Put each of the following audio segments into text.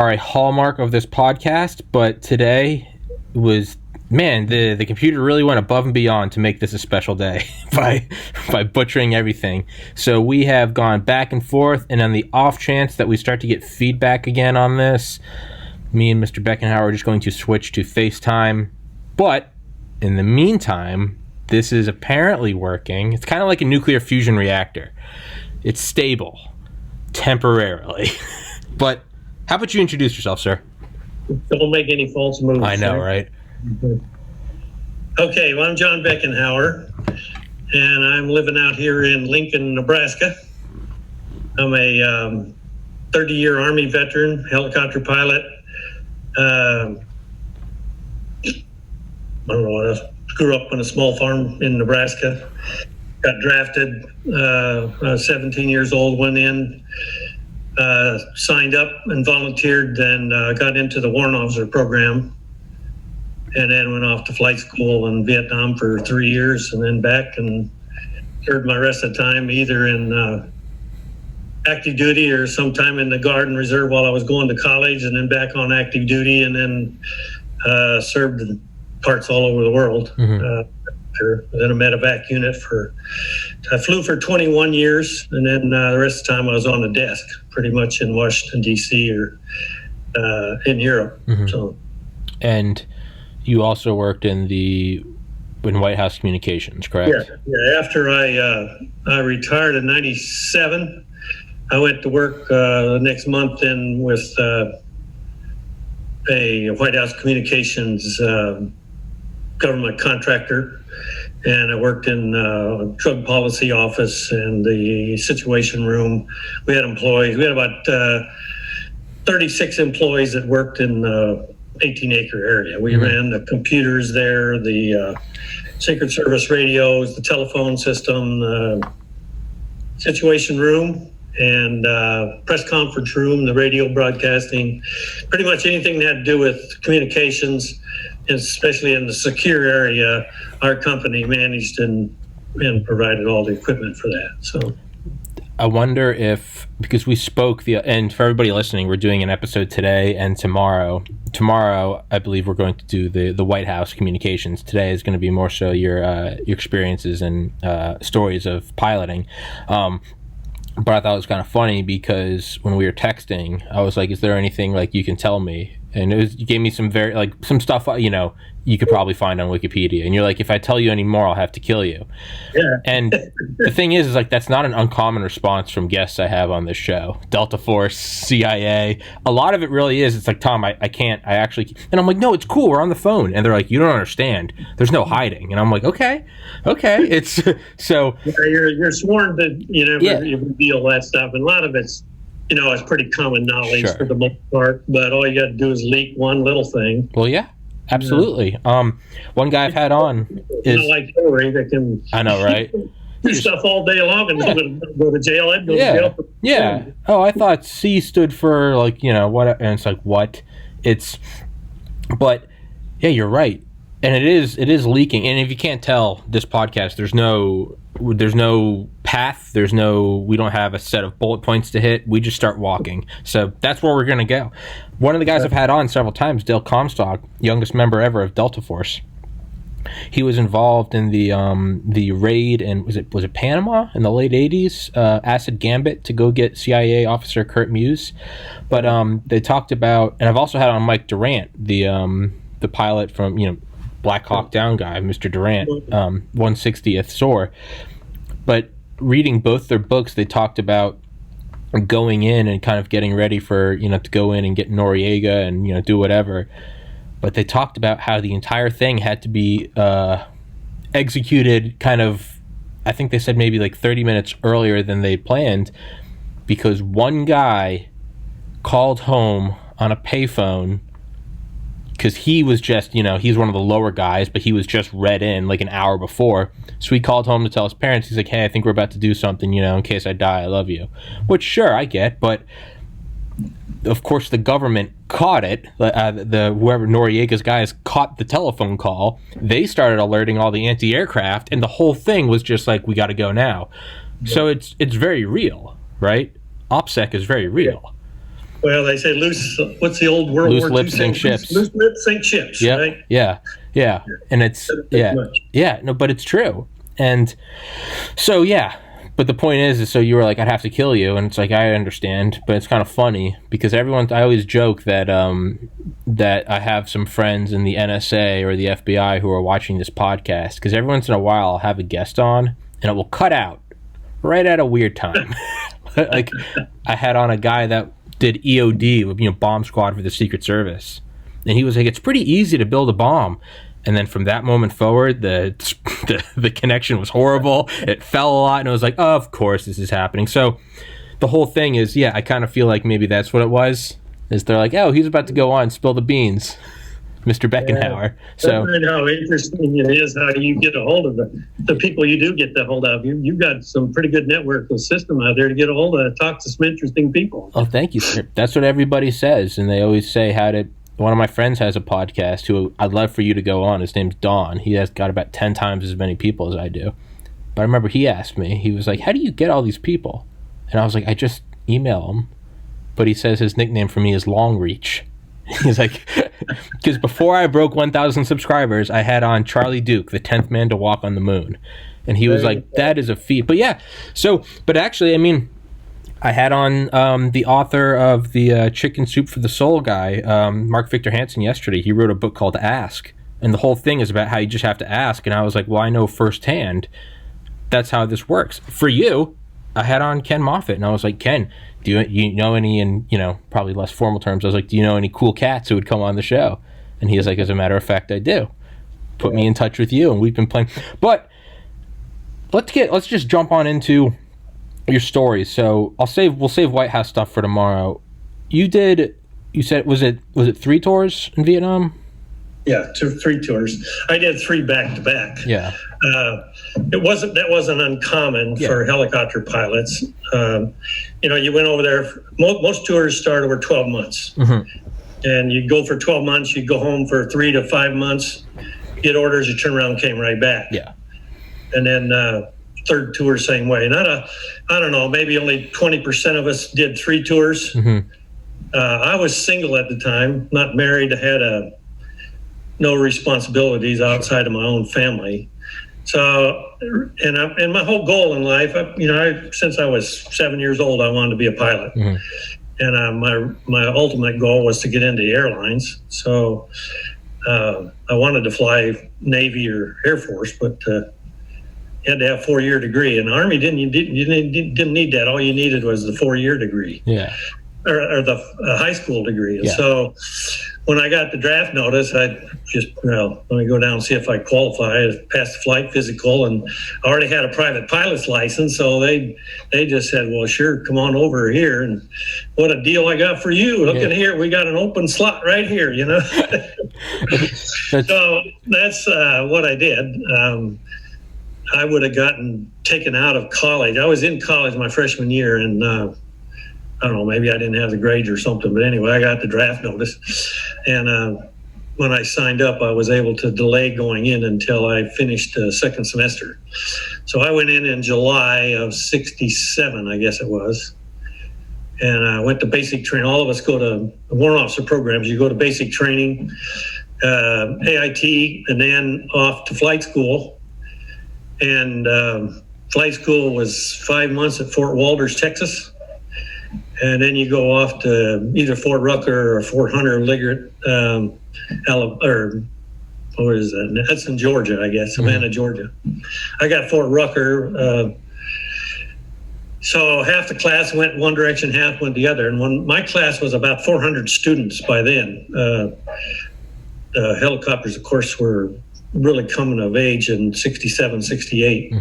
are a hallmark of this podcast, but today was, man, the computer really went above and beyond to make this a special day by butchering everything. So we have gone back and forth, and on the off chance that we start to get feedback again on this, me and Mr. Beckenhauer are just going to switch to FaceTime. But in the meantime, this is apparently working. It's kind of like a nuclear fusion reactor. It's stable temporarily. But how about you introduce yourself, sir? Don't make any false moves. I know, right? Okay, well, I'm Jon Beckenhauer, and I'm living out here in Lincoln, Nebraska. I'm a 30-year Army veteran, helicopter pilot. I don't know what else. Grew up on a small farm in Nebraska. Got drafted. I was 17 years old, went in, signed up and volunteered, and got into the warrant officer program. And then went off to flight school in Vietnam for 3 years, and then back and served my rest of the time either in active duty or sometime in the Guard and Reserve while I was going to college, and then back on active duty, and then served in parts all over the world. Then a medevac unit I flew for 21 years, and then the rest of the time I was on the desk, pretty much in Washington, D.C. or in Europe. So, and you also worked in White House Communications, correct? Yeah. After I retired in '97, I went to work the next month with a White House Communications government contractor. And I worked in drug policy office and the situation room. We had employees. We had about 36 employees that worked in the 18-acre area. We ran the computers there, the Secret Service radios, the telephone system, the situation room, and press conference room, the radio broadcasting, pretty much anything that had to do with communications, especially in the secure area. Our company managed and provided all the equipment for that. So I wonder if, because we spoke, and for everybody listening, we're doing an episode today and tomorrow. Tomorrow, I believe we're going to do the White House Communications. Today is going to be more so your experiences and stories of piloting. But I thought it was kind of funny because when we were texting, I was like, is there anything like you can tell me? And you gave me some some stuff, you could probably find on Wikipedia. And you're like, if I tell you any more, I'll have to kill you. Yeah. And the thing is like, that's not an uncommon response from guests I have on this show. Delta Force, CIA. A lot of it really is. It's like, Tom, I can't, I actually, and I'm like, no, it's cool. We're on the phone. And they're like, you don't understand. There's no hiding. And I'm like, okay. It's so. Yeah, you're sworn that you reveal that stuff. And a lot of it's, it's pretty common knowledge for the most part, but all you got to do is leak one little thing. Well, yeah, absolutely. One guy I've had on is not like Hillary that can. I know, right? Do stuff all day long and go to jail. I'd go to jail. Yeah. Oh, I thought C stood for what? And it's like what? But yeah, you're right. And it is leaking. And if you can't tell, this podcast, there's no path. We don't have a set of bullet points to hit. We just start walking. So that's where we're going to go. One of the guys I've had on several times, Dale Comstock, youngest member ever of Delta Force. He was involved in the raid, and was it Panama in the late 80s, Acid Gambit to go get CIA officer Kurt Muse. But they talked about, and I've also had on Mike Durant, the pilot from, Black Hawk Down guy, Mr. Durant, 160th SOAR. But reading both their books, they talked about going in and kind of getting ready for, to go in and get Noriega and, do whatever. But they talked about how the entire thing had to be executed kind of, I think they said maybe like 30 minutes earlier than they planned, because one guy called home on a payphone because he was just, he's one of the lower guys, but he was just read in like an hour before. So he called home to tell his parents. He's like, hey, I think we're about to do something, in case I die, I love you. Which, sure, I get, but of course the government caught it. Whoever Noriega's guys caught the telephone call. They started alerting all the anti-aircraft, and the whole thing was just like, we got to go now. Yeah. So it's very real, right? OPSEC is very real. Well, they say loose. What's the old World Loose War II lips saying? sink ships. Loose lips sink ships. Yep. Right? Yeah. And it's no, but it's true. And so but the point is so you were like, I'd have to kill you, and it's like, I understand, but it's kind of funny because I always joke that that I have some friends in the NSA or the FBI who are watching this podcast, because every once in a while I'll have a guest on and it will cut out right at a weird time. Like I had on a guy that did EOD, bomb squad for the Secret Service, and he was like, it's pretty easy to build a bomb. And then from that moment forward, the connection was horrible. It fell a lot, and I was like, oh, of course this is happening. So the whole thing is, I kind of feel like maybe that's what it was. Is they're like, oh, he's about to go on, spill the beans, Mr. Beckenhauer. So how interesting it is how you get a hold of the people you do get a hold of. You've got some pretty good network system out there to get a hold of, talk to some interesting people. Oh, thank you, sir. That's what everybody says, and they always say how to. One of my friends has a podcast who I'd love for you to go on. His name's Don. He has got about 10 times as many people as I do. But I remember he asked me, he was like, how do you get all these people? And I was like, I just email them. But he says his nickname for me is Long Reach. He's like, because before I broke 1,000 subscribers, I had on Charlie Duke, the 10th man to walk on the moon. And he was like, that is a feat. But but actually, I mean, I had on the author of the Chicken Soup for the Soul guy, Mark Victor Hansen, yesterday. He wrote a book called Ask, and the whole thing is about how you just have to ask. And I was like, well, I know firsthand that's how this works. For you, I had on Ken Moffitt, and I was like, Ken, do you know any, in probably less formal terms, I was like, do you know any cool cats who would come on the show? And he was like, as a matter of fact, I do. Put me in touch with you, and we've been playing. But let's just jump on into your stories. So we'll save White House stuff for tomorrow. You said was it 3 tours in Vietnam? Yeah, 3 tours. I did 3 back to back. Yeah. That wasn't uncommon for helicopter pilots. You went over there. Most tours start over 12 months, and you go for 12 months. You go home for 3 to 5 months. Get orders. You turn around, came right back. Yeah. And then third tour, same way. I don't know, maybe only 20% of us did 3 tours. I was single at the time, not married. I had no responsibilities outside of my own family. So, and my whole goal in life, since I was 7 years old, I wanted to be a pilot. And my ultimate goal was to get into airlines. So I wanted to fly Navy or Air Force, but you had to have a 4-year degree. And the Army didn't need that. All you needed was the 4-year degree. Yeah. Or the high school degree. And so when I got the draft notice, I just, let me go down and see if I qualify. I passed the flight physical, and I already had a private pilot's license. So they just said, well, sure, come on over here. And what a deal I got for you. Look at here. We got an open slot right here, So that's what I did. I would have gotten taken out of college. I was in college my freshman year, and I don't know, maybe I didn't have the grades or something, but anyway, I got the draft notice. And when I signed up, I was able to delay going in until I finished the second semester. So I went in July of 67, I guess it was. And I went to basic training. All of us go to warrant officer programs. You go to basic training, AIT, and then off to flight school. And flight school was 5 months at Fort Walters, Texas. And then you go off to either Fort Rucker or Fort Hunter Liggett, or what is that? That's in Georgia, I guess, Savannah, Georgia. I got Fort Rucker. So half the class went one direction, half went the other. And when my class was about 400 students by then, the helicopters, of course, were really coming of age in 67, 68.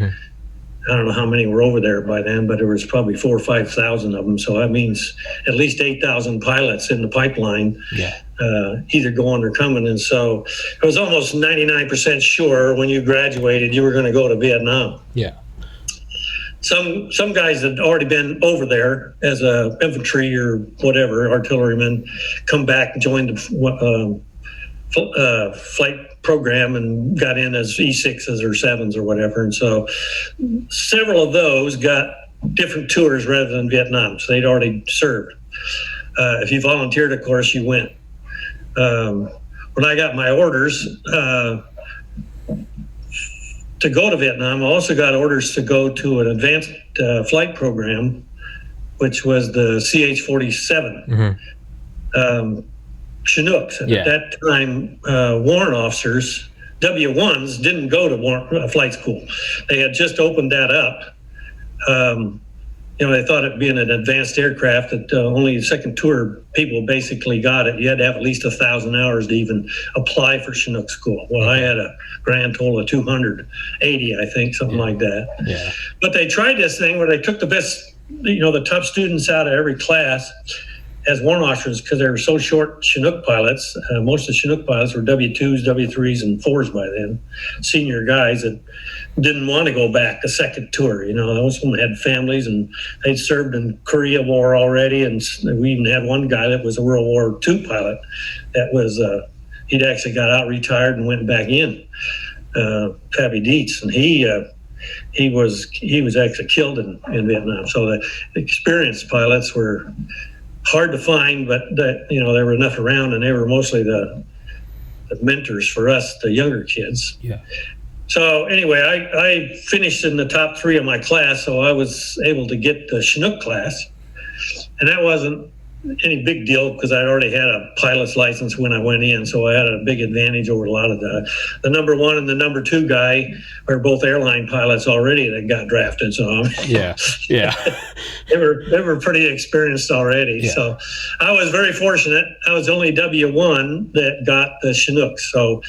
I don't know how many were over there by then, but there was probably 4,000 or 5,000 of them. So that means at least 8,000 pilots in the pipeline, either going or coming. And so it was almost 99% sure when you graduated you were going to go to Vietnam. Yeah. Some guys had already been over there as a infantry or whatever, artilleryman, come back and joined the flight program and got in as E6s or 7s or whatever. And so several of those got different tours rather than Vietnam. So they'd already served. If you volunteered, of course, you went. When I got my orders to go to Vietnam, I also got orders to go to an advanced flight program, which was the CH-47. Chinooks. And at that time, warrant officers, W-1s, didn't go to flight school. They had just opened that up. They thought it being an advanced aircraft that only second tour people basically got it. You had to have at least 1,000 hours to even apply for Chinook school. Well, I had a grand total of 280, I think, something like that. Yeah. But they tried this thing where they took the best, the top students out of every class as warrant officers because they were so short Chinook pilots. Most of the Chinook pilots were W-2s, W-3s, and 4s by then, senior guys that didn't want to go back a second tour. Most of them had families and they'd served in Korea War already. And we even had one guy that was a World War II pilot that was, he'd actually got out, retired, and went back in, Pappy Dietz. And he was actually killed in Vietnam. So the experienced pilots were hard to find, but there were enough around, and they were mostly the mentors for us, the younger kids. Yeah. So anyway, I finished in the top 3 of my class, so I was able to get the Chinook class, and that wasn't any big deal because I'd already had a pilot's license when I went in, so I had a big advantage over a lot of the number 1 and the number 2 guy are both airline pilots already that got drafted. So yeah. they were pretty experienced already. Yeah. So I was very fortunate. I was only W-1 that got the Chinook. So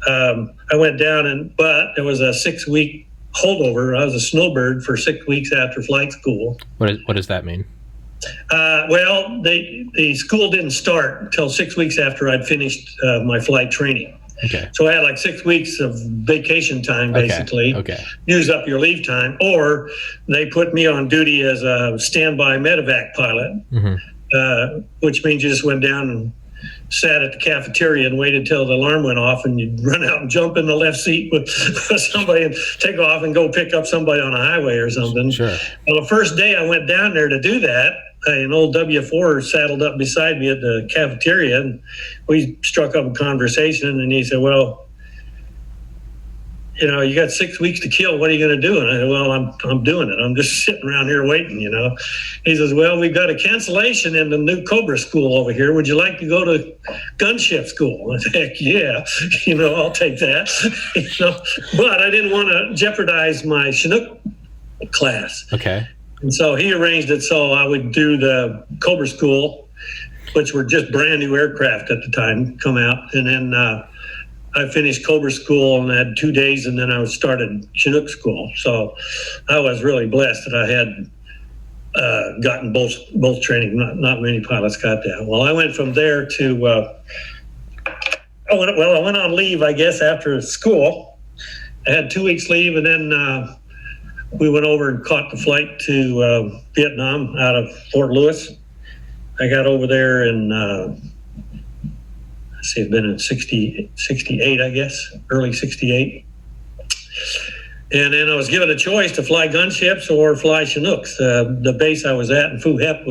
I went down but there was a 6-week holdover. I was a snowbird for 6 weeks after flight school. What does that mean? Well, the school didn't start until 6 weeks after I'd finished my flight training. Okay. So I had like 6 weeks of vacation time, basically. Okay. Use up your leave time, or they put me on duty as a standby medevac pilot, which means you just went down and sat at the cafeteria and waited till the alarm went off, and you'd run out and jump in the left seat with somebody and take off and go pick up somebody on a highway or something. Sure. Well, the first day I went down there to do that, an old W-4 saddled up beside me at the cafeteria, and we struck up a conversation, and he said, well, you got 6 weeks to kill. What are you going to do? And I said, well, I'm doing it. I'm just sitting around here waiting, He says, well, we've got a cancellation in the new Cobra school over here. Would you like to go to gunship school? I said, heck yeah, I'll take that. But I didn't want to jeopardize my Chinook class. Okay. And so he arranged it so I would do the Cobra school, which were just brand new aircraft at the time, come out. And then I finished Cobra school and had 2 days, and then I started Chinook school. So I was really blessed that I had gotten both training. Not many pilots got that. Well, I went from there to I went on leave, I guess, after school. I had 2 weeks leave, and then we went over and caught the flight to Vietnam out of Fort Lewis. I got over there in, it'd been in 68, I guess, early 68. And then I was given a choice to fly gunships or fly Chinooks. The base I was at in Phu Hep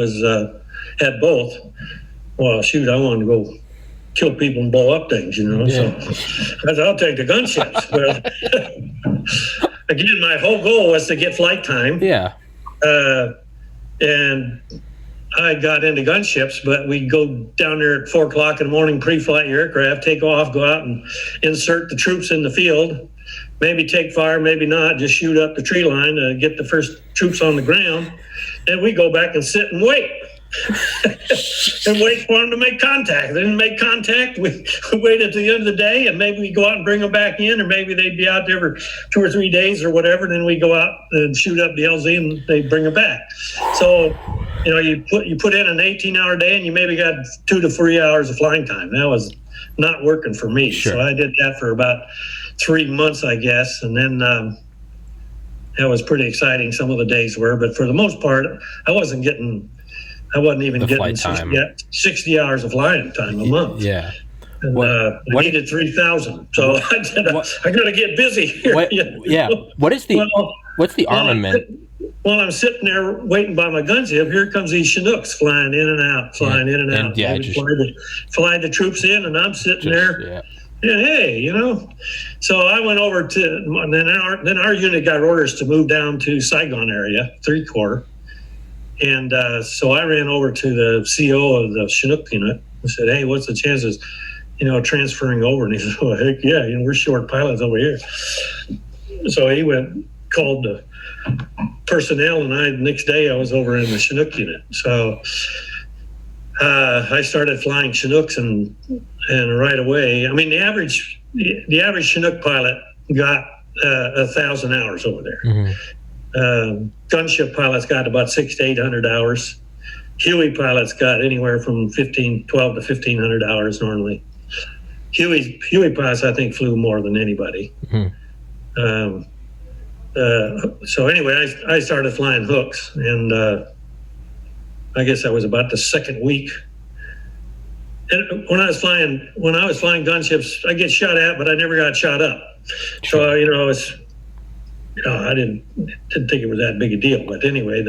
had both. Well, shoot, I wanted to go kill people and blow up things, Yeah. So I said, I'll take the gunships. But again, my whole goal was to get flight time. Yeah. And I got into gunships, but we'd go down there at 4 o'clock in the morning, pre-flight your aircraft, take off, go out and insert the troops in the field, maybe take fire, maybe not, just shoot up the tree line to get the first troops on the ground. Then we go back and sit and wait. And wait for them to make contact. They didn't make contact. We waited to the end of the day, and maybe we go out and bring them back in, or maybe they'd be out there for 2 or 3 days or whatever. And then we go out and shoot up the LZ, and they bring them back. So, you put in an 18-hour day, and you maybe got 2 to 3 hours of flying time. That was not working for me. Sure. So I did that for about 3 months, I guess, and then that was pretty exciting. Some of the days were, but for the most part, I wasn't even getting 60 hours of flying time a month. Yeah. And I needed 3,000. So I got to get busy here. What's the armament? while I'm sitting there waiting by my gunship, here comes these Chinooks flying in and out, flying in and out. And, yeah, just fly the troops in, and I'm sitting there. Yeah. Yeah, hey, you know. So I went over to, then our unit got orders to move down to Saigon area, 3 Corps. And so I ran over to the CO of the Chinook unit and said, hey, what's the chances, transferring over? And he said, oh, heck yeah, we're short pilots over here. So he called the personnel, and the next day I was over in the Chinook unit. So I started flying Chinooks, and right away, I mean, the average Chinook pilot got 1,000 hours over there. Mm-hmm. Gunship pilots got about 600 to 800 hours. Huey pilots got anywhere from 12 to 1,500 hours normally. Huey pilots, I think, flew more than anybody. Mm-hmm. So anyway, I started flying hooks, and I guess that was about the second week. And when I was flying gunships, I get shot at, but I never got shot up. So I didn't think it was that big a deal. But anyway,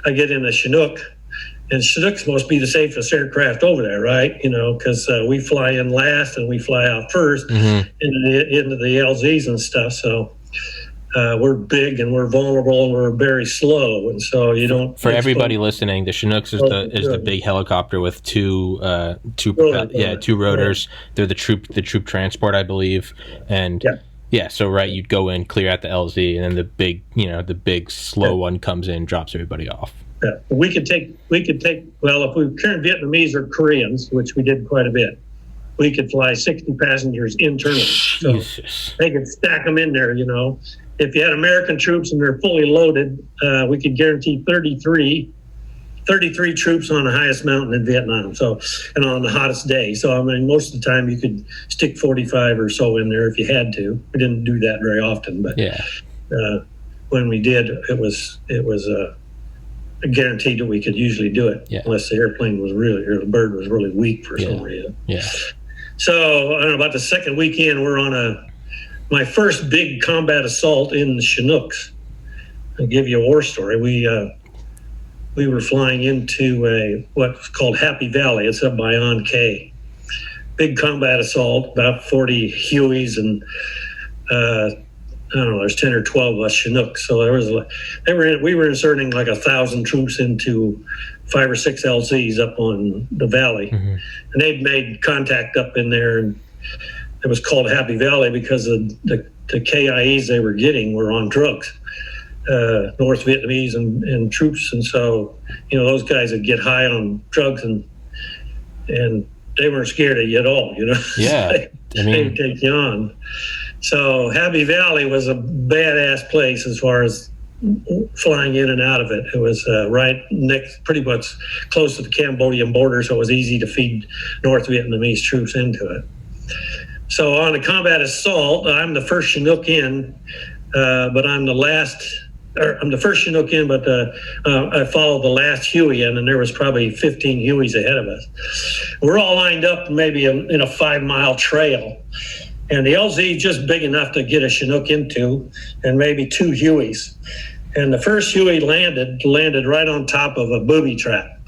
I get in the Chinook, and Chinooks must be the safest aircraft over there, right? Because we fly in last and we fly out first, mm-hmm. into the LZs and stuff. So we're big and we're vulnerable and we're very slow, and so you don't. For everybody listening, the Chinooks is the big helicopter with two rotors. Yeah. They're the troop transport, I believe, and. Yeah, so right, you'd go in, clear out the LZ, and then the big slow one comes in, drops everybody off. Yeah, we could take. Well, if we were carrying Vietnamese or Koreans, which we did quite a bit, we could fly 60 passengers internally. Jesus. So they could stack them in there. If you had American troops and they're fully loaded, we could guarantee 33 troops on the highest mountain in Vietnam. So, and on the hottest day. So, I mean, most of the time you could stick 45 or so in there if you had to. We didn't do that very often, but when we did, it was guaranteed that we could usually do it, unless the airplane was or the bird was really weak for some reason. Yeah. So, I don't know, about the second weekend, we're on my first big combat assault in the Chinooks. I'll give you a war story. We were flying into what's called Happy Valley. It's up by An Cay. Big combat assault, about 40 Hueys, and I don't know, there's 10 or 12 of us Chinooks. So we were inserting like 1,000 troops into 5 or 6 LZs up on the valley, mm-hmm. and they'd made contact up in there, and it was called Happy Valley because the KIEs they were getting were on drugs. North Vietnamese and troops, and so those guys would get high on drugs, and they weren't scared of you at all. Yeah, they'd take you on. So Happy Valley was a badass place as far as flying in and out of it. It was right next, pretty much close to the Cambodian border, so it was easy to feed North Vietnamese troops into it. So on a combat assault, I'm the first Chinook in, but I'm the last. I'm the first Chinook in, but I followed the last Huey in, and there was probably 15 Hueys ahead of us. We're all lined up maybe in a 5-mile trail, and the LZ just big enough to get a Chinook into, and maybe 2 Hueys. And the first Huey landed right on top of a booby trap,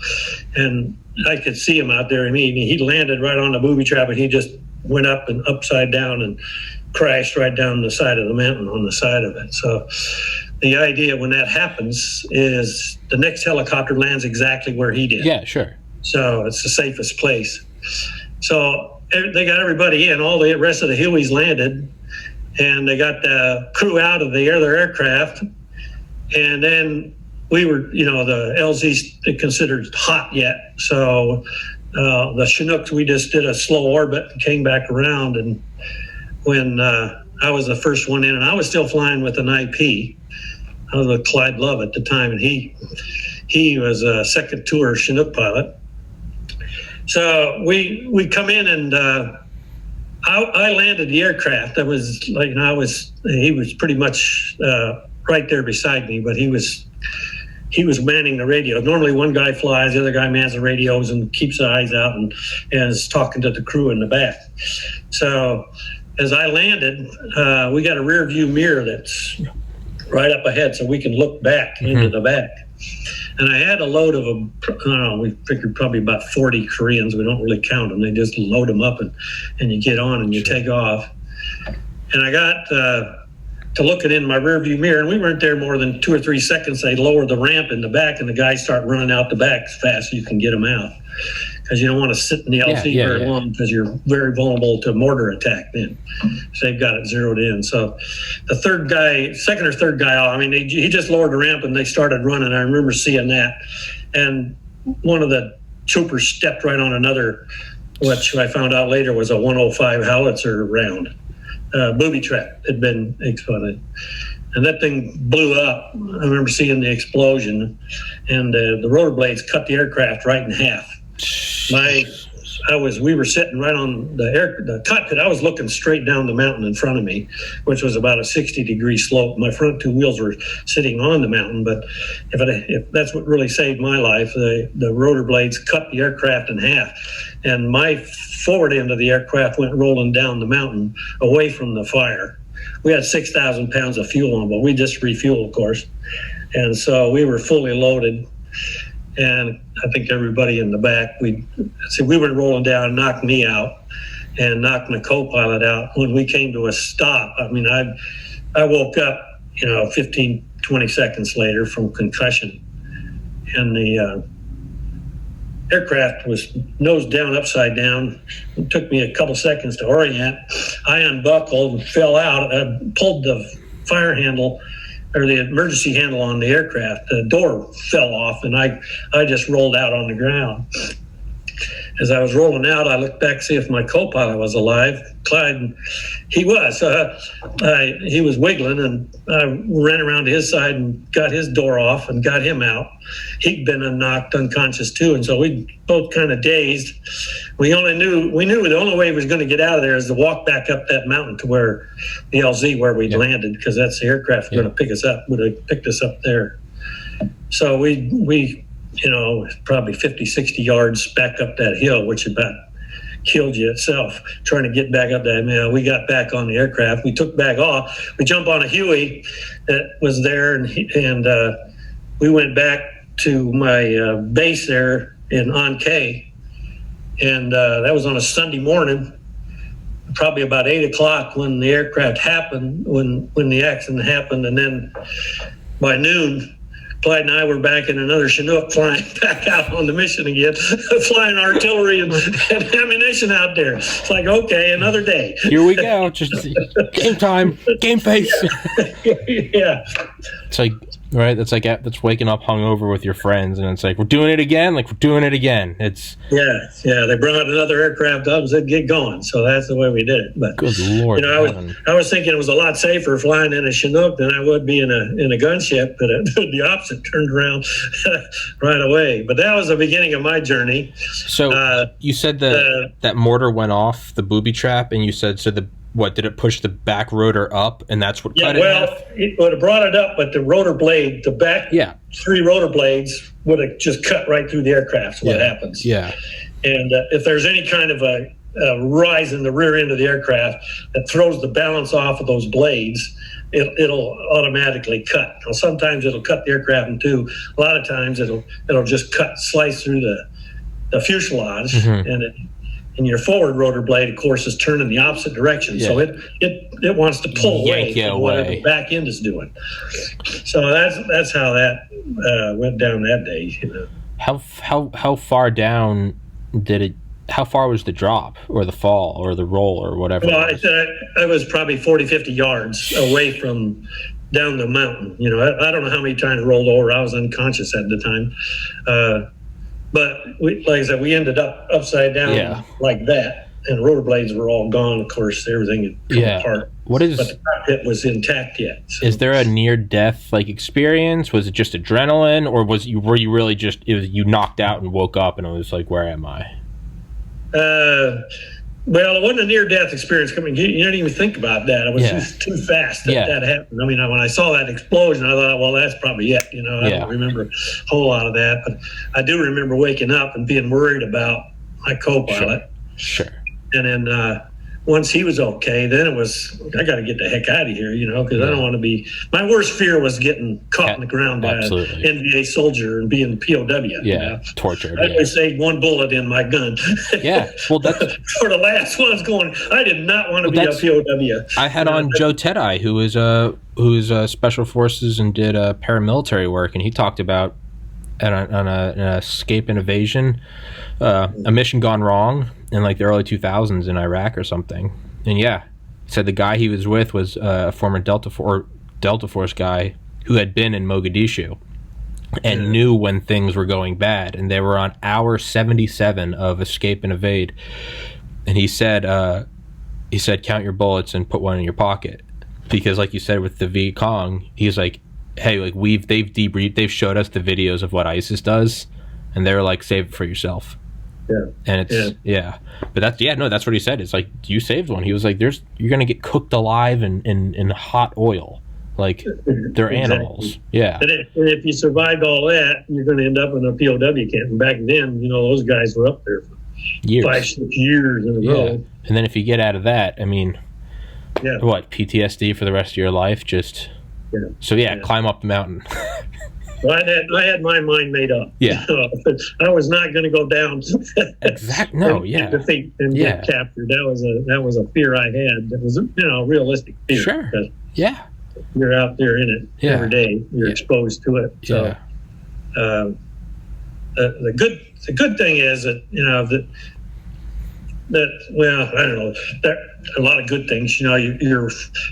and I could see him out there. I mean, he landed right on the booby trap, and he just went up and upside down and crashed right down the side of the mountain on the side of it. So the idea when that happens is the next helicopter lands exactly where he did. Yeah, sure. So it's the safest place. So they got everybody in. All the rest of the Hueys landed, and they got the crew out of the other aircraft. And then we were, the LZ's considered hot yet. So the Chinooks, we just did a slow orbit and came back around. And when I was the first one in, and I was still flying with an IP. I was with Clyde Love at the time, and he was a second tour Chinook pilot. So we come in, and I landed the aircraft. He was pretty much right there beside me, but he was manning the radio. Normally one guy flies, the other guy mans the radios and keeps the eyes out and is talking to the crew in the back. So as I landed, we got a rear view mirror that's right up ahead so we can look back into the back. And I had a load of them. I don't know, we figured probably about 40 Koreans. We don't really count them. They just load them up and you get on and you take off. And I got to looking in my rearview mirror, and we weren't there more than 2 or 3 seconds. They lower the ramp in the back, and the guys start running out the back as fast as you can get them out. Because you don't want to sit in the LC very long, because you're very vulnerable to mortar attack then. So they've got it zeroed in. So the third guy, second or third guy off, I mean, he just lowered the ramp and they started running. I remember seeing that. And one of the troopers stepped right on another, which I found out later was a 105 howitzer round. Booby trap had been exploded. And that thing blew up. I remember seeing the explosion, and the rotor blades cut the aircraft right in half. We were sitting right on the cockpit. I was looking straight down the mountain in front of me, which was about a 60-degree slope. My front two wheels were sitting on the mountain, but if that's what really saved my life, the rotor blades cut the aircraft in half, and my forward end of the aircraft went rolling down the mountain away from the fire. We had 6,000 pounds of fuel on, but we just refueled, of course, and so we were fully loaded. And I think everybody in the back, we were rolling down and knocked me out and knocked my co-pilot out. When we came to a stop, I mean, I woke up, 15, 20 seconds later from concussion. And the aircraft was nose down, upside down. It took me a couple seconds to orient. I unbuckled and fell out. I pulled the fire handle, or the emergency handle on the aircraft. The door fell off, and I just rolled out on the ground. As I was rolling out, I looked back to see if my co-pilot was alive. Clyde, he was. He was wiggling, and I ran around to his side and got his door off and got him out. He'd been knocked unconscious too, and so we both kind of dazed. We knew the only way he was going to get out of there is to walk back up that mountain to where the LZ where we'd landed, because that's the aircraft going to pick us up. Would have picked us up there. So we probably 50, 60 yards back up that hill, which about killed you itself, trying to get back up that. Man, we got back on the aircraft. We took back off. We jumped on a Huey that was there, and we went back to my base there in Ankei. And that was on a Sunday morning, probably about 8 o'clock when the aircraft happened, when the accident happened. And then by noon, Clyde and I were back in another Chinook, flying back out on the mission again, flying artillery and ammunition out there. It's like, okay, another day. Here we go. Just game time, game face. Yeah. It's like, right? That's waking up hungover with your friends, and it's like, we're doing it again. Like, we're doing it again. It's They brought another aircraft up and said, get going. So that's the way we did it. But good Lord, I was thinking it was a lot safer flying in a Chinook than I would be in a gunship, but the opposite turned around right away. But that was the beginning of my journey. So you said that mortar went off the booby trap, and you said what did it push the back rotor up, and that's what cut it off? It would have brought it up, but the rotor blade, the back 3 rotor blades would have just cut right through the aircraft. What happens? Yeah. And if there's any kind of a rise in the rear end of the aircraft that throws the balance off of those blades, it'll automatically cut. Now, sometimes it'll cut the aircraft in two. A lot of times it'll just slice through the fuselage, and your forward rotor blade, of course, is turning the opposite direction. So it wants to pull away from whatever the back end is doing. So that's how that went down that day. How far down did it? How far was the drop or the fall or the roll or whatever? Well, I was probably 40, 50 yards away from down the mountain. I don't know how many times I rolled over. I was unconscious at the time. But like I said, we ended up upside down like that, and rotor blades were all gone. Of course, everything had come apart. But the cockpit was intact yet. So. Is there a near-death experience? Was it just adrenaline, or were you really just you knocked out and woke up and it was like, where am I? Well, it wasn't a near-death experience. You didn't even think about that. It was just too fast that happened. I mean, when I saw that explosion, I thought, well, that's probably it. I don't remember a whole lot of that. But I do remember waking up and being worried about my co-pilot. Sure. And then once he was okay, then it was, I got to get the heck out of here, because I don't want to be. My worst fear was getting caught in the ground by an NVA soldier and being POW. Yeah, tortured. I saved one bullet in my gun. Yeah, well, that's for the last one. I was going, I did not want to be a POW. I had on Joe Tedeye, who is special forces and did paramilitary work, and he talked about an escape and evasion, a mission gone wrong in like the early 2000s in Iraq or something. And yeah, he said the guy he was with was a former Delta Force guy who had been in Mogadishu and knew when things were going bad, and they were on hour 77 of escape and evade. And he said count your bullets and put one in your pocket, because like you said with the V Kong, he's like, hey, like they've debriefed, they've showed us the videos of what ISIS does, and they're like, save it for yourself. Yeah. And it's but that's what he said. It's like, you saved one. He was like, you're gonna get cooked alive in hot oil, like they're animals. Yeah. And if you survived all that, you're going to end up in a POW camp. And back then, those guys were up there for years. 5-6 years in a row. And then if you get out of that, I mean, what, PTSD for the rest of your life? Just climb up the mountain. Well, I had my mind made up. Yeah. I was not going to go down. Exactly. No. And defeat and get captured. That was a fear I had. That was a realistic fear. Sure. Yeah. You're out there in it every day. You're exposed to it. So, the good thing is that I don't know. There are a lot of good things. You're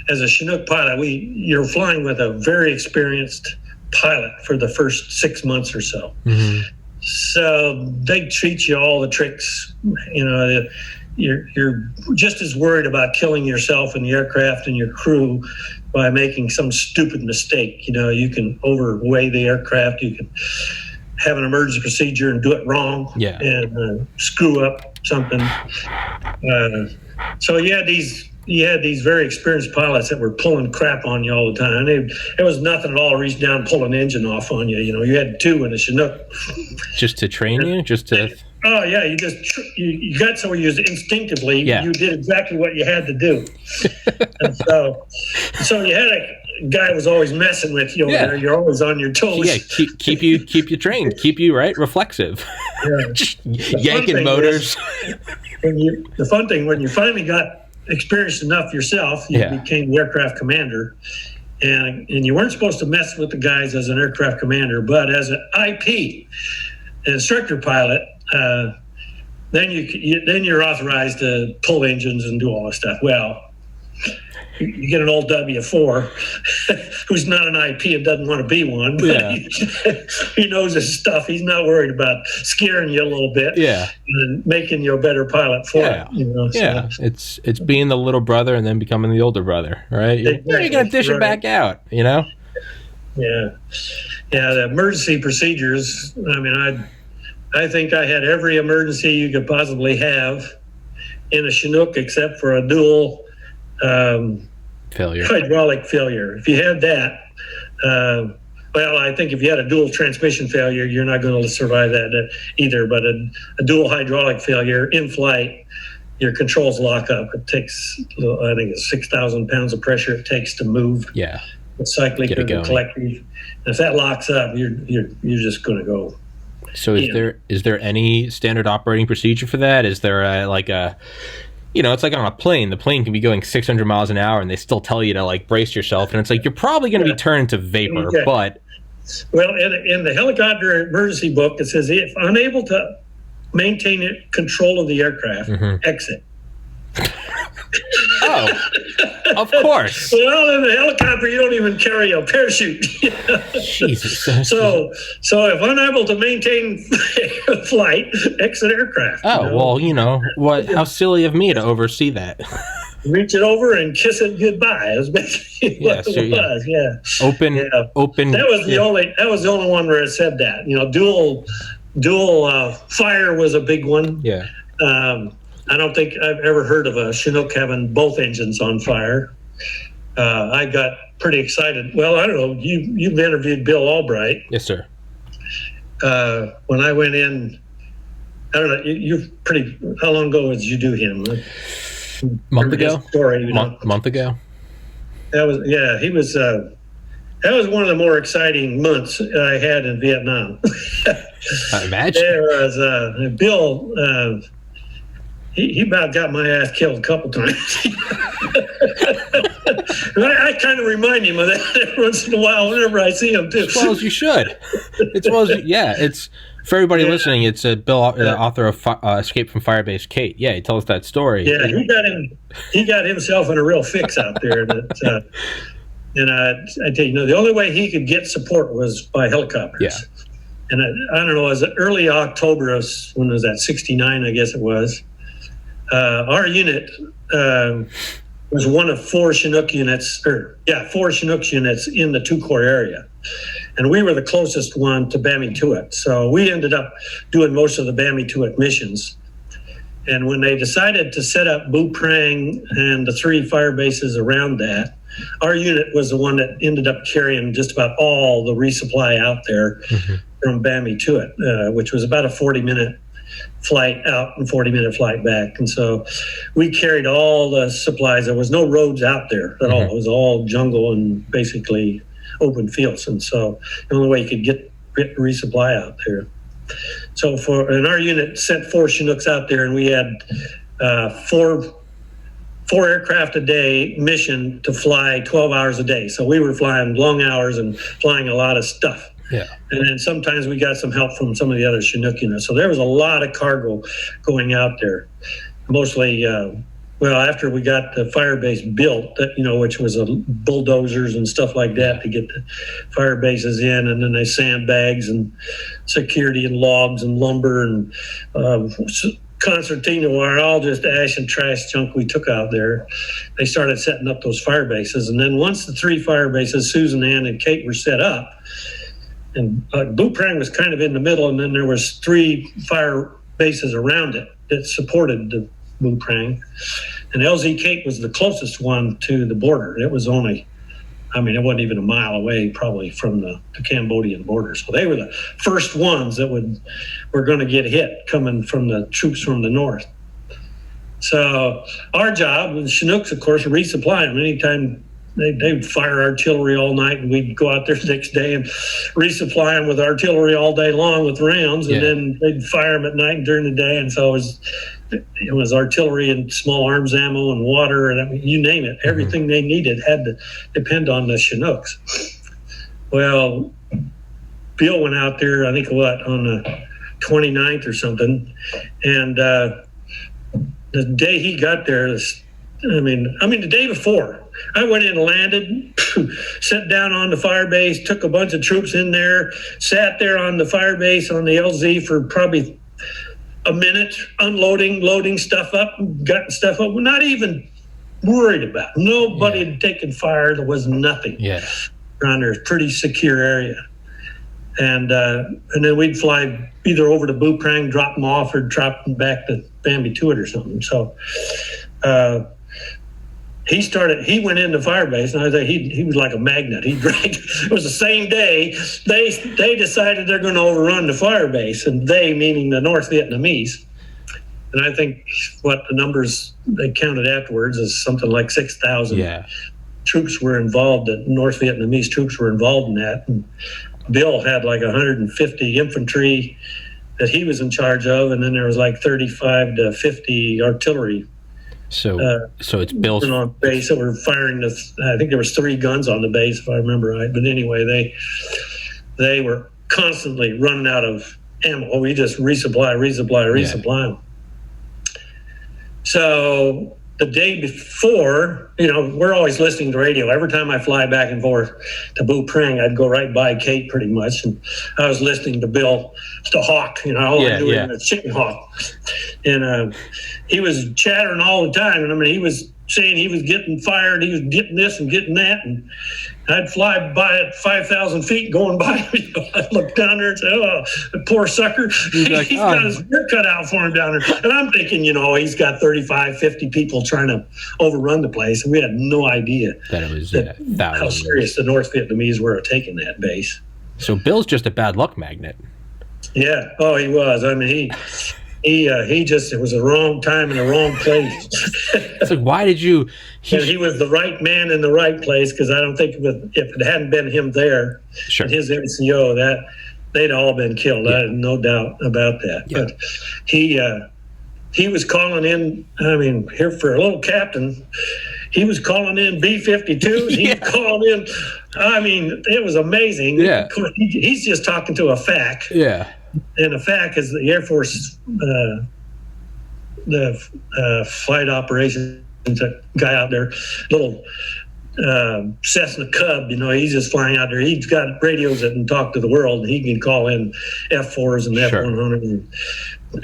as a Chinook pilot, you're flying with a very experienced pilot for the first 6 months or so. Mm-hmm. So they teach you all the tricks. You're just as worried about killing yourself and the aircraft and your crew by making some stupid mistake. You can overweigh the aircraft. You can have an emergency procedure and do it wrong and screw up something. So you had these very experienced pilots that were pulling crap on you all the time. It was nothing at all. Reach down, pull an engine off on you. You had two in a Chinook. Just to train you, just to. Oh yeah, you got so you instinctively. Yeah. You did exactly what you had to do. And so you had a guy was always messing with you over there. You're always on your toes. Yeah, keep you trained, keep you reflexive. Yanking motors. The fun thing when you finally got experienced enough yourself, you became the aircraft commander, and you weren't supposed to mess with the guys as an aircraft commander, but as an IP, an instructor pilot, then you're authorized to pull engines and do all this stuff. Well, you get an old W4 who's not an IP and doesn't want to be one, but he knows his stuff. He's not worried about scaring you a little bit and making you a better pilot for it. It's being the little brother and then becoming the older brother, right? You're going to dish it back out, Yeah. The emergency procedures, I think I had every emergency you could possibly have in a Chinook except for a dual hydraulic failure. If you had that, I think if you had a dual transmission failure, you're not going to survive that either. But a dual hydraulic failure in flight, your controls lock up. It takes, I think it's 6,000 pounds of pressure it takes to move. Yeah. The cyclic or the collective. And if that locks up, you're just going to go. So is there any standard operating procedure for that? Is there it's like on a plane. The plane can be going 600 miles an hour and they still tell you to brace yourself. And it's like, you're probably going to be turned to vapor, but. Well, in the helicopter emergency book, it says if unable to maintain control of the aircraft, exit. Oh, of course. Well, in the helicopter, you don't even carry a parachute. Jesus. So if unable to maintain flight, exit aircraft. Oh, what? How silly of me to oversee that. Reach it over and kiss it goodbye. That was basically what it was. Yeah. Open. That was the only one where it said that. Dual fire was a big one. Yeah. I don't think I've ever heard of a Chinook having both engines on fire. I got pretty excited. Well, I don't know. You've interviewed Bill Albright. Yes, sir. When I went in, I don't know. How long ago did you do him? Month ago? Story, Month ago? He was, that was one of the more exciting months I had in Vietnam. I imagine. There was, Bill, he about got my ass killed a couple times. I kind of remind him of that every once in a while whenever I see him, too. As well as you should. It's for everybody listening. It's Bill, the author of Escape from Firebase Kate. Yeah, he tells that story. Yeah, he got himself in a real fix out there. And I tell you, the only way he could get support was by helicopters. Yeah. And I don't know, it was early October of, when was that, 69, I guess it was. Our unit was one of four Chinook units, four Chinook units in the two-corps area. And we were the closest one to Bami-Tuot. So we ended up doing most of the Bami-Tuot missions. And when they decided to set up Bu Prang and the three fire bases around that, our unit was the one that ended up carrying just about all the resupply out there from Bami-Tuot, which was about a 40-minute flight out and 40-minute flight back. And so we carried all the supplies. There was no roads out there at all. It was all jungle and basically open fields. And so the only way you could get resupply out there. So and our unit sent four Chinooks out there, and we had four aircraft a day mission to fly 12 hours a day. So we were flying long hours and flying a lot of stuff. Yeah. And then sometimes we got some help from some of the other Chinook units. So there was a lot of cargo going out there. Mostly, after we got the fire base built, which was bulldozers and stuff like that to get the fire bases in, and then they sandbags and security and logs and lumber and concertina wire, all just ash and trash junk we took out there. They started setting up those fire bases. And then once the three fire bases, Susan, Ann, and Kate, were set up, and Bu Prang was kind of in the middle, and then there was three fire bases around it that supported the Bu Prang. And LZ Kate was the closest one to the border. It was only, it wasn't even a mile away probably from the Cambodian border. So they were the first ones that were going to get hit coming from the troops from the north. So our job with the Chinooks, of course, resupply them. Anytime they would fire artillery all night, and we'd go out there the next day and resupply them with artillery all day long with rounds, and then they'd fire them at night and during the day. And so it was artillery and small arms ammo and water, and you name it. Everything they needed had to depend on the Chinooks. Well, Bill went out there, I think, on the 29th or something, and the day he got there, the day before, I went in and landed, sat down on the fire base, took a bunch of troops in there, sat there on the fire base on the LZ for probably a minute, unloading, loading stuff up, gutting stuff up. We're not even worried about it. Nobody had taken fire. There was nothing around there. Pretty secure area. And then we'd fly either over to Bu Prang, drop them off, or drop them back to Bami-Tuot or something. So he went into Firebase, and I think he was like a magnet. He drank. It was the same day they decided they're going to overrun the Firebase, and they meaning the North Vietnamese. And I think what the numbers they counted afterwards is something like 6,000 troops were involved. North Vietnamese troops were involved in that. And Bill had like 150 infantry that he was in charge of, and then there was like 35 to 50 artillery. So it's Bill's on base that were firing. I think there was 3 guns on the base, if I remember right. But anyway, they were constantly running out of ammo. We just resupply them. So the day before, we're always listening to radio. Every time I fly back and forth to Bu Prang, I'd go right by Kate pretty much, and I was listening to Bill, the Hawk. All I knew was Chicken Hawk, and he was chattering all the time. And he was saying he was getting fired, he was getting this and getting that, and I'd fly by at 5,000 feet going by him. I'd look down there and say, "Oh, the poor sucker, he's got his work cut out for him down there." And I'm thinking, he's got 35, 50 people trying to overrun the place, and we had no idea that it was how serious the North Vietnamese were taking that base. So Bill's just a bad luck magnet. Yeah. Oh, he was. It was the wrong time and the wrong place. It's like, why did you? And he was the right man in the right place, because I don't think if it hadn't been him there, Sure. and his NCO, that they'd all been killed. I have no doubt about that. Yeah. But he was calling in. I mean, here for a little captain, he was calling in B-52s. He was calling in. I mean, it was amazing. Yeah. Of course, he's just talking to a FAC. Yeah. And a FAC is the Air Force, the flight operations guy out there, little Cessna Cub. He's just flying out there. He's got radios that can talk to the world. And he can call in F-4s and F-100. And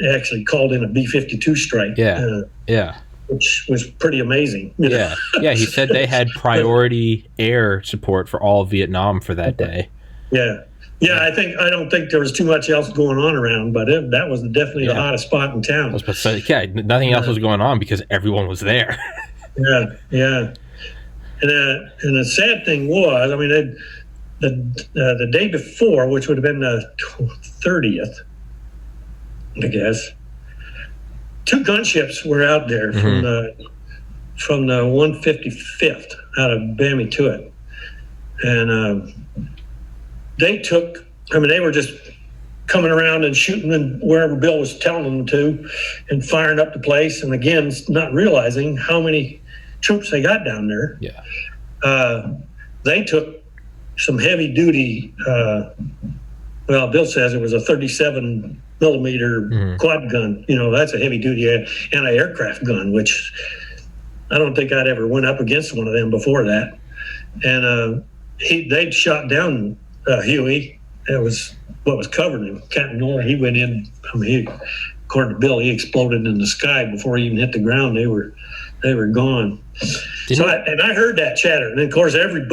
actually called in a B-52 strike. Yeah. Which was pretty amazing. Yeah. He said they had priority air support for all of Vietnam for that day. Yeah. I don't think there was too much else going on around, but that was definitely the hottest spot in town. I was about to say, nothing else was going on because everyone was there. Yeah. And the sad thing was, I mean, the day before, which would have been the 30th, I guess, 2 gunships were out there from the 155th out of Bamituit, and they were just coming around and shooting in wherever Bill was telling them to, and firing up the place, and again, not realizing how many troops they got down there. They took some heavy duty. Bill says it was a 37 millimeter quad gun. That's a heavy duty anti-aircraft gun, which I don't think I'd ever went up against one of them before that. And they'd shot down Huey. That was what was covering him. Captain Miller, he went in. I mean, according to Bill, he exploded in the sky before he even hit the ground. They were gone. I heard that chatter, and of course, every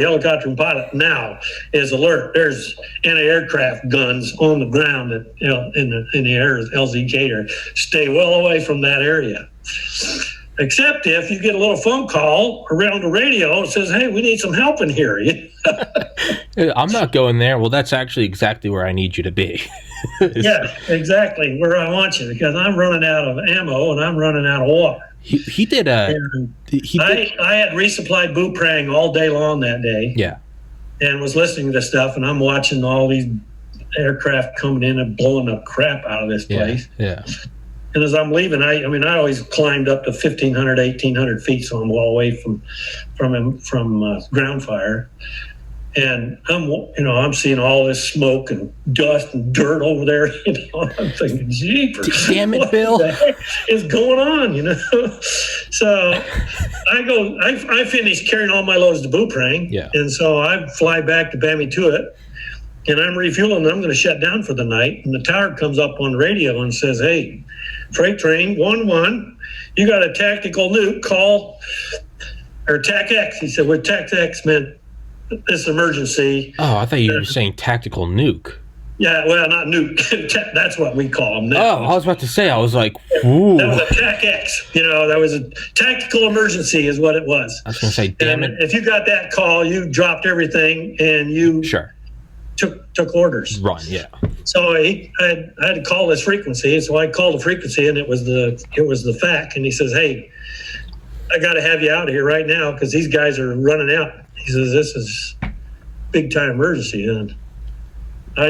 helicopter pilot now is alert. There's anti-aircraft guns on the ground in the air, LZK. Stay well away from that area. Except if you get a little phone call around the radio that says, "Hey, we need some help in here." I'm not going there. Well, that's actually exactly where I need you to be. Yeah, exactly where I want you, because I'm running out of ammo and I'm running out of water. He did I had resupplied Booprang all day long that day. Yeah. And was listening to stuff, and I'm watching all these aircraft coming in and blowing the crap out of this place. Yeah. And as I'm leaving, I always climbed up to 1,500, 1,800 feet, so I'm well away from ground fire. And I'm seeing all this smoke and dust and dirt over there. I'm thinking, jeepers, damn it, Bill, what the heck is going on? So I finished carrying all my loads to Booprang, and so I fly back to Bamituit, and I'm refueling. I'm going to shut down for the night, and the tower comes up on the radio and says, "Hey, freight train 1-1, you got a tactical nuke call, or TAC-X." He said, "Well, TAC-X meant this emergency." Oh, I thought you were saying tactical nuke. Yeah, well, not nuke. That's what we call them now. Oh, I was about to say, I was like, ooh. That was a TAC-X. That was a tactical emergency is what it was. I was going to say, damn it. If you got that call, you dropped everything and you took orders. Run, yeah. So I had to call this frequency. So I called the frequency, and it was the FAC. And he says, "Hey, I got to have you out of here right now because these guys are running out." He says, "This is big time emergency." And I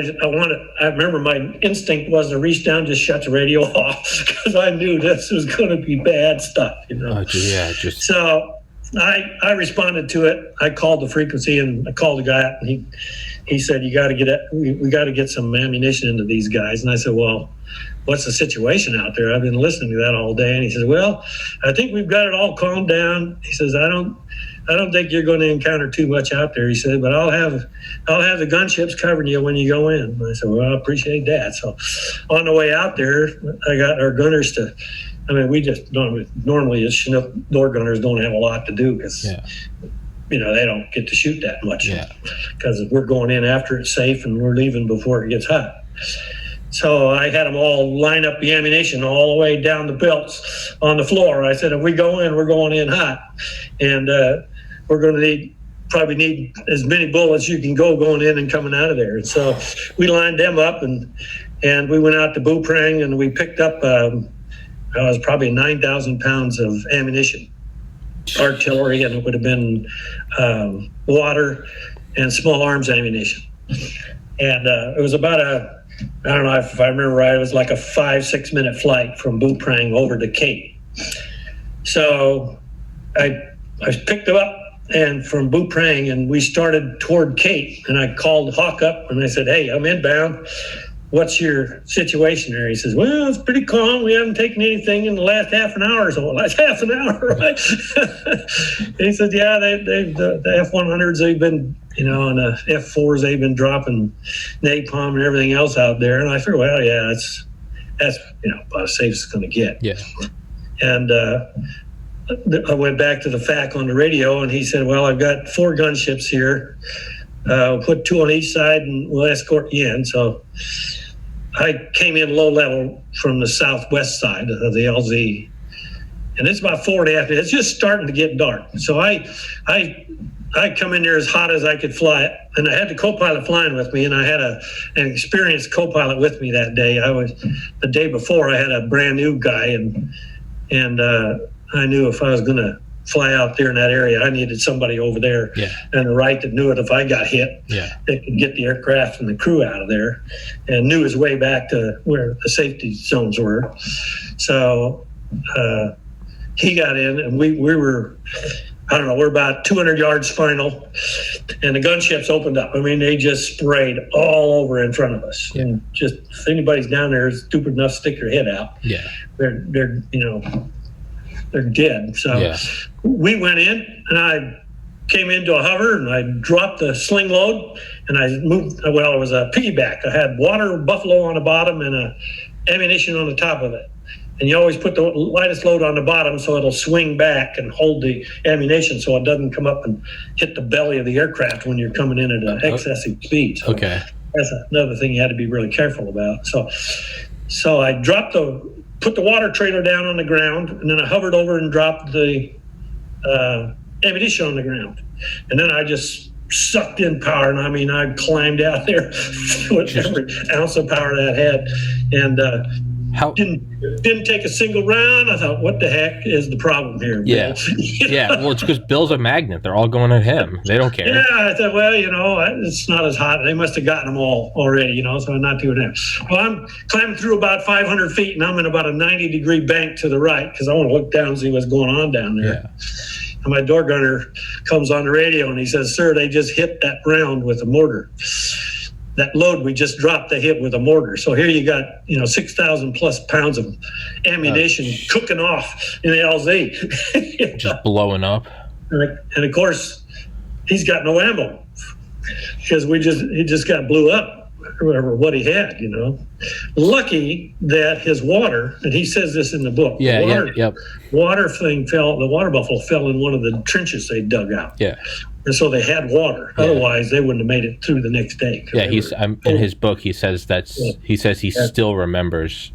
remember my instinct was to reach down, just shut the radio off, because I knew this was going to be bad stuff, Oh, yeah, So I responded to it. I called the frequency, and I called the guy up, and he said, "We got to get some ammunition into these guys." And I said, "Well, what's the situation out there? I've been listening to that all day." And he says, "Well, I think we've got it all calmed down." He says, I don't think you're going to encounter too much out there." He said, "But I'll have the gunships covering you when you go in." And I said, "Well, I appreciate that." So on the way out there, I got our gunners to, we just normally as Chinook door gunners don't have a lot to do, because they don't get to shoot that much, because we're going in after it's safe and we're leaving before it gets hot. So I had them all line up the ammunition all the way down the belts on the floor. I said, "If we go in, we're going in hot, and we're going to probably need as many bullets you can going in and coming out of there." And so we lined them up, and And we went out to Buprang and we picked up, it was probably 9,000 pounds of ammunition, artillery, and it would have been water and small arms ammunition. And it was about I don't know if I remember right, it was like a 5-6 minute flight from Buprang over to Cape. So I picked them up and from Buprang, and we started toward Cape, and I called Hawk up and I said, "Hey, I'm inbound. What's your situation there?" He says, "Well, it's pretty calm. We haven't taken anything in the last half an hour or so." Last half an hour, right? He said, "Yeah, the F-100s, they've been, and the F-4s, they've been dropping napalm and everything else out there." And I figured, well, yeah, that's about as safe as it's going to get. Yeah. And I went back to the FAC on the radio, and he said, "Well, I've got 4 gunships here. We'll put 2 on each side, and we'll escort you in." So I came in low level from the southwest side of the LZ, and it's about 4.5. It's just starting to get dark. So I come in there as hot as I could fly it, and I had the co-pilot flying with me, and I had an experienced co-pilot with me that day. The day before, I had a brand new guy, and I knew if I was going to fly out there in that area, I needed somebody over there and the right that knew it if I got hit. They could get the aircraft and the crew out of there, and knew his way back to where the safety zones were. So he got in, and we were, I don't know, we're about 200 yards final, and the gunships opened up. I mean, they just sprayed all over in front of us. And just, if anybody's down there is stupid enough to stick their head out, they're dead. So we went in, and I came into a hover, and I dropped the sling load, and I moved. Well, it was a piggyback. I had water buffalo on the bottom and a ammunition on the top of it. And you always put the lightest load on the bottom so it'll swing back and hold the ammunition so it doesn't come up and hit the belly of the aircraft when you're coming in at an excessive speed. So that's another thing you had to be really careful about. So I put the water trailer down on the ground, and then I hovered over and dropped the ammunition on the ground. And then I just sucked in power, and I mean, I climbed out there with every ounce of power that had, and didn't take a single round. I thought, what the heck is the problem here, Bill? Well, it's because Bill's a magnet. They're all going at him. They don't care. I thought, well, it's not as hot. They must have gotten them all already, so I'm not doing that. Well, I'm climbing through about 500 feet, and I'm in about a 90-degree bank to the right because I want to look down and see what's going on down there. And my door gunner comes on the radio, and he says, "Sir, they just hit that round with a mortar. That load we just dropped, they hit with a mortar. So here you got, 6,000 plus pounds of ammunition cooking off in the LZ." Just blowing up. And of course, he's got no ammo because he just got blew up, or what he had, Lucky that his water, and he says this in the book, the water buffalo fell in one of the trenches they dug out. And so they had water. Otherwise, they wouldn't have made it through the next day. In his book, he says he still remembers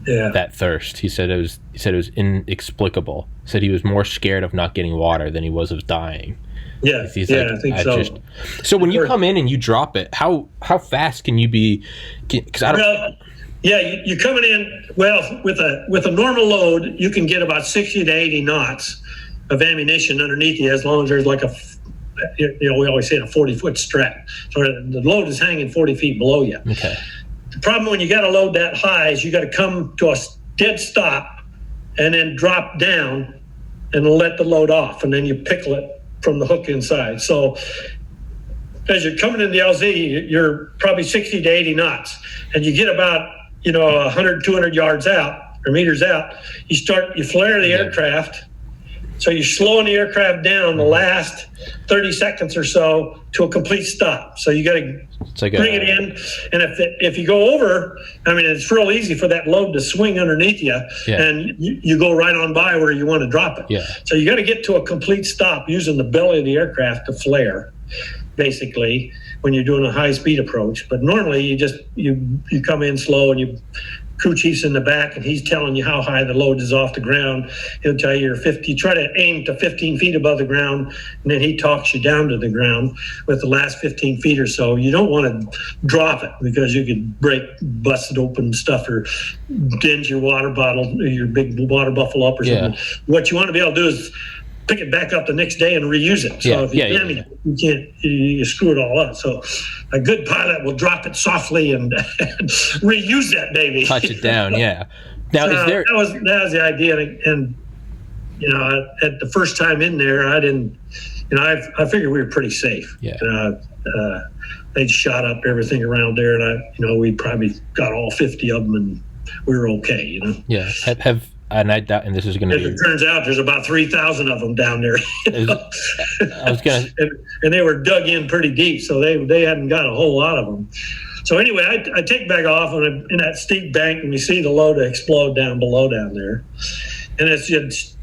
that thirst. He said it was inexplicable. He said he was more scared of not getting water than he was of dying. I think so. So when you come in and you drop it, how fast can you be? Because I don't. You're coming in. Well, with a normal load, you can get about 60 to 80 knots of ammunition underneath you, as long as there's like we always say a 40-foot strap. So the load is hanging 40 feet below you. Okay. The problem when you got a load that high is you got to come to a dead stop and then drop down and let the load off, and then you pickle it from the hook inside. So as you're coming in the LZ, you're probably 60 to 80 knots, and you get about 100, 200 yards out or meters out. You flare the aircraft. So you're slowing the aircraft down the last 30 seconds or so to a complete stop. So you got to bring it in. And if you go over, it's real easy for that load to swing underneath you, and you go right on by where you want to drop it. So you got to get to a complete stop using the belly of the aircraft to flare, basically, when you're doing a high-speed approach. But normally you come in slow and you crew chief's in the back, and he's telling you how high the load is off the ground. He'll tell you you're 50. Try to aim to 15 feet above the ground, and then he talks you down to the ground with the last 15 feet or so. You don't want to drop it because you could bust it open stuff or dent your water bottle, or your big water buffalo up or something. What you want to be able to do is pick it back up the next day and reuse it. So if you damage it, you can't, you screw it all up. So a good pilot will drop it softly and reuse that baby. Touch it down, yeah. Now, is there... That was the idea. And at the first time in there, I didn't, I figured we were pretty safe. Yeah. They'd shot up everything around there, and we probably got all 50 of them, and we were okay, Yeah. And I doubt, and this is going to be... It turns out there's about 3,000 of them down there. I was going to... And they were dug in pretty deep, so they hadn't got a whole lot of them. So anyway, I take back off, and I'm in that steep bank, and we see the load explode down below down there. And it's just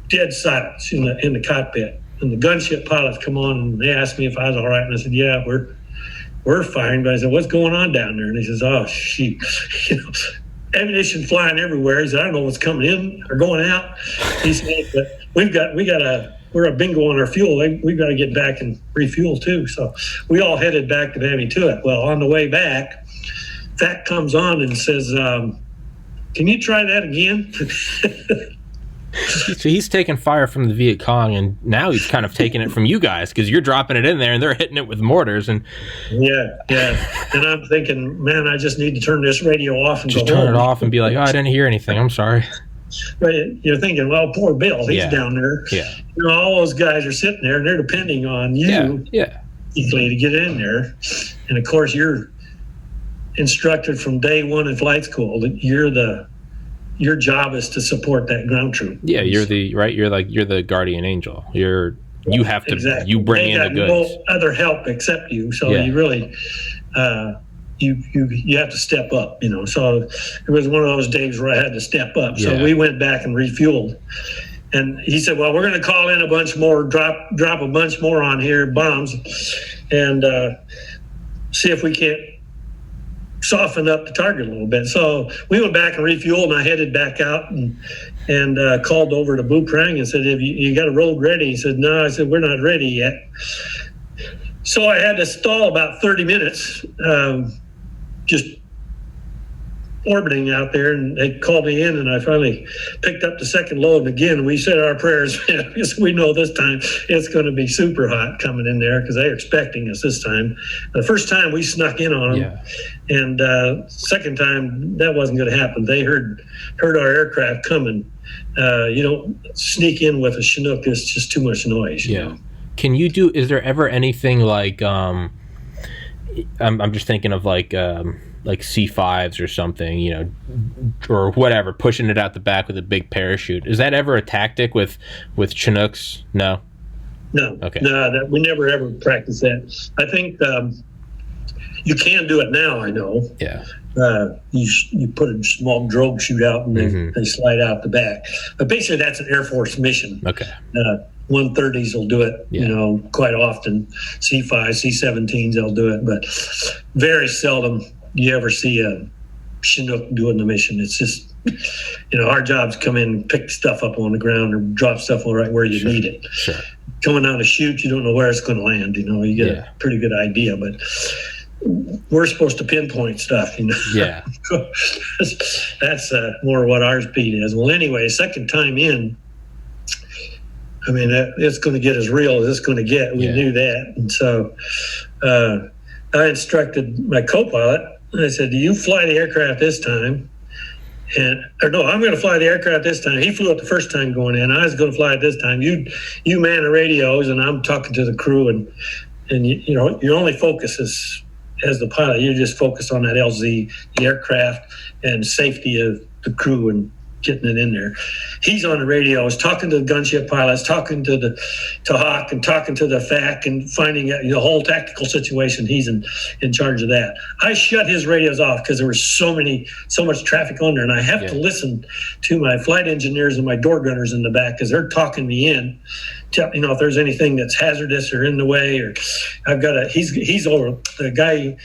dead silence in the cockpit. And the gunship pilots come on, and they asked me if I was all right. And I said, yeah, we're fine. But I said, what's going on down there? And he says, oh, shoot. Ammunition flying everywhere. He said, I don't know what's coming in or going out. He said, but we're a bingo on our fuel. We've got to get back and refuel too. So we all headed back to Manitowoc. Well, on the way back, Fat comes on and says, can you try that again? So he's taking fire from the Viet Cong, and now he's kind of taking it from you guys because you're dropping it in there and they're hitting it with mortars. And yeah. And I'm thinking, man, I just need to turn this radio off and just go turn home. it off and be like, oh, I didn't hear anything. I'm sorry. But you're thinking, well, poor Bill, he's down there. Yeah. All those guys are sitting there and they're depending on you to get in there. And of course, you're instructed from day one in flight school that your job is to support that ground troop. Yeah, you're the guardian angel. You have to you bring in the goods. No other help except you. So you really you have to step up, So it was one of those days where I had to step up. So we went back and refueled. And he said, well, we're going to call in a bunch more, drop a bunch more on here, bombs, and see if we can't soften up the target a little bit. So we went back and refueled, and I headed back out and called over to Boo Prang and said, have you got a road ready? He said, no. I said, we're not ready yet. So I had to stall about 30 minutes, just orbiting out there, and they called me in, and I finally picked up the second load. And again, we said our prayers because we know this time it's going to be super hot coming in there because they're expecting us this time. The first time we snuck in on them, and second time that wasn't going to happen. They heard our aircraft coming. You don't sneak in with a Chinook; it's just too much noise. You know? Can you do? Is there ever anything like? I'm just thinking of like C5s or something, or whatever, pushing it out the back with a big parachute. Is that ever a tactic with Chinooks? No. Okay. No, we never ever practice that. I think you can do it now. I know. Yeah. You put a small drogue chute out and they slide out the back. But basically, that's an Air Force mission. Okay. 130s will do it, quite often. C5, C-17s, they'll do it, but very seldom you ever see a Chinook doing the mission. It's just, our jobs come in and pick stuff up on the ground or drop stuff right where you need it. Sure. Coming down a chute, you don't know where it's going to land. You get a pretty good idea, but we're supposed to pinpoint stuff. Yeah. That's more what our speed is. Well, anyway, second time in, I mean, it's going to get as real as it's going to get. We knew that. And so I instructed my co-pilot. I said, do you fly the aircraft this time? I'm going to fly the aircraft this time. He flew it the first time going in. I was going to fly it this time. You man the radios, and I'm talking to the crew. And your only focus is, as the pilot, you just focus on that LZ, the aircraft, and safety of the crew and getting it in there. He's on the radio, is talking to the gunship pilots, talking to Hawk, and talking to the FAC, and finding out the whole tactical situation. He's in charge of that. I shut his radios off because there was so much traffic on there, and I have to listen to my flight engineers and my door gunners in the back because they're talking me in, if there's anything that's hazardous or in the way, or he's over the guy,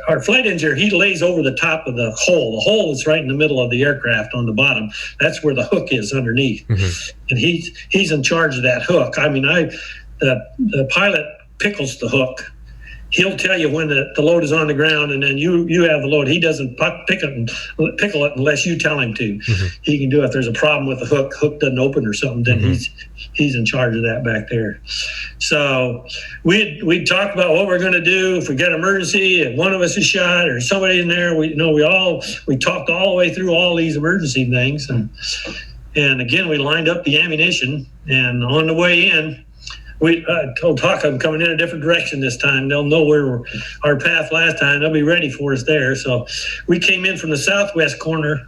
our flight engineer, he lays over the top of the hole. The hole is right in the middle of the aircraft on the bottom. That's where the hook is underneath. And he's in charge of that hook. I mean, the pilot pickles the hook. He'll tell you when the load is on the ground, and then you have the load. He doesn't pickle it unless you tell him to. He can do it if there's a problem with the hook doesn't open or something. Then he's in charge of that back there. So we talked about what we're going to do if we get an emergency, if one of us is shot or somebody in there. We talked all the way through all these emergency things, and again we lined up the ammunition, and on the way in. I told Hawk I'm coming in a different direction this time. They'll know where our path last time. They'll be ready for us there. So we came in from the southwest corner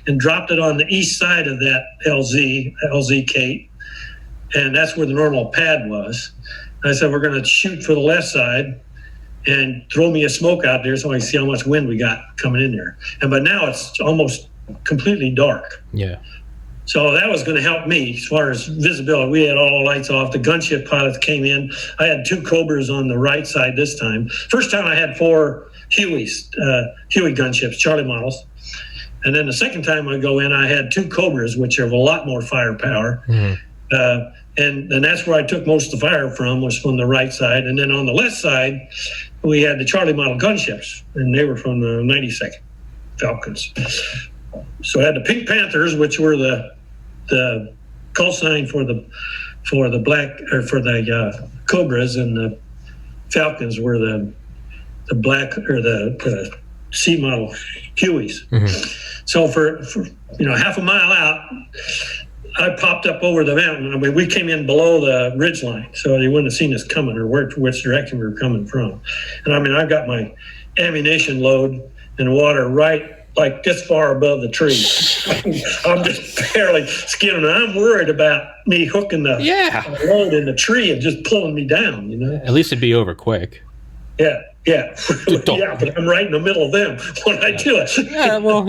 and dropped it on the east side of that LZ Kate. And that's where the normal pad was. I said, we're going to shoot for the left side and throw me a smoke out there so I can see how much wind we got coming in there. But now it's almost completely dark. Yeah. So that was going to help me as far as visibility. We had all the lights off. The gunship pilots came in. I had 2 Cobras on the right side this time. First time I had 4 Huey gunships, Charlie models. And then the second time I go in, I had 2 Cobras, which have a lot more firepower. And that's where I took most of the fire from, was from the right side. And then on the left side, we had the Charlie model gunships, and they were from the 92nd Falcons. So I had the Pink Panthers, which were the call sign for the black, or for the Cobras, and the Falcons were the black, or the C model Hueys. So for half a mile out, I popped up over the mountain. I mean, we came in below the ridge line, so they wouldn't have seen us coming or which direction we were coming from. And I mean, I've got my ammunition load and water right like this far above the tree. I'm just barely skimming. I'm worried about me hooking the load in the tree and just pulling me down, At least it'd be over quick. Yeah. But I'm right in the middle of them when I do it. Yeah, well,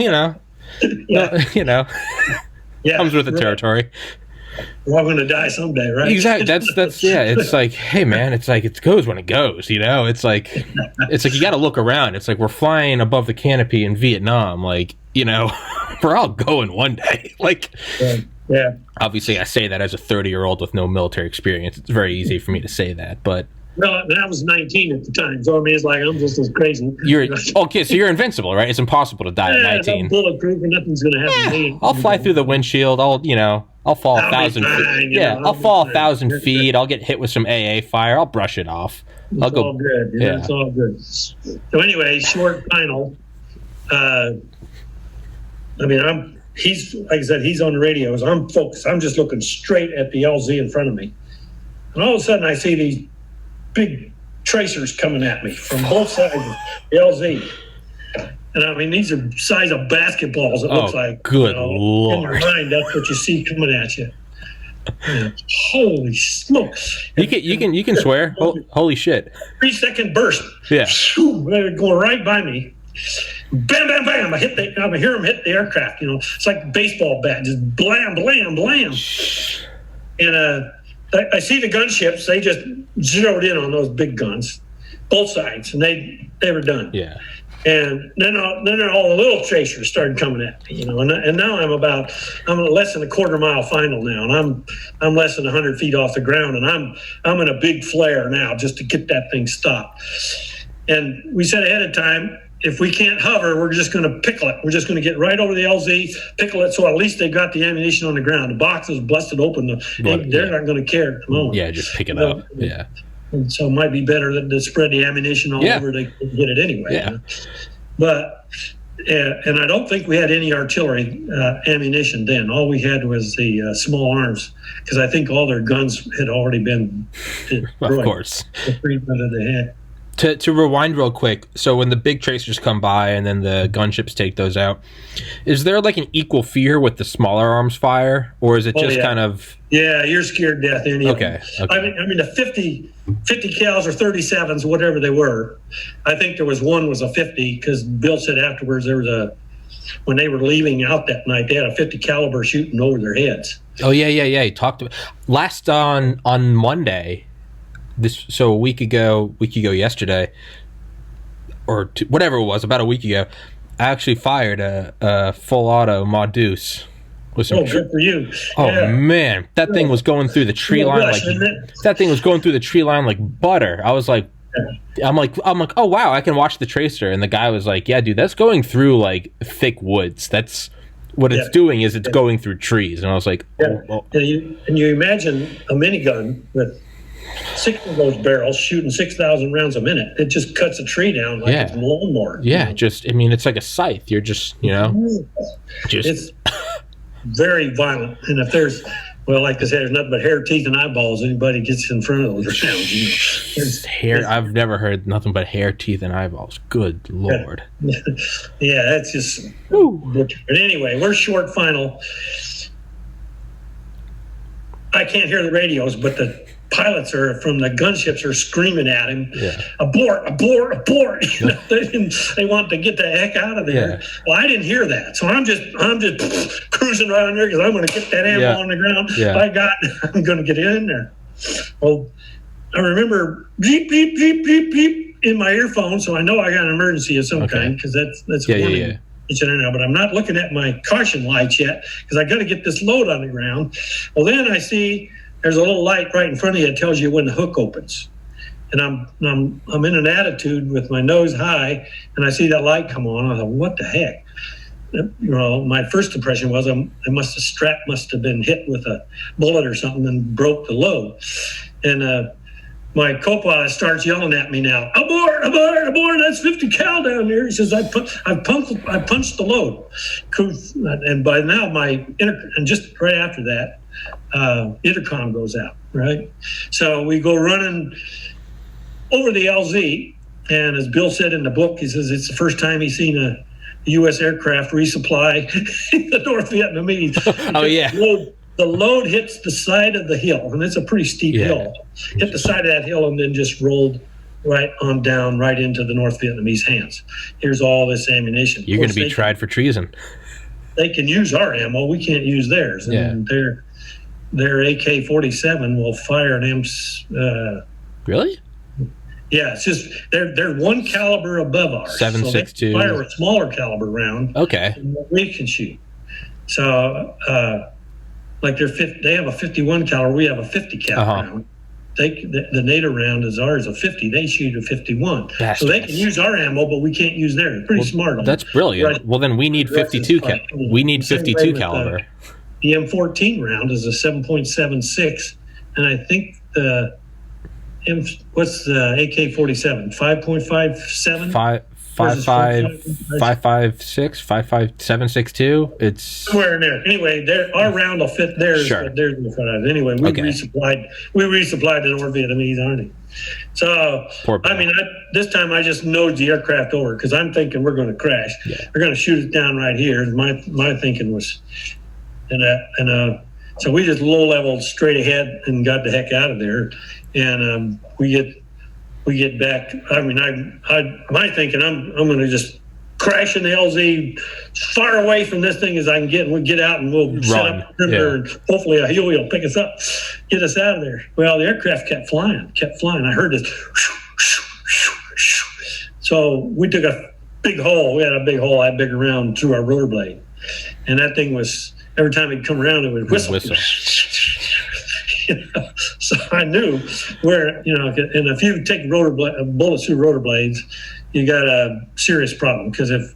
comes with the territory. We're all going to die someday, right? Exactly. That's It's like, hey man, it's like it goes when it goes. It's like you got to look around. It's like we're flying above the canopy in Vietnam. Like we're all going one day. Like, yeah. Obviously, I say that as a 30-year-old with no military experience. It's very easy for me to say that, but. Well, I was 19 at the time, so I mean, it's like I'm just as crazy. Okay, so you're invincible, right? It's impossible to die at 19. I'm bulletproof, and nothing's going to happen to me. I'll fly through the windshield. I'll fall 1,000 feet. Yeah, I'll fall 1,000 feet. I'll get hit with some AA fire. I'll brush it off. It's all good. Yeah, it's all good. So anyway, short final. He's like I said, he's on the radio. So I'm focused. I'm just looking straight at the LZ in front of me, and all of a sudden I see these big tracers coming at me from both sides of the LZ. And I mean, these are size of basketballs, it looks like. Good Lord. In your mind, that's what you see coming at you. Holy smokes. You can swear. Holy shit. 3-second burst. Yeah. They're going right by me. Bam, bam, bam. I hear them hit the aircraft. It's like a baseball bat. Just blam, blam, blam. And I see the gunships. They just zeroed in on those big guns, both sides, and they were done. Yeah. And then all the little tracers started coming at me, and now I'm less than a quarter mile final now, and I'm less than 100 feet off the ground, and I'm in a big flare now just to get that thing stopped. And we said ahead of time, if we can't hover, we're just going to pickle it. We're just going to get right over the LZ, pickle it, so at least they got the ammunition on the ground. The box is busted open. They're not going to care at the moment. Yeah, just pick it up. Yeah. And so it might be better to spread the ammunition all over. They can get it anyway. Yeah. But and I don't think we had any artillery ammunition then. All we had was the small arms, because I think all their guns had already been destroyed. Of course. The treatment that they had. To rewind real quick, so when the big tracers come by and then the gunships take those out, is there like an equal fear with the smaller arms fire, or is it just kind of... Yeah, you're scared to death. Okay. I mean, the 50 cals or 37s, whatever they were, I think there was one was a 50, because Bill said afterwards there was when they were leaving out that night, they had a 50 caliber shooting over their heads. Oh yeah. He talked about last on Monday. So a week ago yesterday, or whatever it was, about a week ago, I actually fired a full auto Ma Deuce. Good for you. Oh man, that thing was going through the tree line like butter. I was like, I'm like, oh wow, I can watch the tracer. And the guy was like, yeah, dude, that's going through like thick woods. That's what it's doing is it's going through trees. And I was like, oh. And you imagine a minigun with 6 of those barrels shooting 6,000 rounds a minute. It just cuts a tree down like it's a lawnmower. Yeah, it's like a scythe. You're just, it's very violent. And if there's, like I said, there's nothing but hair, teeth, and eyeballs. Anybody gets in front of those rounds, hair. I've never heard nothing but hair, teeth, and eyeballs. Good Lord. Yeah, that's just. But anyway, we're short final. I can't hear the radios, but the pilots from the gunships are screaming at him, abort, abort, abort. They want to get the heck out of there. Well, I didn't hear that, so I'm just cruising right on there because I'm going to get that ammo on the ground. I'm going to get in there. Well, I remember beep, beep, beep, beep, beep in my earphone, so I know I got an emergency of some kind because that's a warning. But I'm not looking at my caution lights yet because I got to get this load on the ground. Well, then I see there's a little light right in front of you that tells you when the hook opens. And I'm in an attitude with my nose high, and I see that light come on. I thought, what the heck? My first impression was strap must have been hit with a bullet or something and broke the load. And my co-pilot starts yelling at me now, abort, abort, abort, that's 50 cal down there. He says, I punched the load. And by now, and just right after that, intercom goes out, right? So we go running over the LZ, and as Bill said in the book, he says it's the first time he's seen a U.S. aircraft resupply the North Vietnamese. Oh, yeah. The load hits the side of the hill, and it's a pretty steep hill. Hit the side of that hill and then just rolled right on down, right into the North Vietnamese hands. Here's all this ammunition. You're going to be tried for treason. They can use our ammo. We can't use theirs. And their AK-47 will fire an Really? Yeah, it's just they're one caliber above ours. 7.62. So they fire a smaller caliber round. Okay. We can shoot. So, they have a 51 caliber. We have a 50 cal round. The NATO round is ours a 50. They shoot a 51. So they can use our ammo, but we can't use theirs. Pretty smart. That's brilliant. Right. Well, then we need 52 We need 52 caliber. The M14 round is a 7.76, and I think what's the AK-47? 5.57? 5.56, 5.762. It's somewhere in there. Anyway, our round will fit theirs. Sure. But theirs will fit ours. Anyway, we resupplied the North Vietnamese Army. So this time I just nosed the aircraft over because I'm thinking we're going to crash. Yeah. They're going to shoot it down right here. My thinking was, so we just low leveled straight ahead and got the heck out of there. And we get back. My thinking, I'm going to just crash in the LZ far away from this thing as I can get. We'll get out and we'll set up perimeter, and hopefully a Huey will pick us up, get us out of there. Well, the aircraft kept flying. I heard this. So we took a big hole. We had a big hole that big around through our rotor blade, and that thing was every time it'd come around, it would whistle. So I knew where, and if you take bullets through rotor blades, you got a serious problem because if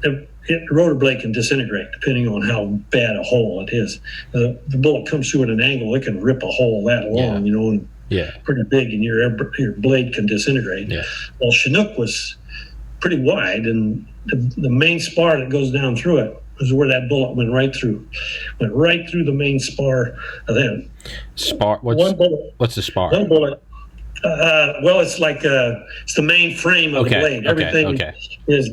the rotor blade can disintegrate depending on how bad a hole it is. The bullet comes through at an angle, it can rip a hole that long, and pretty big, and your blade can disintegrate. Yeah. Well, Chinook was pretty wide, and the main spar that goes down through it was where that bullet went right through the main spar of them. Spar? What's the spar? One bullet. It's like it's the main frame of the blade. Everything is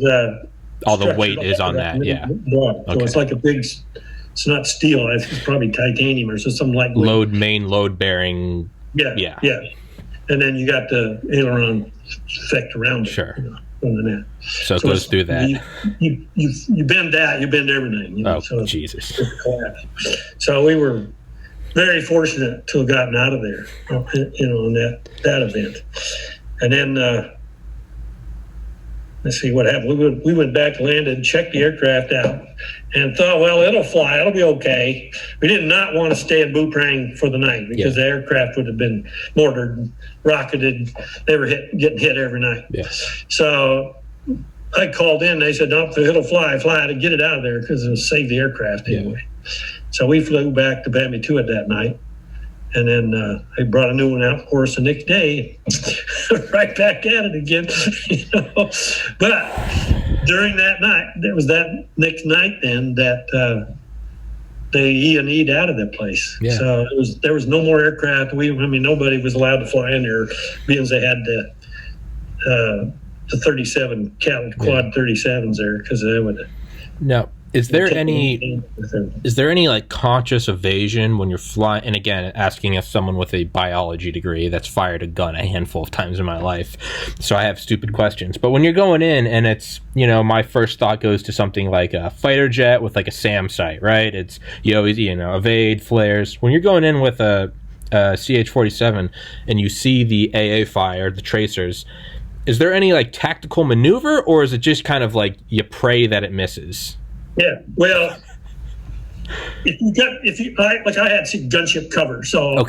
all the weight is on that. Yeah. So it's like a big. It's not steel. It's probably titanium or something like main load bearing. Yeah. And then you got the aileron effect around it. Sure. from the net. So it goes through that. You bend that, you bend everything. Oh, so Jesus. So we were very fortunate to have gotten out of there, in that event. And then, let's see what happened. We went back, landed, checked the aircraft out, and thought, well, it'll fly. It'll be okay. We did not want to stay in Buprang for the night because the aircraft would have been mortared, rocketed. They were getting hit every night. Yes. So I called in. They said, no, it'll fly to get it out of there because it'll save the aircraft anyway. Yeah. So we flew back to Bambi-Tuet that night. And then they brought a new one out for us the next day, right back at it again. But during that night, there was that next night then that they E&E'd out of that place. Yeah. So there was no more aircraft. Nobody was allowed to fly in there because they had the 37 quad 37s there because they would. No. Is there any like conscious evasion when you're flying? And again, asking as someone with a biology degree that's fired a gun a handful of times in my life, so I have stupid questions. But when you're going in and it's, my first thought goes to something like a fighter jet with like a SAM sight, right? It's you always evade flares. When you're going in with a CH-47 and you see the AA fire, the tracers, is there any like tactical maneuver, or is it just kind of like you pray that it misses? Yeah, well, I had gunship cover, so I'll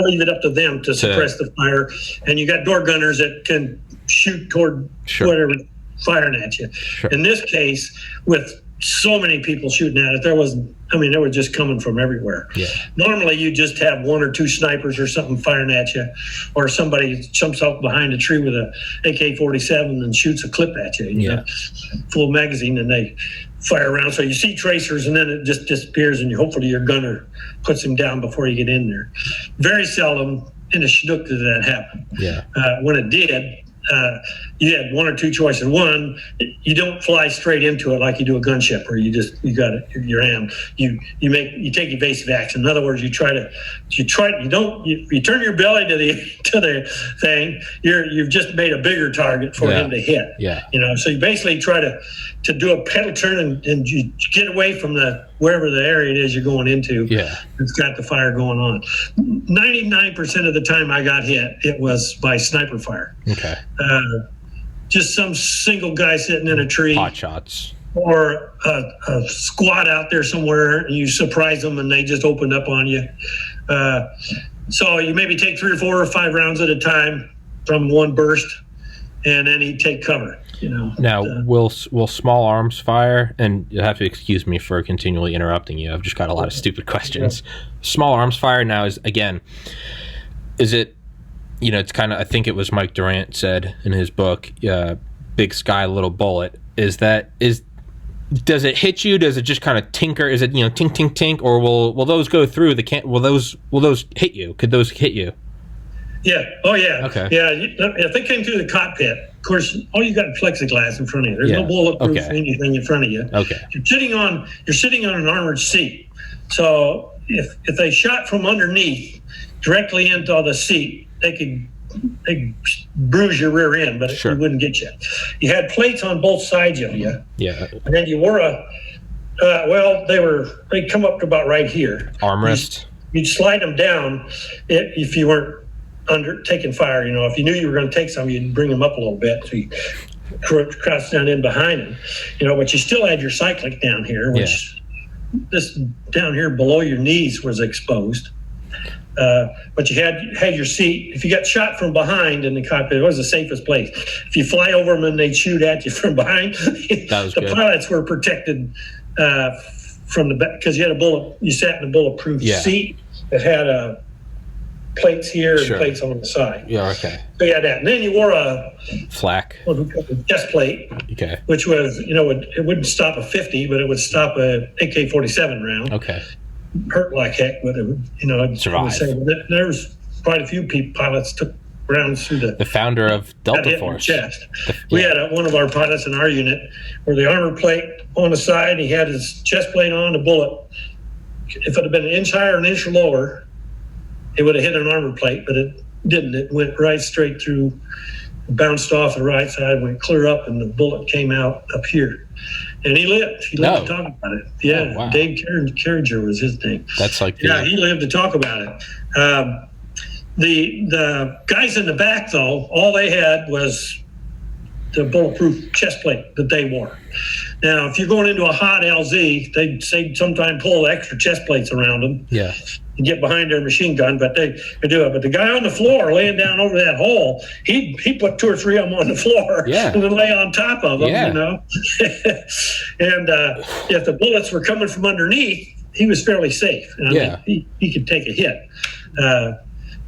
leave it up to them to suppress the fire. And you got door gunners that can shoot toward whatever firing at you. Sure. In this case, with so many people shooting at it, they were just coming from everywhere. Yeah. Normally, you just have one or two snipers or something firing at you, or somebody jumps out behind a tree with a AK-47 and shoots a clip at you. Full magazine, and they fire around. So you see tracers, and then it just disappears, and hopefully your gunner puts him down before you get in there. Very seldom in a Chinook did that happen. Yeah. When it did, you had one or two choices. One, you don't fly straight into it like you do a gunship, where you got it, you're ammed. You take evasive action. In other words, you turn your belly to the thing. You've just made a bigger target for him to hit. Yeah. So you basically try to do a pedal turn and you get away from wherever the area it is you're going into. Yeah. It's got the fire going on. 99% of the time I got hit, it was by sniper fire. Okay. Just some single guy sitting in a tree. Hot shots. Or a squad out there somewhere, and you surprise them and they just opened up on you. So you maybe take 3 or 4 or 5 rounds at a time from one burst, and then you take cover. Now, will small arms fire? And you'll have to excuse me for continually interrupting you. I've just got a lot of stupid questions. Yeah. Small arms fire now is it? It's kind of, I think it was Mike Durant said in his book, Big Sky, Little Bullet. Does it hit you? Does it just kind of tinker? Is it, tink, tink, tink? Or will those go through will those hit you? Could those hit you? Yeah. Oh, yeah. Okay. Yeah. If they came through the cockpit, of course, all you got plexiglass in front of you. There's no bulletproof anything in front of you. Okay. You're sitting on an armored seat. So if they shot from underneath directly into the seat, they could bruise your rear end, but it wouldn't get you. You had plates on both sides of you. Yeah. And then you wore they'd come up to about right here. Armrest. You'd slide them down if you weren't taking fire. If you knew you were going to take some, you'd bring them up a little bit. So you cross down in behind them. But you still had your cyclic down here, which this down here below your knees was exposed. But you had your seat. If you got shot from behind in the cockpit, it was the safest place. If you fly over them and they'd shoot at you from behind, the pilots were protected from the back because you had you sat in a bulletproof seat that had plates here and plates on the side. Yeah, okay. So you had that. And then you wore a flak chest plate, which was, it wouldn't stop a 50, but it would stop a AK-47 round. Okay. Hurt like heck, but it would, survive. There was quite a few pilots took rounds through the founder of Delta Force. Chest. We had one of our pilots in our unit where the armor plate on the side, he had his chest plate on, the bullet. If it had been an inch higher or an inch lower, it would have hit an armor plate, but it didn't. It went right straight through bounced off the right side, went clear up, and the bullet came out up here. And he lived. He lived to talk about it. Yeah, oh, wow. Dave Carringer was his name. That's like he lived to talk about it. The guys in the back, though, all they had was the bulletproof chest plate that they wore. Now, if you're going into a hot LZ, they'd say sometimes pull extra chest plates around them. Yeah. And get behind their machine gun, but they do it. But the guy on the floor laying down over that hole, he put 2 or 3 of them on the floor and then lay on top of them, you know. And if the bullets were coming from underneath, he was fairly safe. I mean, he could take a hit.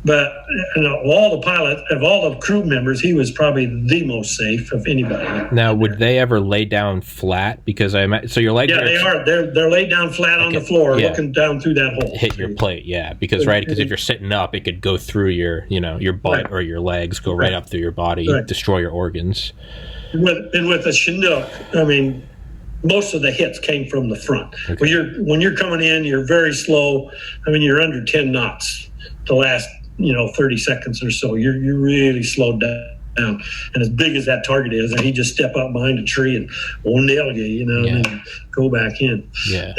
But of all the pilots, of all the crew members, he was probably the most safe of anybody. Now, would they ever lay down flat? Because so your legs. Yeah, they are. They're laid down flat on the floor, looking down through that hole. Hit your plate, because if you're sitting up, it could go through your butt or your legs, go right up through your body, destroy your organs. With a Chinook, I mean, most of the hits came from the front. Okay. When you're coming in, you're very slow. I mean, you're under 10 knots the last 30 seconds or so. You're really slowed down. And as big as that target is, and he just step up behind a tree and won't nail you, and then go back in. Yeah.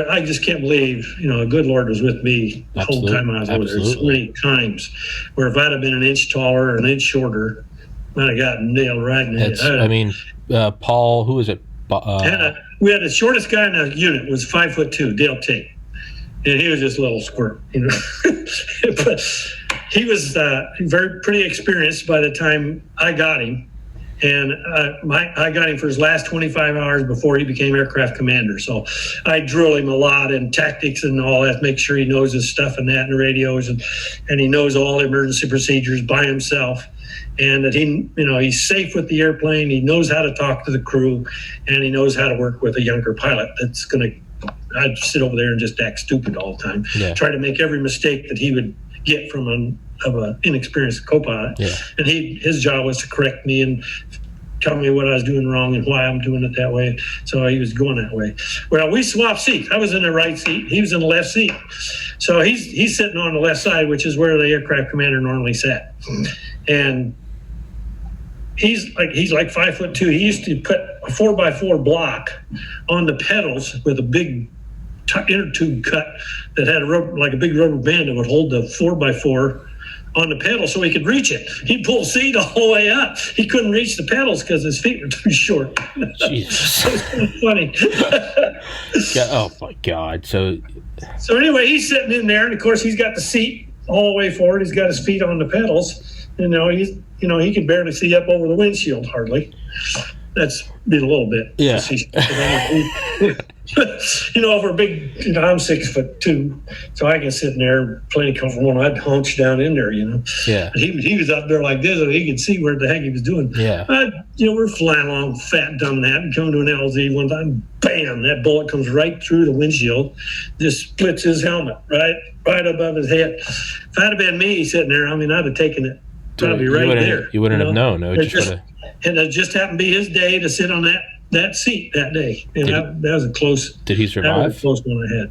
I just can't believe, the good Lord was with me the whole time I was over there. So many times where if I'd have been an inch taller or an inch shorter, I'd have gotten nailed right in the head. Paul, who is it? We had the shortest guy in the unit was 5'2", Dale Tate, and he was just a little squirt, But he was pretty experienced by the time I got him, and I got him for his last 25 hours before he became aircraft commander. So I drill him a lot in tactics and all that, make sure he knows his stuff and that, and the radios, and he knows all the emergency procedures by himself. And that he's safe with the airplane. He knows how to talk to the crew, and he knows how to work with a younger pilot that's I'd sit over there and just act stupid all the time. Try to make every mistake that he would get from an inexperienced co-pilot. And his job was to correct me and tell me what I was doing wrong and why I'm doing it that way. So he was going that way. Well, we swapped seats. I was in the right seat. He was in the left seat. So he's sitting on the left side, which is where the aircraft commander normally sat. And he's like 5'2". He used to put a 4x4 block on the pedals with a big inner tube cut that had a big rubber band that would hold the 4x4 on the pedal so he could reach it. He pulled seat all the way up. He couldn't reach the pedals because his feet were too short. Jesus. It was kind of funny. Oh my God. So anyway, he's sitting in there, and of course he's got the seat all the way forward. He's got his feet on the pedals. He could barely see up over the windshield hardly. That's been a little bit. Yeah. Over a big, I'm 6'2", so I can sit in there plenty comfortable, and I'd hunch down in there, Yeah. He was up there like this, and he could see what the heck he was doing. Yeah. We're flying along, fat, dumb, and happy, coming to an LZ one time, bam, that bullet comes right through the windshield, just splits his helmet right above his head. If I'd have been me sitting there, I'd have taken it. Probably right there. You wouldn't have known. And it just happened to be his day to sit on that seat that day. And that was a close. Did he survive? That was a close one I had.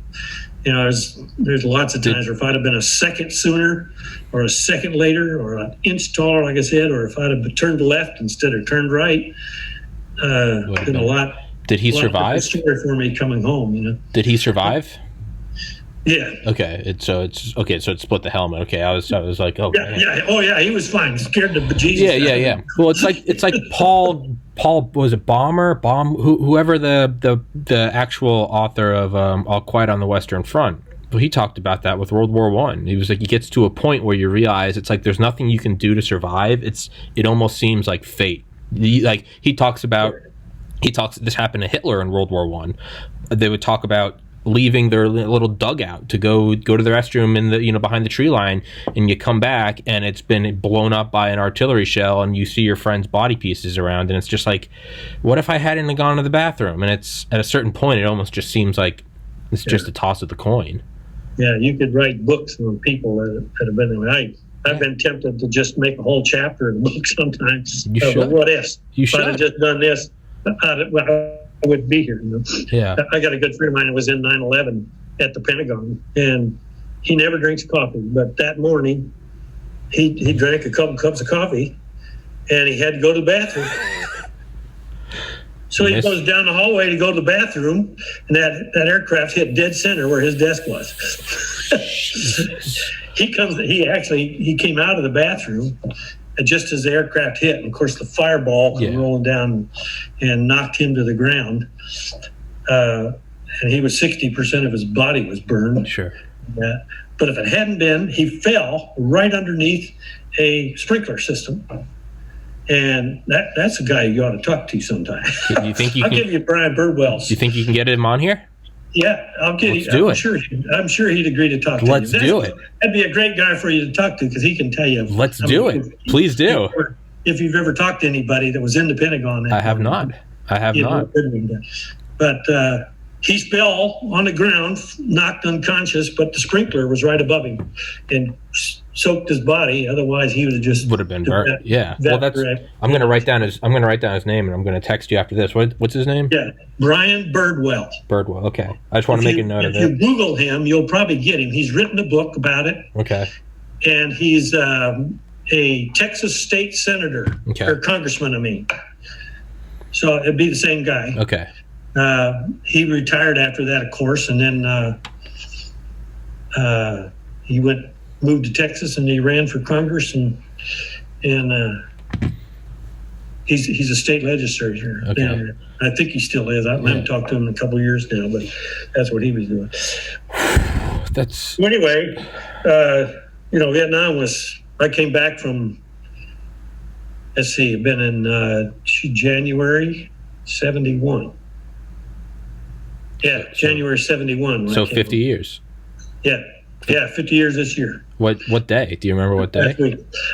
There's lots of times where if I'd have been a second sooner or a second later or an inch taller, like I said, or if I'd have turned left instead of turned right, been a lot. Did he survive? Story for me coming home, Did he survive? Yeah. Okay. So it split the helmet. Okay. I was like, oh. Yeah. Oh yeah. He was fine. Scared the bejesus. Yeah. Well, it's like Paul was it whoever the actual author of All Quiet on the Western Front. Well, he talked about that with World War One. He was like, he gets to a point where you realize it's like there's nothing you can do to survive. It almost seems like fate. This happened to Hitler in World War One. They would talk about leaving their little dugout to go to the restroom in the behind the tree line, and you come back and it's been blown up by an artillery shell, and you see your friend's body pieces around, and it's just like, what if I hadn't gone to the bathroom? And it's at a certain point, it almost just seems like it's just a toss of the coin. Yeah, you could write books on people that have been there. I've been tempted to just make a whole chapter in a book sometimes. You should. What if? You if I'd have just done this, I wouldn't be here. Yeah. I got a good friend of mine who was in 9/11 at the Pentagon, and he never drinks coffee, but that morning he drank a couple cups of coffee, and he had to go to the bathroom. So he goes down the hallway to go to the bathroom, and that aircraft hit dead center where his desk was. He came out of the bathroom, and just as the aircraft hit, and of course the fireball came rolling down and knocked him to the ground. And he was 60% of his body was burned. Sure. But if it hadn't been, he fell right underneath a sprinkler system. And that's a guy you ought to talk to sometime. You think you I'll give you Brian Birdwell's. You think you can get him on here? Yeah, I'll get Let's do it. I'm sure he'd agree to talk to you. Let's do it. That'd be a great guy for you to talk to because he can tell you. Let's do it. Please do. If you've ever talked to anybody that was in the Pentagon. I have not. But he fell on the ground, knocked unconscious, but the sprinkler was right above him and soaked his body. Otherwise, he would have been burnt. Well, I'm going to write down his name, and I'm going to text you after this. What's his name? Yeah, Brian Birdwell. Birdwell. Okay, I just want to make a note of it. If you Google him, you'll probably get him. He's written a book about it. Okay. And he's a Texas state senator or congressman. I mean, so it'd be the same guy. Okay. He retired after that, of course, and then he moved to Texas, and he ran for Congress, and he's a state legislator down there. I think he still is. I haven't talked to him in a couple of years now, but that's what he was doing. So anyway, Vietnam was. I came back from. Let's see, I've been in January '71. Yeah, January '71. So 50 years. Yeah, 50 years this year. What day? Do you remember what day?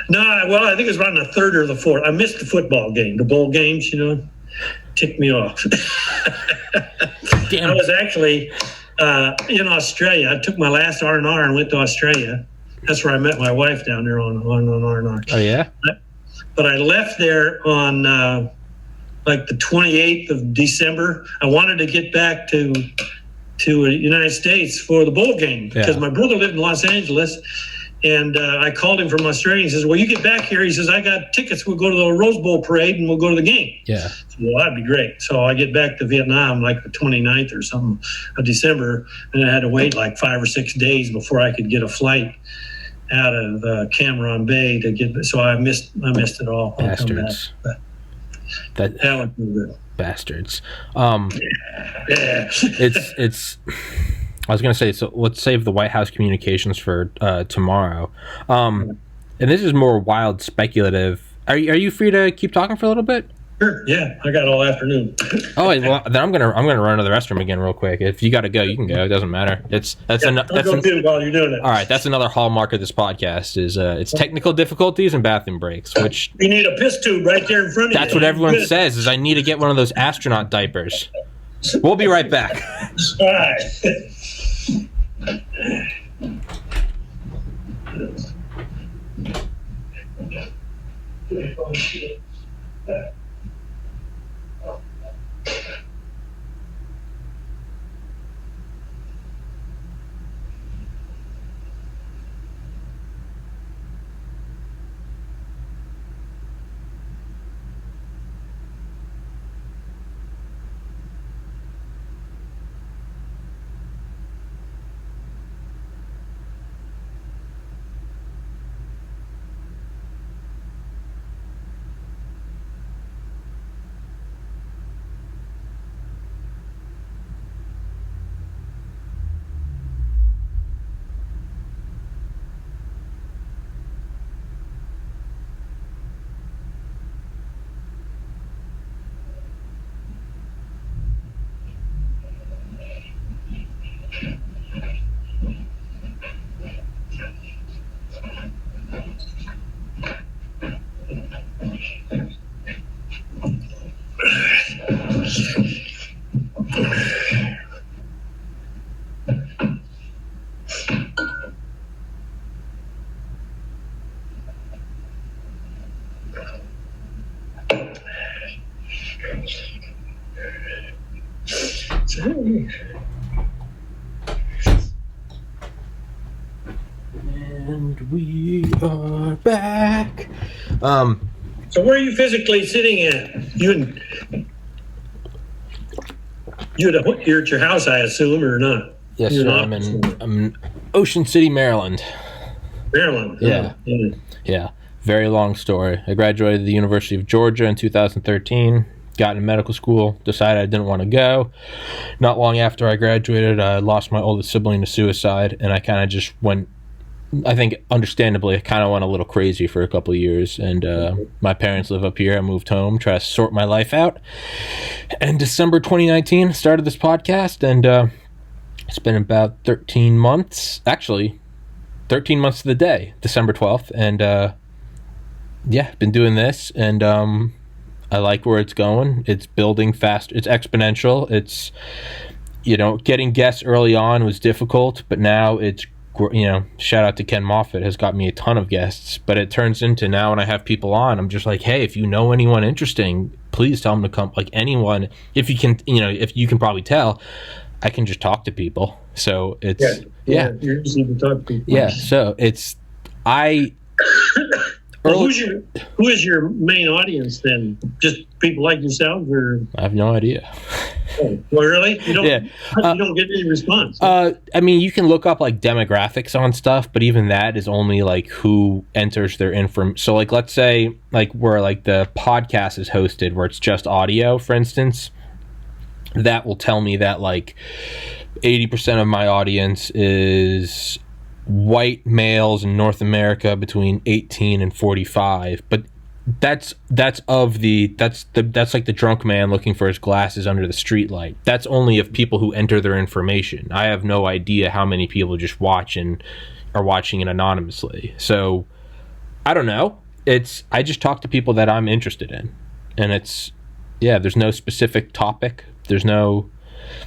No, well, I think it was around the 3rd or the 4th. I missed the football game, the bowl games, ticked me off. Damn. I was actually in Australia. I took my last R&R and went to Australia. That's where I met my wife down there on R&R. Oh, yeah? But I left there on like the 28th of December. I wanted to get back to the United States for the bowl game because my brother lived in Los Angeles, and I called him from Australia. He says, "Well, you get back here." He says, "I got tickets. We'll go to the Rose Bowl parade and we'll go to the game." Yeah. Well, that'd be great. So I get back to Vietnam like the 29th or something of December, and I had to wait like 5 or 6 days before I could get a flight out of Cam Bay to get. So I missed it all. Bastards. That would be good. Bastards. It's. I was going to say, so let's save the White House communications for tomorrow. And this is more wild, speculative. Are you free to keep talking for a little bit? Sure. Yeah, I got all afternoon. Well, then I'm gonna run to the restroom again real quick. If you got to go, you can go. It doesn't matter. I'll go too while you're doing it. All right, that's another hallmark of this podcast is it's technical difficulties and bathroom breaks. Which you need a piss tube right there in front of you. That's what everyone says. Is I need to get one of those astronaut diapers. We'll be right back. All right. And we are back. So where are you physically sitting at? You're at your house, I assume, or not? Yes, sir. I'm in Ocean City, Maryland. Maryland. Yeah. Yeah. Very long story. I graduated the University of Georgia in 2013. Got into medical school. Decided I didn't want to go. Not long after I graduated, I lost my oldest sibling to suicide, and I kind of just went. I think, understandably, I kind of went a little crazy for a couple of years, and my parents live up here. I moved home, try to sort my life out. And December 2019, started this podcast, and it's been about 13 months. Actually, 13 months to the day, December 12th, and yeah, been doing this, and I like where it's going. It's building fast. It's exponential. It's, getting guests early on was difficult, but now it's, shout out to Ken Moffitt, has got me a ton of guests, but it turns into now when I have people on, I'm just like, hey, if you know anyone interesting, please tell them to come. Like anyone, if you can, if you can probably tell, I can just talk to people. So it's, yeah. You're easy to talk to. Yeah. So it's, Well, who is your main audience then? Just people like yourself, or? I have no idea. Oh, well, really? You don't. Yeah. You don't get any response. I mean, you can look up like demographics on stuff, but even that is only like who enters their info. So, like, let's say like where like the podcast is hosted, where it's just audio, for instance, that will tell me that like 80% of my audience is white males in North America between 18 and 45, but that's like the drunk man looking for his glasses under the street light. That's only of people who enter their information. I have no idea how many people just watch and are watching it anonymously. So I don't know. I just talk to people that I'm interested in, and there's no specific topic. There's no.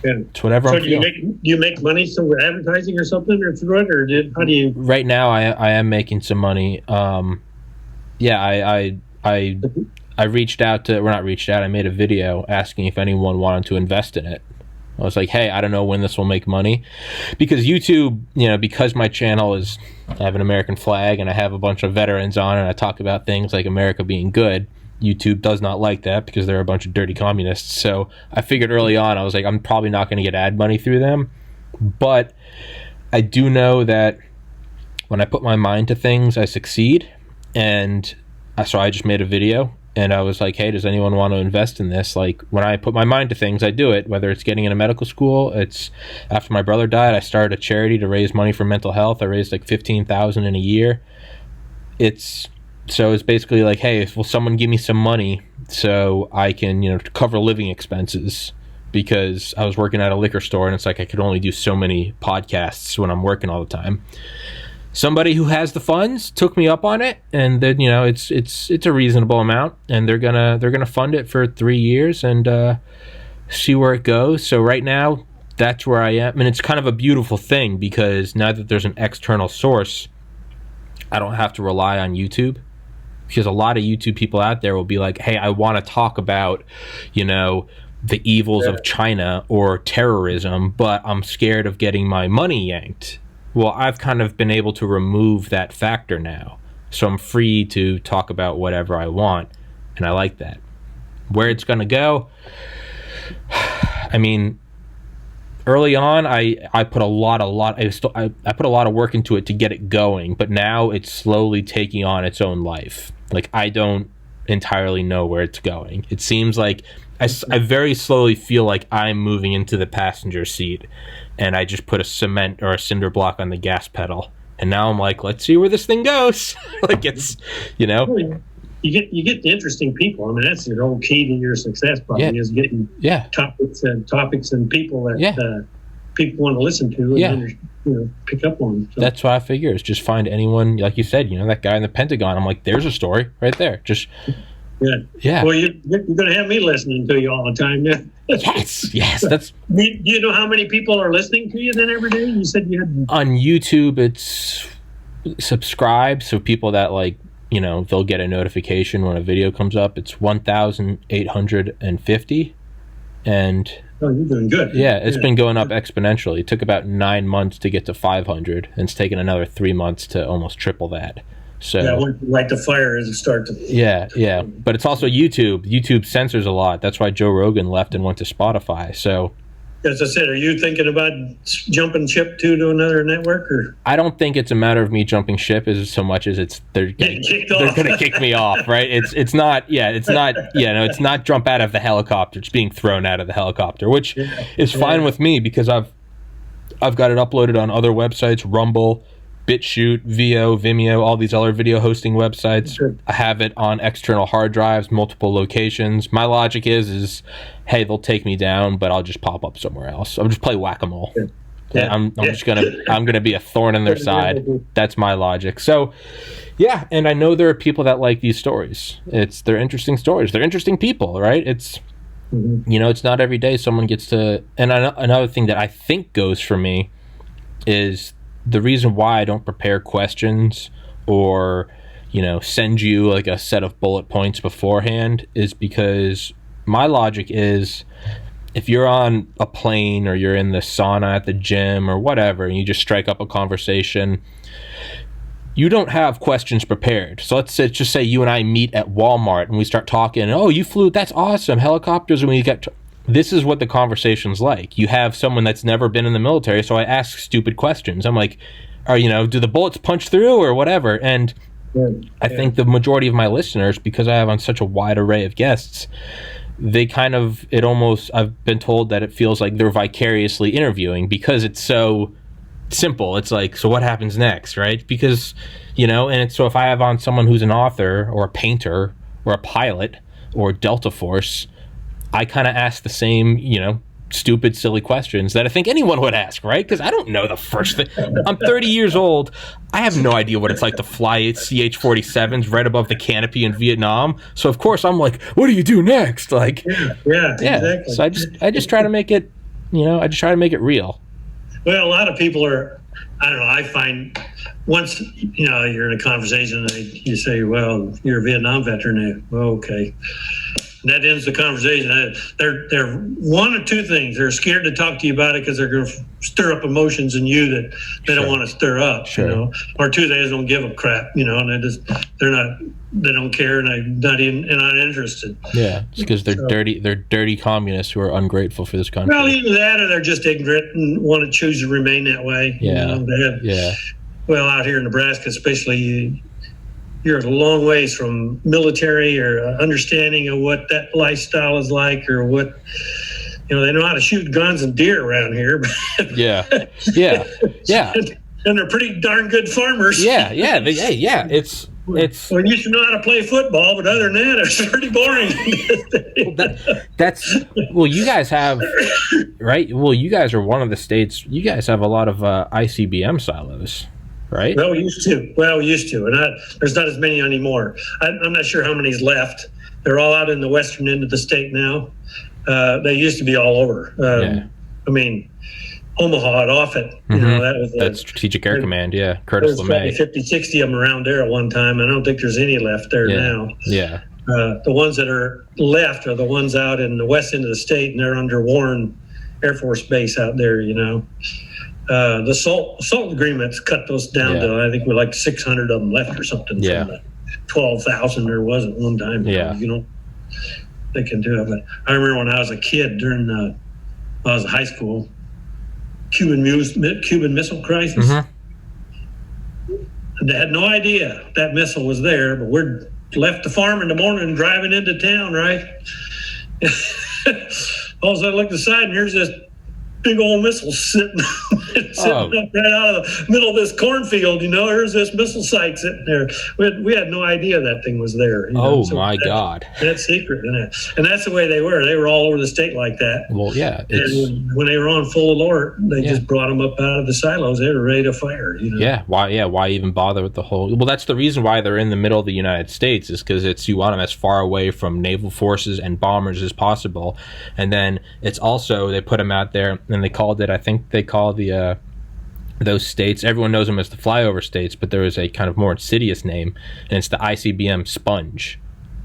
Yeah. It's whatever. So I'm feeling. Do you make money through advertising or something, or through it, or how do you? Right now, I am making some money. I reached out to. Well, not reached out. I made a video asking if anyone wanted to invest in it. I was like, hey, I don't know when this will make money, because YouTube, because my channel is, I have an American flag and I have a bunch of veterans on, and I talk about things like America being good. YouTube does not like that because they're a bunch of dirty communists. So I figured early on, I was like, I'm probably not going to get ad money through them. But I do know that when I put my mind to things, I succeed. And so I just made a video, and I was like, hey, does anyone want to invest in this? Like, when I put my mind to things, I do it, whether it's getting into medical school. It's after my brother died, I started a charity to raise money for mental health. I raised like $15,000 in a year. So it's basically like, hey, will someone give me some money so I can, cover living expenses? Because I was working at a liquor store, and it's like I could only do so many podcasts when I'm working all the time. Somebody who has the funds took me up on it, and then it's a reasonable amount, and they're gonna fund it for 3 years and see where it goes. So right now, that's where I am, and it's kind of a beautiful thing because now that there's an external source, I don't have to rely on YouTube. Because a lot of YouTube people out there will be like, hey, I want to talk about, the evils of China or terrorism, but I'm scared of getting my money yanked. Well, I've kind of been able to remove that factor now. So I'm free to talk about whatever I want, and I like that. Where it's going to go, I mean, early on, I put I put a lot of work into it to get it going, but now it's slowly taking on its own life. Like, I don't entirely know where it's going. It seems like I very slowly feel like I'm moving into the passenger seat, and I just put a cement or a cinder block on the gas pedal, and now I'm like, let's see where this thing goes. Like, it's, You get the interesting people. I mean, that's your whole key to your success, probably, is getting topics and people that people want to listen to and pick up on. So. That's what I figure, is just find anyone, like you said, that guy in the Pentagon. I'm like, there's a story right there. Just yeah. Well, you're going to have me listening to you all the time. Yeah. Yes. That's. Do you know how many people are listening to you then every day? You said you had on YouTube. It's subscribed, so people that they'll get a notification when a video comes up. It's 1,850, and Oh, you're doing good. Yeah, it's been going up exponentially. It took about 9 months to get to 500, and it's taken another 3 months to almost triple that. So yeah, like the fire as it starts. Yeah. But it's also YouTube. YouTube censors a lot. That's why Joe Rogan left and went to Spotify. So, as I said, are you thinking about jumping ship to another network, or? I don't think it's a matter of me jumping ship as so much as it's they're going to kick me off, right? It's not jump out of the helicopter. It's being thrown out of the helicopter, which is fine with me because I've got it uploaded on other websites, Rumble, BitChute, Vimeo, all these other video hosting websites. Sure. I have it on external hard drives, multiple locations. My logic is hey, they'll take me down, but I'll just pop up somewhere else. I'll just play whack-a-mole. Yeah. I'm gonna be a thorn in their side. That's my logic. So yeah, and I know there are people that like these stories. They're interesting stories. They're interesting people, right? It's it's not every day someone gets to. And another thing that I think goes for me is the reason why I don't prepare questions or send you like a set of bullet points beforehand is because my logic is if you're on a plane or you're in the sauna at the gym or whatever and you just strike up a conversation, you don't have questions prepared. So let's just say you and I meet at Walmart and we start talking, oh, you flew, that's awesome, helicopters, and we get this is what the conversation's like. You have someone that's never been in the military, so I ask stupid questions. I'm like, do the bullets punch through or whatever? And I think the majority of my listeners, because I have on such a wide array of guests, they kind of, I've been told that it feels like they're vicariously interviewing because it's so simple. It's like, so what happens next, right? Because, so if I have on someone who's an author or a painter or a pilot or Delta Force, I kind of ask the same, stupid, silly questions that I think anyone would ask, right? Because I don't know the first thing. I'm 30 years old. I have no idea what it's like to fly CH-47s right above the canopy in Vietnam. So, of course, I'm like, what do you do next? Like, yeah, exactly. So I just try to make it, I just try to make it real. Well, a lot of people are, I don't know, I find once, you're in a conversation and you say, well, you're a Vietnam veteran. Well, okay. And that ends the conversation. They're one or two things. They're scared to talk to you about it because they're going to stir up emotions in you that they don't want to stir up, or two, they just don't give a crap, and they don't care and they're not interested. Yeah, it's because they're dirty communists who are ungrateful for this country. Well, either that or they're just ignorant and want to choose to remain that way. Well, out here in Nebraska, especially, you're a long ways from military or understanding of what that lifestyle is like, or what, they know how to shoot guns and deer around here. Yeah. And they're pretty darn good farmers. Yeah. It's well, you should know how to play football, but other than that, it's pretty boring. You guys have, right? Well, you guys are one of the states. You guys have a lot of ICBM silos. Right? Well, we used to, and there's not as many anymore. I'm not sure how many's left. They're all out in the western end of the state now. They used to be all over. I mean, Omaha at Offutt, that was that's Strategic Air Command. Yeah, Curtis LeMay. 50, 60 of them around there at one time. I don't think there's any left there now. Yeah. The ones that are left are the ones out in the west end of the state, and they're under Warren Air Force Base out there. The SALT agreements cut those down to, I think we're like 600 of them left or something. Yeah. From the 12,000 there was at one time. Yeah. They can do it. But I remember when I was a kid during I was in high school, Cuban Missile Crisis. They had no idea that missile was there, but we're left the farm in the morning and driving into town, right? All of a sudden I look aside and here's this big old missile sitting up right out of the middle of this cornfield, There's this missile site sitting there. We had no idea that thing was there. My God. That's secret. And that's the way they were. They were all over the state like that. Well, yeah. And when they were on full alert, they just brought them up out of the silos. They were ready to fire. Yeah. Why even bother with the whole... Well, that's the reason why they're in the middle of the United States is because you want them as far away from naval forces and bombers as possible. And then it's also, they put them out there, and they called it, I think they call those states, everyone knows them as the flyover states, but there is a kind of more insidious name, and it's the ICBM sponge.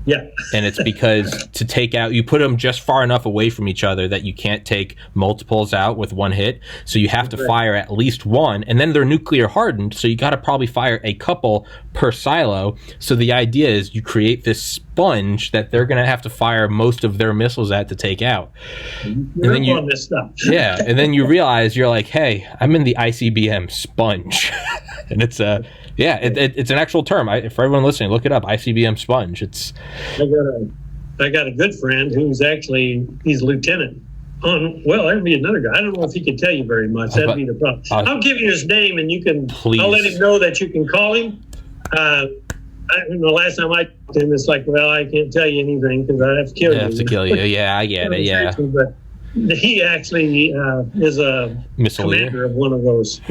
Yeah. And it's because to take out, you put them just far enough away from each other that you can't take multiples out with one hit. So you have to fire at least one, and then they're nuclear hardened. So you got to probably fire a couple per silo. So the idea is you create this sponge that they're going to have to fire most of their missiles at to take out. And then you on this stuff. Yeah. And then you realize you're like, hey, I'm in the ICBM sponge. And it's it's an actual term. For everyone listening, look it up. ICBM sponge. I got a good friend who's he's a lieutenant. There'd be another guy. I don't know if he can tell you very much. That'd be the problem. I'll give you his name, and you can. Please. I'll let him know that you can call him. The last time I talked to him, it's like, well, I can't tell you anything because I have to kill you. I have to kill you. Yeah, I get it. Yeah. But he actually is a commander of one of those.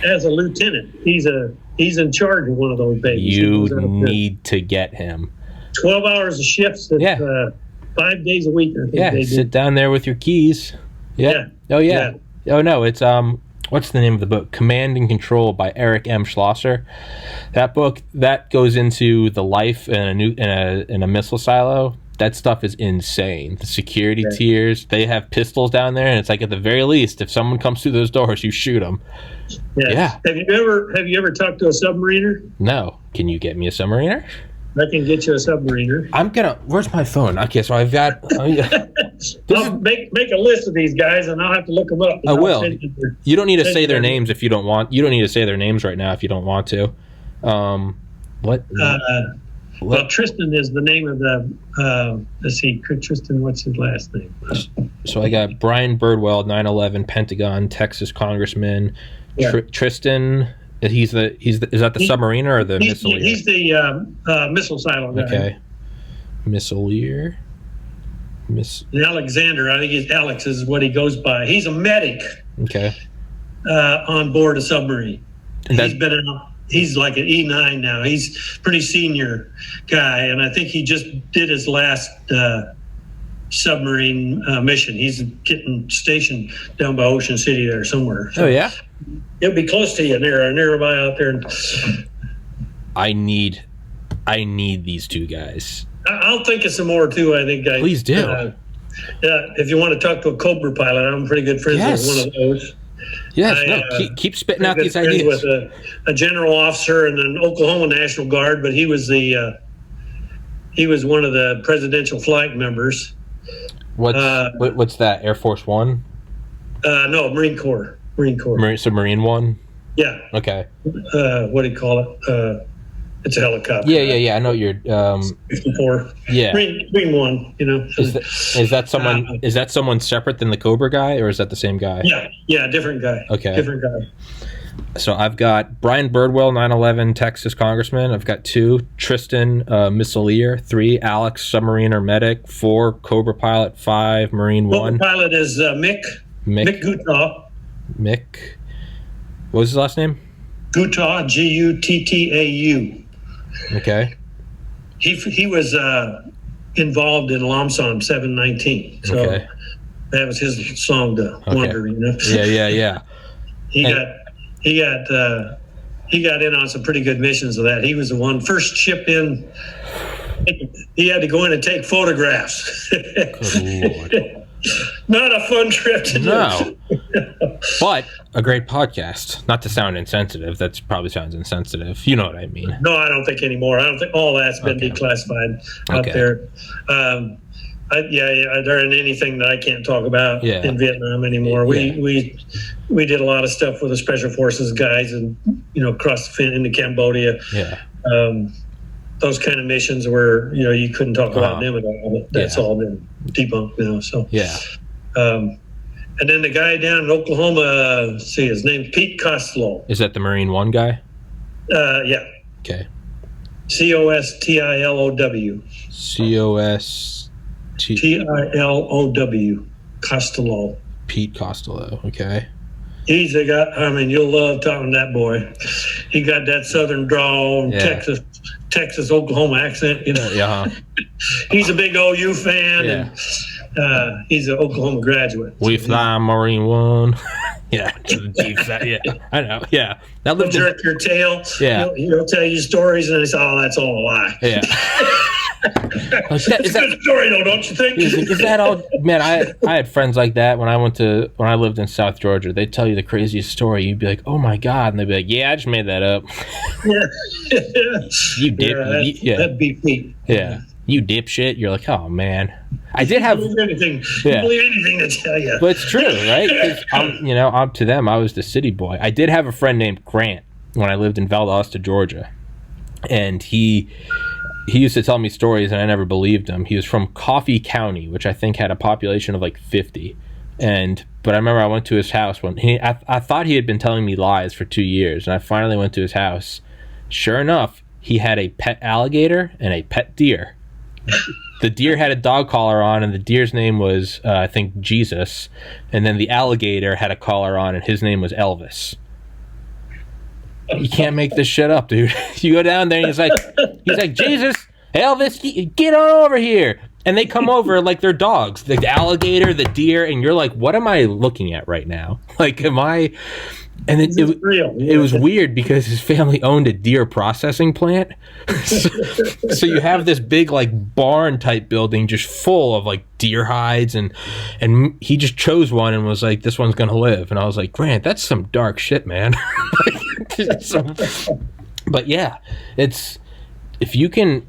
As a lieutenant, he's in charge of one of those babies. You need to get him. 12 hours of shifts at 5 days a week. I think sit down there with your keys. Yeah. Oh, yeah. Oh, no, it's, what's the name of the book? Command and Control by Eric M. Schlosser. That book, that goes into the life in a missile silo. That stuff is insane. The security tiers, they have pistols down there, and it's like at the very least, if someone comes through those doors, you shoot them. Yeah. Have you ever talked to a submariner? No. Can you get me a submariner? I can get you a submariner. Where's my phone? Okay, so I've got. I'll make a list of these guys, and I'll have to look them up. I will. You don't need to say their names if you don't want. You don't need to say their names right now if you don't want to. What? Well, Tristan is the name of the. Let's see, Tristan. What's his last name? So I got Brian Birdwell, 9/11 Pentagon, Texas congressman. Yeah. Tristan. Is that the submariner or the missileer? He's the missile silo guy. Okay. Missileer. Alexander. I think Alex is what he goes by. He's a medic. Okay. On board a submarine. He's like an E9 now. He's pretty senior guy, and I think he just did his last submarine mission. He's getting stationed down by Ocean City there somewhere. So yeah? It'll be close to you, nearby out there. I need these two guys. I'll think of some more too. I think. Please do. If you want to talk to a Cobra pilot, I'm pretty good friends with one of those. Yes, keep spitting out these ideas. With a general officer in an Oklahoma National Guard, but he was one of the presidential flight members. What's that? Air Force One? No, Marine Corps. Submarine One? Yeah. Okay. What do you call it? It's a helicopter. Yeah. I know you're 54. Yeah. Marine One. Is that someone? Is that someone separate than the Cobra guy, or is that the same guy? Yeah, different guy. Okay. Different guy. So I've got Brian Birdwell, 9/11 Texas congressman. I've got 2, Tristan, missileer. 3, Alex, submariner medic. 4, Cobra pilot. 5, Marine One. Cobra pilot is Mick Gutaw. Mick. What was his last name? Gutaw, Guttaau. Okay. He was involved in Lomson 719. So that was his song to wonder. Yeah. He got in on some pretty good missions of that. He was the first ship in. He had to go in and take photographs. Good Lord. Not a fun trip to do. But a great podcast. Not to sound insensitive. That probably sounds insensitive. You know what I mean. No, I don't think anymore. I don't think all that's been declassified out there. There isn't anything that I can't talk about in Vietnam anymore. We did a lot of stuff with the Special Forces guys and, across the into Cambodia. Yeah. Those kind of missions where, you couldn't talk about them at all. But that's all been debunked now. So and then the guy down in Oklahoma, his name's Pete Costello. Is that the Marine One guy? Yeah. Okay. Costilow. Tilow. Costello. Pete Costello. Okay. He's a guy. You'll love talking to that boy. He got that southern drawl, Texas, Oklahoma accent. He's a big OU fan. Yeah. And he's an Oklahoma graduate. We fly Marine One. Yeah, I know. Yeah, he'll jerk your tail. Yeah, he'll tell you stories, and they say, "Oh, that's all a lie." Yeah. It's a good story, though, don't you think? Is that all? Man, I had friends like that when I lived in South Georgia. They'd tell you the craziest story. You'd be like, "Oh my god," and they'd be like, "Yeah, I just made that up." You did, that'd be me. Yeah, you dipshit. You're like, "Oh man." I did have believe anything. Yeah. Believe anything they tell you. But it's true, right? 'Cause I'm to them. I was the city boy. I did have a friend named Grant when I lived in Valdosta, Georgia, and he used to tell me stories, and I never believed him. He was from Coffee County, which I think had a population of like 50. But I remember I went to his house when I thought he had been telling me lies for 2 years, and I finally went to his house. Sure enough, he had a pet alligator and a pet deer. The deer had a dog collar on, and the deer's name was, I think, Jesus. And then the alligator had a collar on, and his name was Elvis. You can't make this shit up, dude. You go down there, and he's like, Jesus, Elvis, get on over here. And they come over like they're dogs. The alligator, the deer, and you're like, what am I looking at right now? Like, am I... And it was weird because his family owned a deer processing plant. So you have this big like barn type building just full of like deer hides, and he just chose one and was like, this one's gonna live. And I was like, Grant, that's some dark shit, man. But yeah, it's, if you can,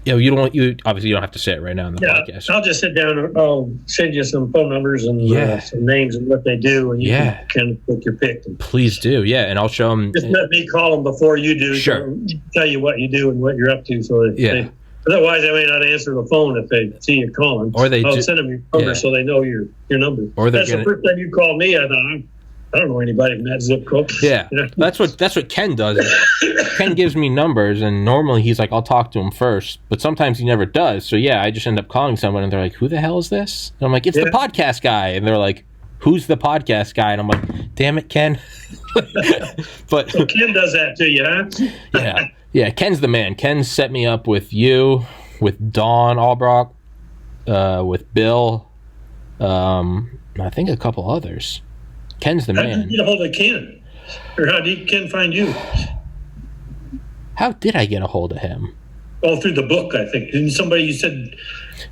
you obviously you don't have to say it right now in the podcast. I'll just sit down and I'll send you some phone numbers and some names and what they do, and you can kind of pick your pick. Please do, and I'll show them. Just let me call them before you do. Sure. Tell you what you do and what you're up to, so that otherwise I may not answer the phone if they see you calling. Or I'll send them your number so they know your number. Or that's the first time you called me. I thought, I don't know anybody in that zip code. Yeah, that's what Ken does. Ken gives me numbers, and normally he's like, I'll talk to him first, but sometimes he never does. So I just end up calling someone, and they're like, who the hell is this? And I'm like, it's the podcast guy. And they're like, who's the podcast guy? And I'm like, damn it, Ken. But so Ken does that to you, huh? Yeah, Ken's the man. Ken set me up with you, with Dawn Albrock, with Bill, I think a couple others. Ken's the man. How did you get a hold of Ken? Or how did Ken find you? How did I get a hold of him? Well, through the book, I think. Didn't somebody, you said...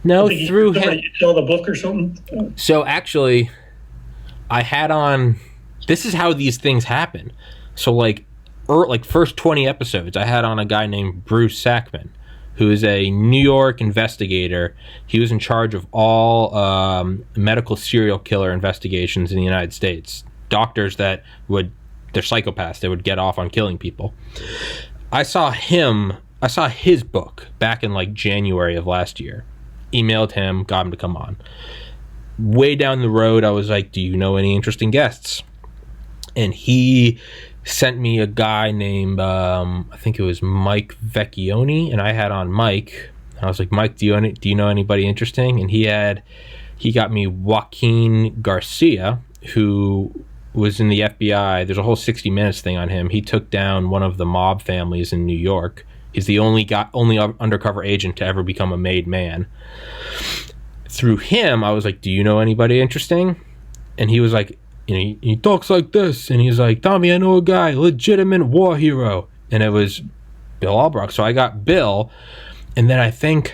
No, through him. You sell the book or something? So actually, I had on... This is how these things happen. So like first 20 episodes, I had on a guy named Bruce Sackman, who is a New York investigator. He was in charge of all medical serial killer investigations in the United States. Doctors they're psychopaths. They would get off on killing people. I saw his book back in like January of last year. Emailed him, got him to come on. Way down the road, I was like, do you know any interesting guests? And he sent me a guy named, I think it was Mike Vecchione, and I had on Mike. I was like, Mike, do you know anybody interesting? And he got me Joaquin Garcia, who was in the FBI. There's a whole 60 Minutes thing on him. He took down one of the mob families in New York. He's the only undercover agent to ever become a made man. Through him, I was like, do you know anybody interesting? And he was like, he talks like this, and he's like, Tommy, I know a guy, legitimate war hero. And it was Bill Albrock. So I got Bill, and then I think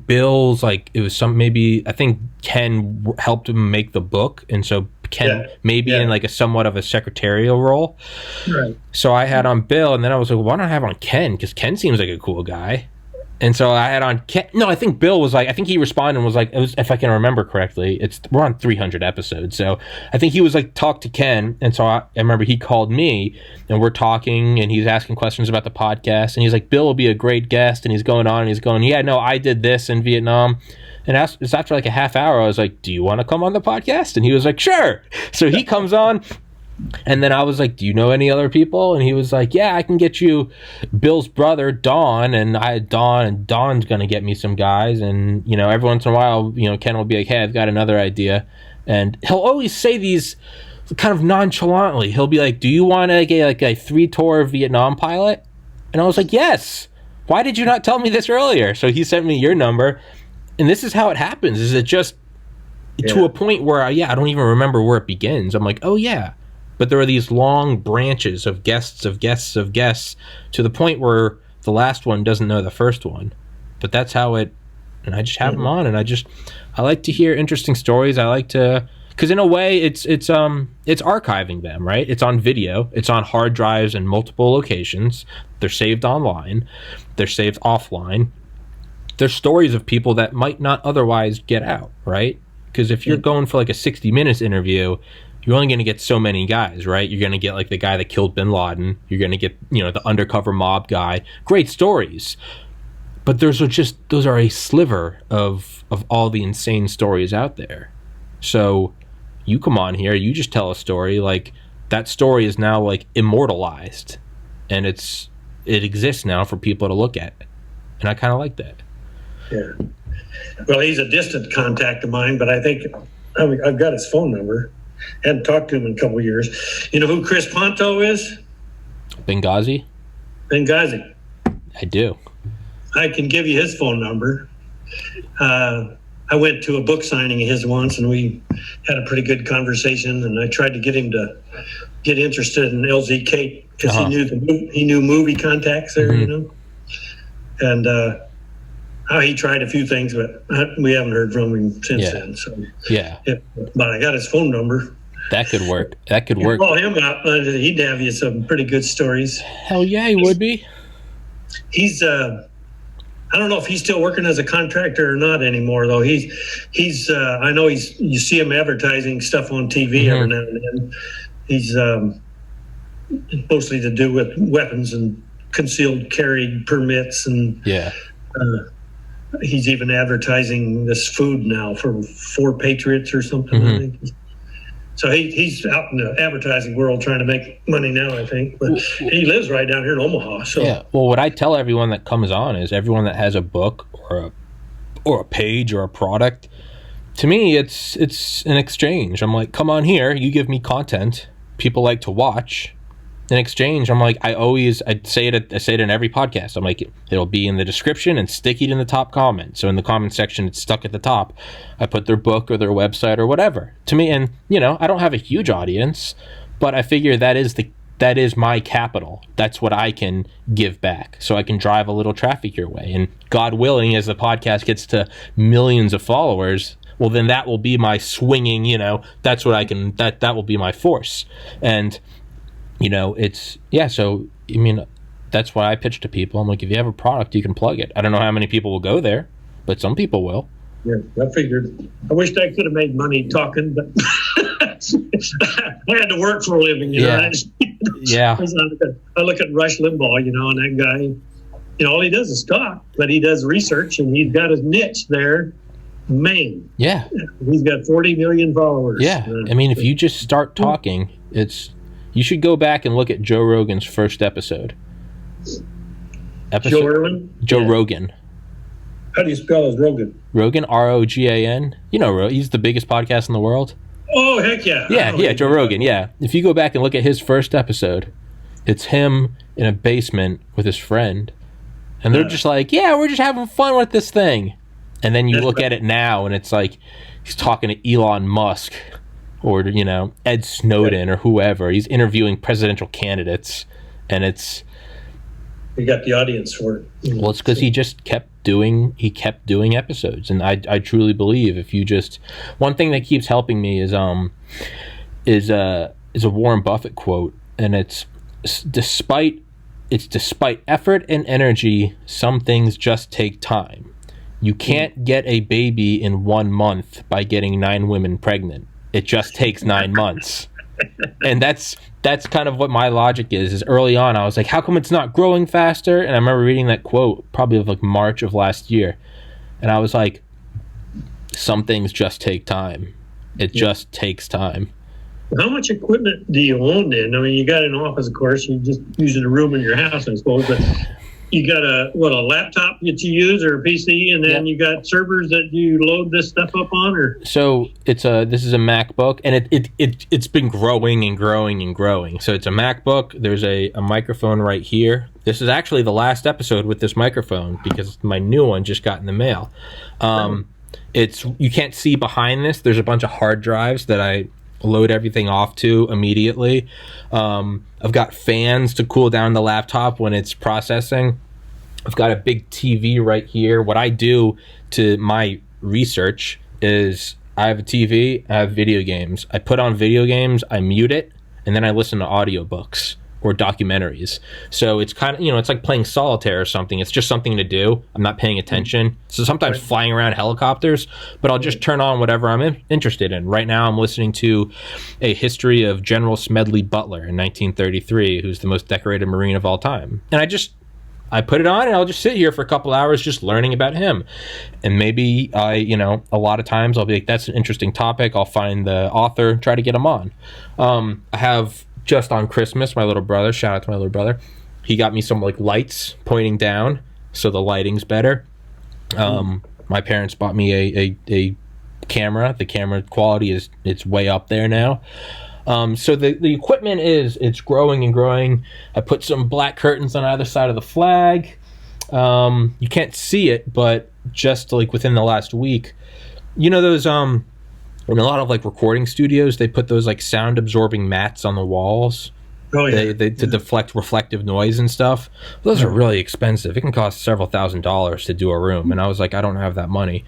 Bill's like, it was I think Ken helped him make the book, and so Ken in like a somewhat of a secretarial role. Right. So I had on Bill, and then I was like, well, why don't I have on Ken? Because Ken seems like a cool guy. And so I had on Ken. No, I think Bill was like, I think he responded and was like, if I can remember correctly, we're on 300 episodes. So I think he was like, talk to Ken. And so I remember he called me, and we're talking, and he's asking questions about the podcast. And he's like, Bill will be a great guest. And he's going on, and he's going, yeah, no, I did this in Vietnam. And it's after like a half hour, I was like, do you want to come on the podcast? And he was like, sure. So he comes on. And then I was like, do you know any other people? And he was like, yeah, I can get you Bill's brother, Don. And I had Don, and Don's going to get me some guys. And, every once in a while, Ken will be like, hey, I've got another idea. And he'll always say these kind of nonchalantly. He'll be like, do you want to get like a 3-tour Vietnam pilot? And I was like, yes. Why did you not tell me this earlier? So he sent me your number. And this is how it happens. Is it just to a point where, I don't even remember where it begins. I'm like, oh, yeah. But there are these long branches of guests to the point where the last one doesn't know the first one, but that's how it. And I just have them on, and I like to hear interesting stories. I like to, because in a way, it's archiving them, right? It's on video, it's on hard drives in multiple locations. They're saved online, they're saved offline. They're stories of people that might not otherwise get out, right? Because if you're going for like a 60 minutes interview, you're only going to get so many guys, right? You're going to get like the guy that killed bin Laden. You're going to get, the undercover mob guy. Great stories. But those are a sliver of all the insane stories out there. So you come on here, you just tell a story, like that story is now like immortalized, and it exists now for people to look at. And I kind of like that. Yeah. Well, he's a distant contact of mine, but I think I've got his phone number. Hadn't talked to him in a couple of years. You know who Chris Ponto is? Benghazi? I do. I can give you his phone number. I went to a book signing of his once, and we had a pretty good conversation, and I tried to get him to get interested in LZ Kate because he knew movie contacts there, and he tried a few things, but we haven't heard from him since then. So but I got his phone number. That could work. Call him up. He'd have you some pretty good stories. Hell yeah, he would be. He's I don't know if he's still working as a contractor or not anymore, though. He's I know you see him advertising stuff on TV every now and then. He's mostly to do with weapons and concealed carry permits, and he's even advertising this food now for Patriots or something. I think. So he's out in the advertising world trying to make money now, I think. But he lives right down here in Omaha. So well, what I tell everyone that comes on is everyone that has a book or a page or a product, to me, it's an exchange. I'm like, come on here, you give me content people like to watch. In exchange, I'm like, I say it in every podcast. I'm like, it'll be in the description and sticky in the top comment. So in the comment section, it's stuck at the top. I put their book or their website or whatever. To me, and I don't have a huge audience, but I figure that is my capital. That's what I can give back. So I can drive a little traffic your way. And God willing, as the podcast gets to millions of followers, well, then that will be my swinging, that's what I can, that will be my force. And so, that's why I pitch to people. I'm like, if you have a product, you can plug it. I don't know how many people will go there, but some people will. Yeah, I figured. I wished I could have made money talking, but I had to work for a living, Yeah. I look at Rush Limbaugh, and that guy, all he does is talk, but he does research, and he's got his niche there, Maine. Yeah. He's got 40 million followers. Yeah. If you just start talking, you should go back and look at Joe Rogan's first episode. Joe Rogan? Joe Rogan. How do you spell his Rogan? Rogan, Rogan. He's the biggest podcast in the world. Oh, heck yeah. Yeah, Joe Rogan, yeah. If you go back and look at his first episode, it's him in a basement with his friend. And they're just like, yeah, we're just having fun with this thing. And then you look at it now, and it's like he's talking to Elon Musk. Or, Ed Snowden or whoever. He's interviewing presidential candidates, and he got the audience for it. Well, it's because he just kept doing episodes, and I truly believe if you just, one thing that keeps helping me is a Warren Buffett quote, and it's despite effort and energy, some things just take time. You can't get a baby in 1 month by getting 9 women pregnant. It just takes 9 months. And that's kind of what my logic is early on I was like, how come it's not growing faster? And I remember reading that quote probably of like March of last year. And I was like, some things just take time. It just takes time. How much equipment do you own then? You got an office, of course. You just using a room in your house, I suppose. But you got a laptop that you use or a PC, and then you got servers that you load this stuff up on, or? So this is a MacBook, and it's been growing and growing and growing. So it's a MacBook. There's a microphone right here. This is actually the last episode with this microphone because my new one just got in the mail. You can't see behind this. There's a bunch of hard drives that I load everything off to immediately. I've got fans to cool down the laptop when it's processing. I've got a big TV right here. What I do to my research is I have a TV, I have video games. I put on video games, I mute it, and then I listen to audiobooks or documentaries. So it's kind of, it's like playing solitaire or something. It's just something to do. I'm not paying attention. So sometimes flying around helicopters, but I'll just turn on whatever I'm interested in. Right now I'm listening to a history of General Smedley Butler in 1933, who's the most decorated Marine of all time. And I put it on and I'll just sit here for a couple hours just learning about him. And maybe a lot of times I'll be like, that's an interesting topic. I'll find the author, try to get him on. I have just on Christmas, my little brother, shout out to my little brother, he got me some like lights pointing down so the lighting's better. My parents bought me a camera. The camera quality it's way up there now. So the equipment it's growing and growing. I put some black curtains on either side of the flag. You can't see it, but just like within the last week, those in a lot of like recording studios, they put those like sound absorbing mats on the walls. Oh yeah, they to deflect reflective noise and stuff. Those are really expensive. It can cost several $1,000s to do a room, and I was like, I don't have that money.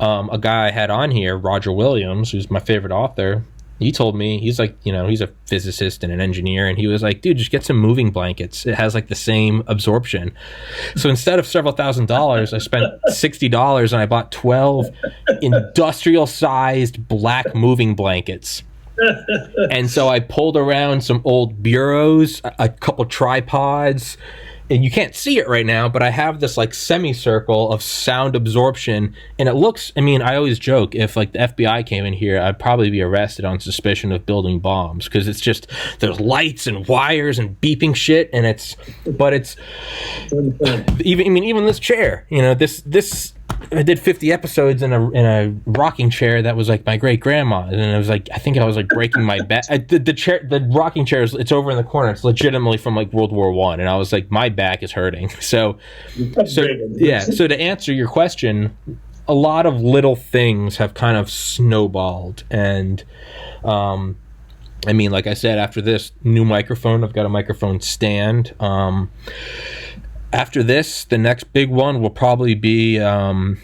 A guy I had on here, Roger Williams, who's my favorite author, he told me, he's like, he's a physicist and an engineer, and he was like, dude, just get some moving blankets. It has like the same absorption. So instead of several $1,000s, I spent $60 and I bought 12 industrial sized black moving blankets. And so I pulled around some old bureaus, a couple tripods, and you can't see it right now, but I have this like semicircle of sound absorption, and it looks, I always joke, if like the FBI came in here, I'd probably be arrested on suspicion of building bombs, because it's just, there's lights and wires and beeping shit, and it's even this chair, this I did 50 episodes in a rocking chair that was like my great grandma, and it was like, I think I was like breaking my back. The rocking chair it's over in the corner. It's legitimately from like World War I, and I was like, my back is hurting. So yeah. So to answer your question, a lot of little things have kind of snowballed, and like I said, after this new microphone, I've got a microphone stand. After this, the next big one will probably be an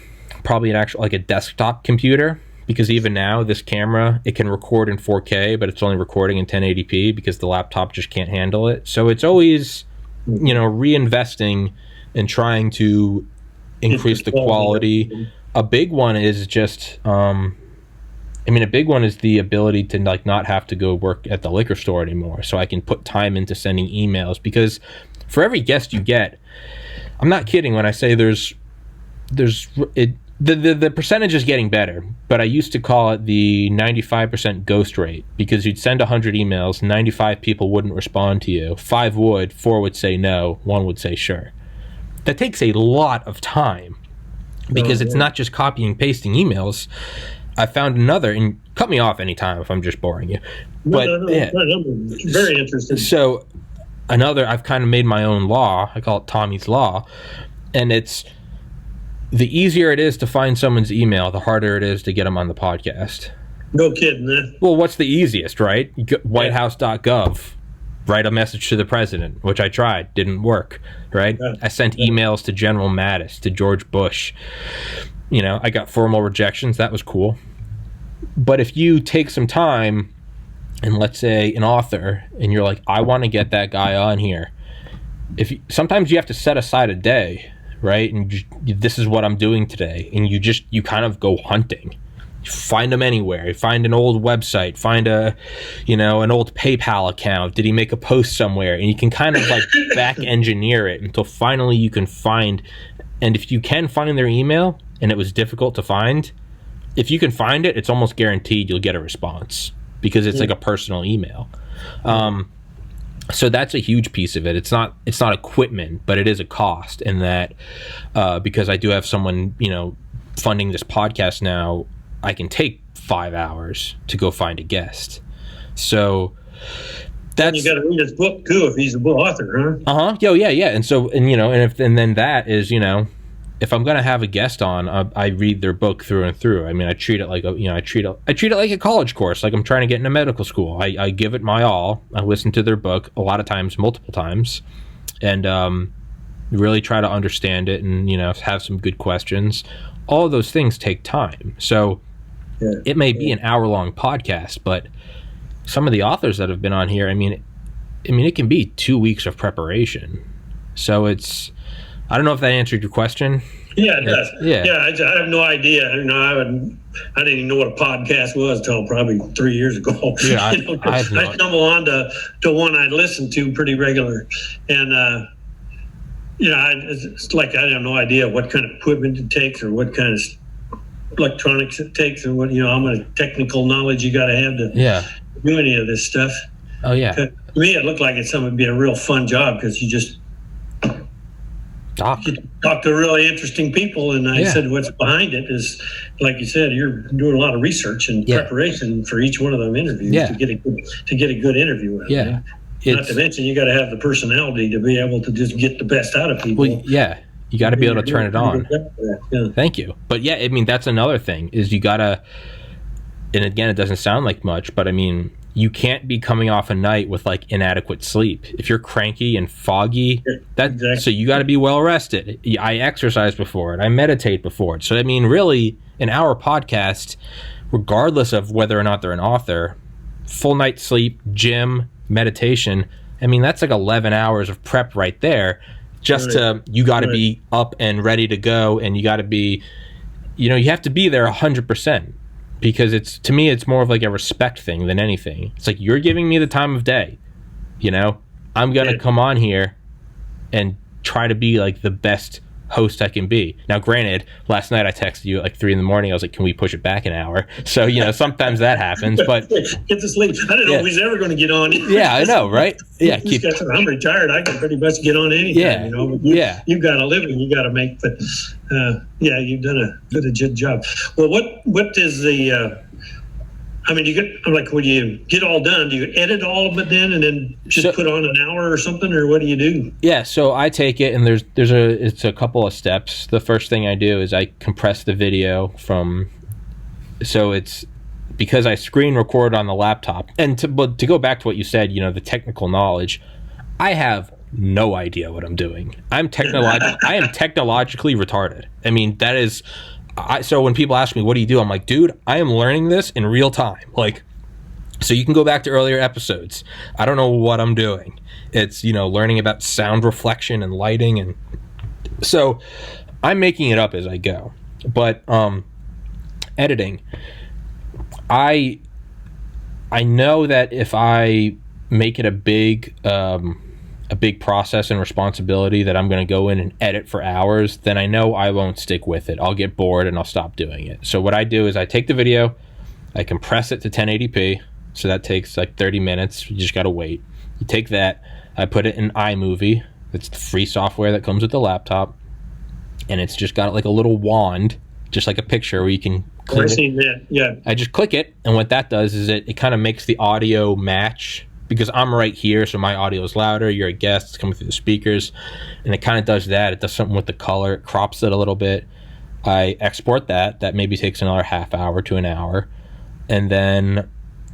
actual like a desktop computer, because even now this camera, it can record in 4K, but it's only recording in 1080p because the laptop just can't handle it. So it's always, reinvesting and trying to increase the quality. A big one is just, a big one is the ability to like not have to go work at the liquor store anymore, so I can put time into sending emails, because for every guest you get, I'm not kidding when I say the percentage is getting better, but I used to call it the 95% ghost rate, because you'd send 100 emails, 95 people wouldn't respond to you, 5 would, 4 would say no, 1 would say sure. That takes a lot of time, because it's not just copying and pasting emails. I found another, and cut me off anytime if I'm just boring you. But yeah, very interesting. So another, I've kind of made my own law. I call it Tommy's Law. And it's, the easier it is to find someone's email, the harder it is to get them on the podcast. No kidding, man. Well, what's the easiest, right? Whitehouse.gov. Write a message to the president, which I tried. Didn't work, right? Yeah. I sent emails to General Mattis, to George Bush. I got formal rejections. That was cool. But if you take some time, and let's say an author, and you're like, I want to get that guy on here. Sometimes you have to set aside a day, right? And this is what I'm doing today. And you kind of go hunting. You find them anywhere. You find an old website, find an old PayPal account. Did he make a post somewhere? And you can kind of like back engineer it until finally you can find, and if you can find their email and it was difficult to find, if you can find it, it's almost guaranteed you'll get a response, because it's like a personal email. So that's a huge piece of it. It's not equipment, but it is a cost, in that because I do have someone, funding this podcast now, I can take 5 hours to go find a guest. So that's, you got to read his book too if he's a book author, huh? Yeah. And so, and then that is, if I'm gonna have a guest on, I read their book through and through. I treat it like I treat it like a college course, like I'm trying to get into medical school. I give it my all. I listen to their book a lot of times, multiple times, and really try to understand it and, have some good questions. All of those things take time. So it may be an hour-long podcast, but some of the authors that have been on here, I mean, it can be 2 weeks of preparation. So I don't know if that answered your question. Yeah, it does. Yeah, I have no idea. I didn't even know what a podcast was until probably 3 years ago. Yeah, I stumble on to one I listened to pretty regular, and it's like I have no idea what kind of equipment it takes or what kind of electronics it takes, or what how much technical knowledge you got to have to do any of this stuff. Oh yeah. To me, it looked like would be a real fun job because you just talk to really interesting people, and I said what's behind it is, like you said, you're doing a lot of research and preparation for each one of them interviews to get a good interview out of it. Not to mention you got to have the personality to be able to just get the best out of people. Well, you got to be able to turn it on. Thank you. But I mean, that's another thing is you got to, and again, it doesn't sound like much, but I mean, you can't be coming off a night with like inadequate sleep. If you're cranky and foggy, so you got to be well rested. I exercise before it. I meditate before it. So I mean, really, an hour podcast, regardless of whether or not they're an author, full night's sleep, gym, meditation. I mean, that's like 11 hours of prep right there. You got to be up and ready to go, and you got to be, you have to be there 100%. Because to me, it's more of like a respect thing than anything. It's like, you're giving me the time of day, I'm going to come on here and try to be like the best host I can be. Now, granted, last night I texted you at like 3 a.m. I was like, can we push it back an hour? So, sometimes that happens, but get to sleep. I don't know if he's ever going to get on. Yeah, I know, right? Yeah. I'm retired. I can pretty much get on anytime, but you've got a living you got to make, but you've done a good job. Well, what is the, when you get all done, do you edit all of it then and then just put on an hour or something, or what do you do? Yeah, so I take it, and it's a couple of steps. The first thing I do is I compress the video so it's because I screen record on the laptop. And to go back to what you said, the technical knowledge, I have no idea what I'm doing. I am technologically retarded. I mean, that is... So when people ask me, what do you do? I'm like, dude, I am learning this in real time. Like, so you can go back to earlier episodes. I don't know what I'm doing. It's, learning about sound reflection and lighting. And so I'm making it up as I go. But editing, I know that if I make it a big process and responsibility that I'm going to go in and edit for hours, then I know I won't stick with it. I'll get bored and I'll stop doing it. So what I do is I take the video, I compress it to 1080p. So that takes like 30 minutes. You just got to wait. You take that, I put it in iMovie. It's the free software that comes with the laptop. And it's just got like a little wand, just like a picture where you can click it. I've seen that, yeah. I just click it, and what that does is it kind of makes the audio match, because I'm right here, so my audio is louder. You're a guest, it's coming through the speakers, and it kind of does that. It does something with the color. It crops it a little bit. I export that. That maybe takes another half hour to an hour. And then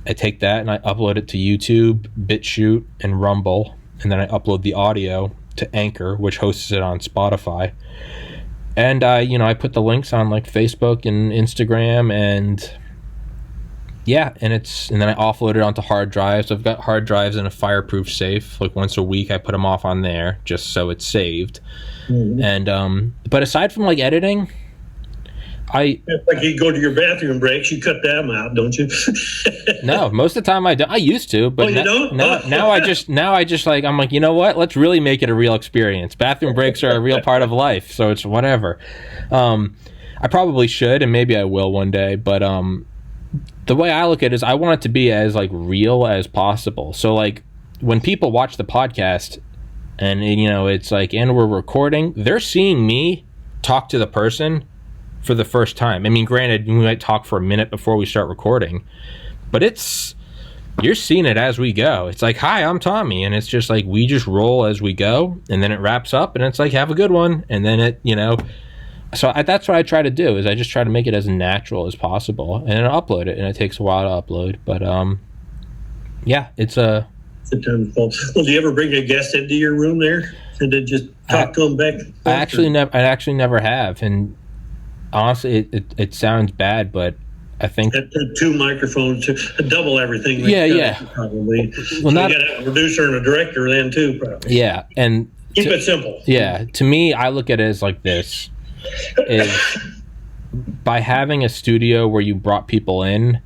I take that and I upload it to YouTube, BitChute, and Rumble. And then I upload the audio to Anchor, which hosts it on Spotify. And I put the links on like Facebook and Instagram, and and then I offload it onto hard drives. I've got hard drives in a fireproof safe. Like once a week, I put them off on there just so it's saved. Mm-hmm. And but aside from like editing, like you go to your bathroom breaks, you cut them out, don't you? No, most of the time I do. I used to, but you don't? Now I just like, I'm like, you know what? Let's really make it a real experience. Bathroom breaks are a real part of life, so it's whatever. I probably should, and maybe I will one day, but the way I look at it is I want it to be as like real as possible. So like when people watch the podcast and it's like, and we're recording, they're seeing me talk to the person for the first time. I mean, granted, we might talk for a minute before we start recording, but you're seeing it as we go. It's like, hi, I'm Tommy, and it's just like we just roll as we go, and then it wraps up, and it's like, have a good one, and then it, So that's what I try to do, is I just try to make it as natural as possible, and then upload it, and it takes a while to upload, but it's a... Well, do you ever bring a guest into your room there? And then just talk to them back? I actually never have, and honestly, it sounds bad, but I think two microphones, double everything. Yeah. Probably. Well, so you got a producer and a director then too, probably. Yeah, and keep it simple. Yeah, to me, I look at it as like this: is by having a studio where you brought people in,